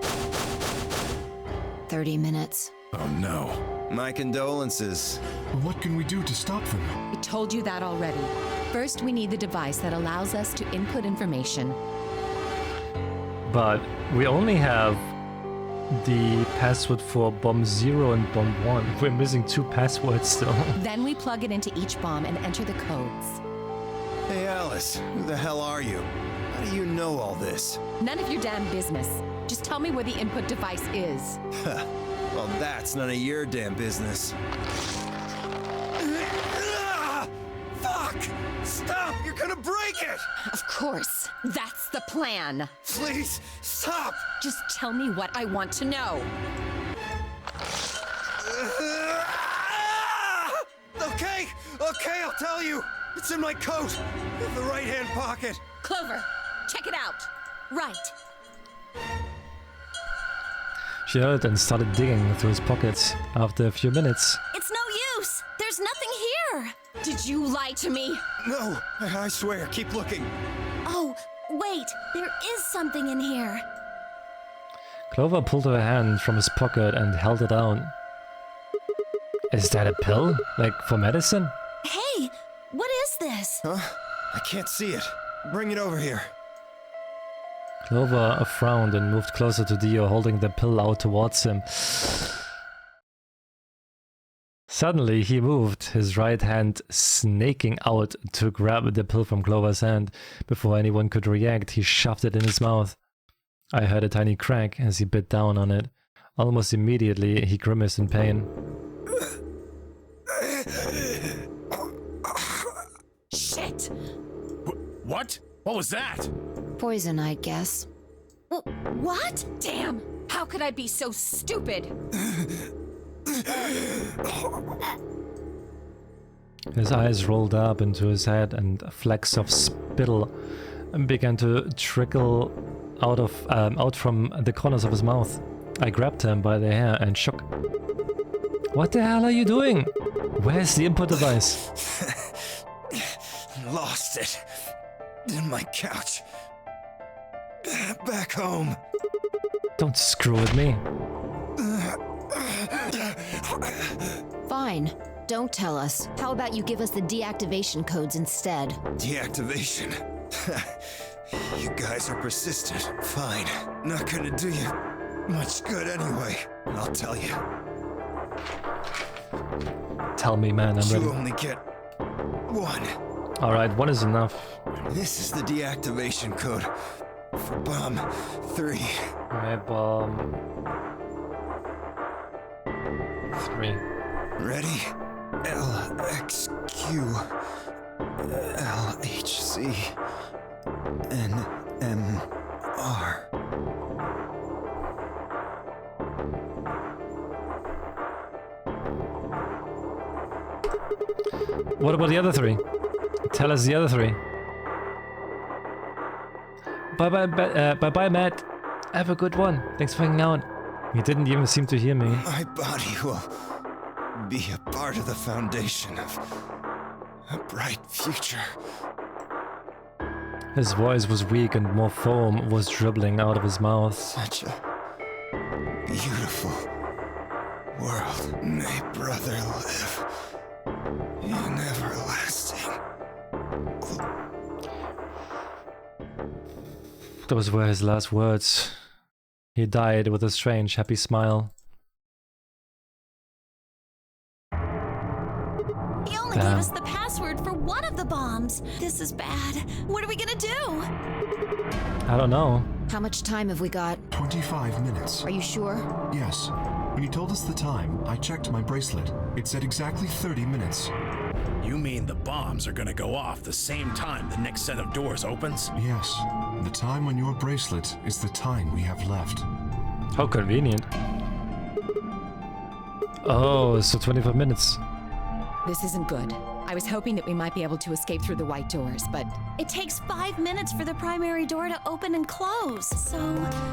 30 minutes. Oh no. My condolences. What can we do to stop them? I told you that already. First, we need the device that allows us to input information. But we only have the password for bomb 0 and bomb 1. We're missing 2 passwords still. Then we plug it into each bomb and enter the codes. Hey Alice, who the hell are you? How do you know all this? None of your damn business. Just tell me where the input device is. Well, that's none of your damn business. Fuck! Stop! You're gonna break it! Of course. That's the plan. Please, stop! Just tell me what I want to know. Okay, I'll tell you. It's in my coat, in the right-hand pocket. Clover, check it out. Right. She heard and started digging through his pockets. After a few minutes, It's no use. There's nothing here. Did you lie to me? No, I swear, keep looking. Oh, wait. There is something in here. Clover pulled her hand from his pocket and held it out. Is that a pill? Like for medicine? Hey, what is this? Huh? I can't see it. Bring it over here. Clover frowned and moved closer to Dio, holding the pill out towards him. Suddenly he moved, his right hand snaking out to grab the pill from Clover's hand. Before anyone could react, he shoved it in his mouth. I heard a tiny crack as he bit down on it. Almost immediately, he grimaced in pain. Shit! What? What was that? Poison, I guess. What? Damn! How could I be so stupid? His eyes rolled up into his head and flecks of spittle began to trickle out from the corners of his mouth. I grabbed him by the hair and shook. What the hell are you doing? Where's the input device? Lost it. In my couch. Back home. Don't screw with me. Fine. Don't tell us. How about you give us the deactivation codes instead? Deactivation? You guys are persistent. Fine. Not gonna do you much good anyway. I'll tell you. Tell me, man, I'm You ready. only get one. Alright, one is enough. This is the deactivation code for bomb 3. My bomb 3. Ready? LXQ LHC NMR. What about the other three? Tell us the other three. Bye-bye, Matt. Have a good one. Thanks for hanging out. He didn't even seem to hear me. My body will be a part of the foundation of a bright future. His voice was weak and more foam was dribbling out of his mouth. Such a beautiful world. May brother live in everlasting. Those were his last words. He died with a strange, happy smile. He only gave us the password for one of the bombs. This is bad. What are we gonna do? I don't know. How much time have we got? 25 minutes. Are you sure? Yes. When you told us the time, I checked my bracelet. It said exactly 30 minutes. You mean the bombs are gonna go off the same time the next set of doors opens? Yes. The time on your bracelet is the time we have left. How convenient. Oh, so 25 minutes. This isn't good. I was hoping that we might be able to escape through the white doors, but... It takes 5 minutes for the primary door to open and close, so...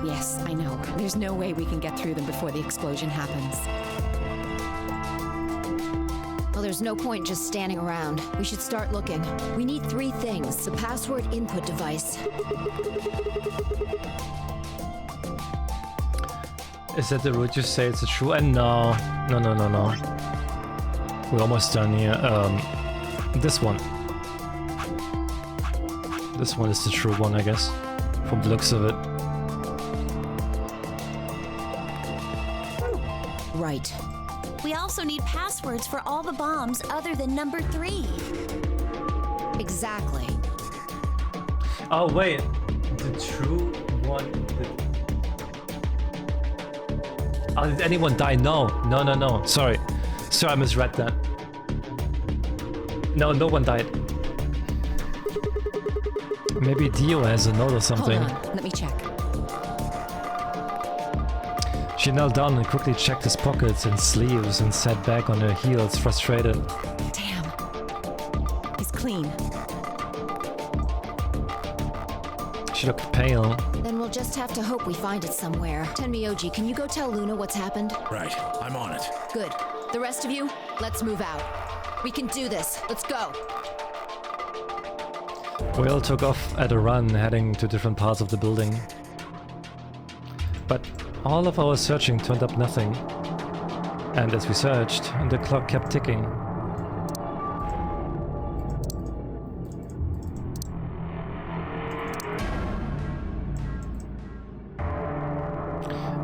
Yes, I know. There's no way we can get through them before the explosion happens. Well, there's no point just standing around. We should start looking. We need 3 things. The password input device. Is that the route you say it's a true? And no. No. We're almost done here. This one. This one is the true one, I guess. From the looks of it. Right. We also need passwords for all the bombs other than number 3. Exactly. Oh, wait. The true one... Oh, did anyone die? No. Sorry. I misread that. No one died. Maybe Dio has a note or something. Hold on, let me check. She knelt down and quickly checked his pockets and sleeves and sat back on her heels, frustrated. Damn. He's clean. She looked pale. Then we'll just have to hope we find it somewhere. Tenmyoji, can you go tell Luna what's happened? Right, I'm on it. Good. The rest of you, let's move out. We can do this. Let's go. We all took off at a run, heading to different parts of the building. But all of our searching turned up nothing. And as we searched, the clock kept ticking.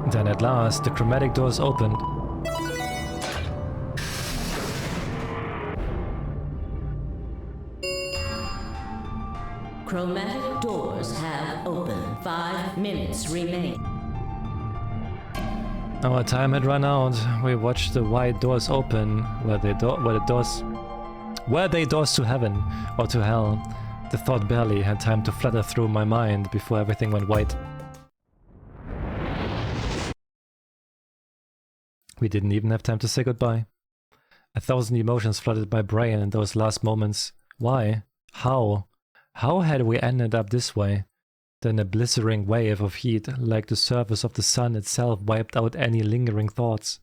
Then at last, the chromatic doors opened. Chromatic doors have opened. 5 minutes remain. Our time had run out. We watched the wide doors open. Were they doors to heaven or to hell? The thought barely had time to flutter through my mind before everything went white. We didn't even have time to say goodbye. 1,000 emotions flooded my brain in those last moments. Why? How? How had we ended up this way? Then a blistering wave of heat, like the surface of the sun itself, wiped out any lingering thoughts.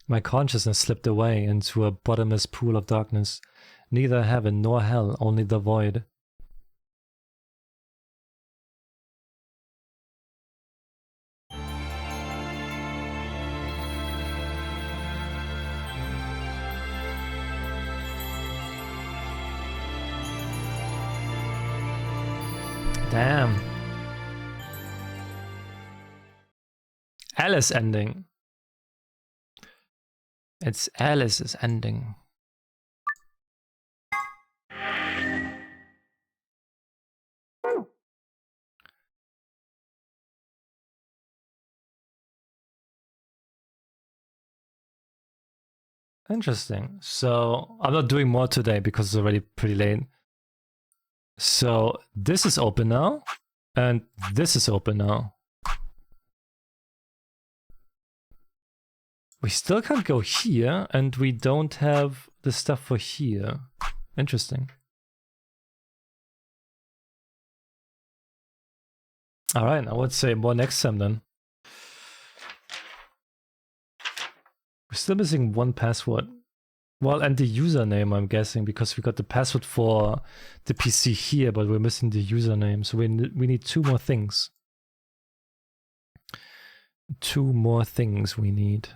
My consciousness slipped away into a bottomless pool of darkness. Neither heaven nor hell, only the void. Damn. Alice ending. It's Alice's ending. Interesting. So I'm not doing more today because it's already pretty late. So this is open now, and this is open now. We still can't go here, and we don't have the stuff for here. Interesting. Alright, I would say more next time then. We're still missing one password. Well, and the username, I'm guessing, because we got the password for the PC here, but we're missing the username, so we need two more things. Two more things we need.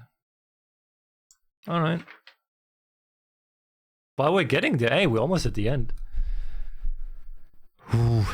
Alright. While we're getting there, hey, we're almost at the end. Ooh.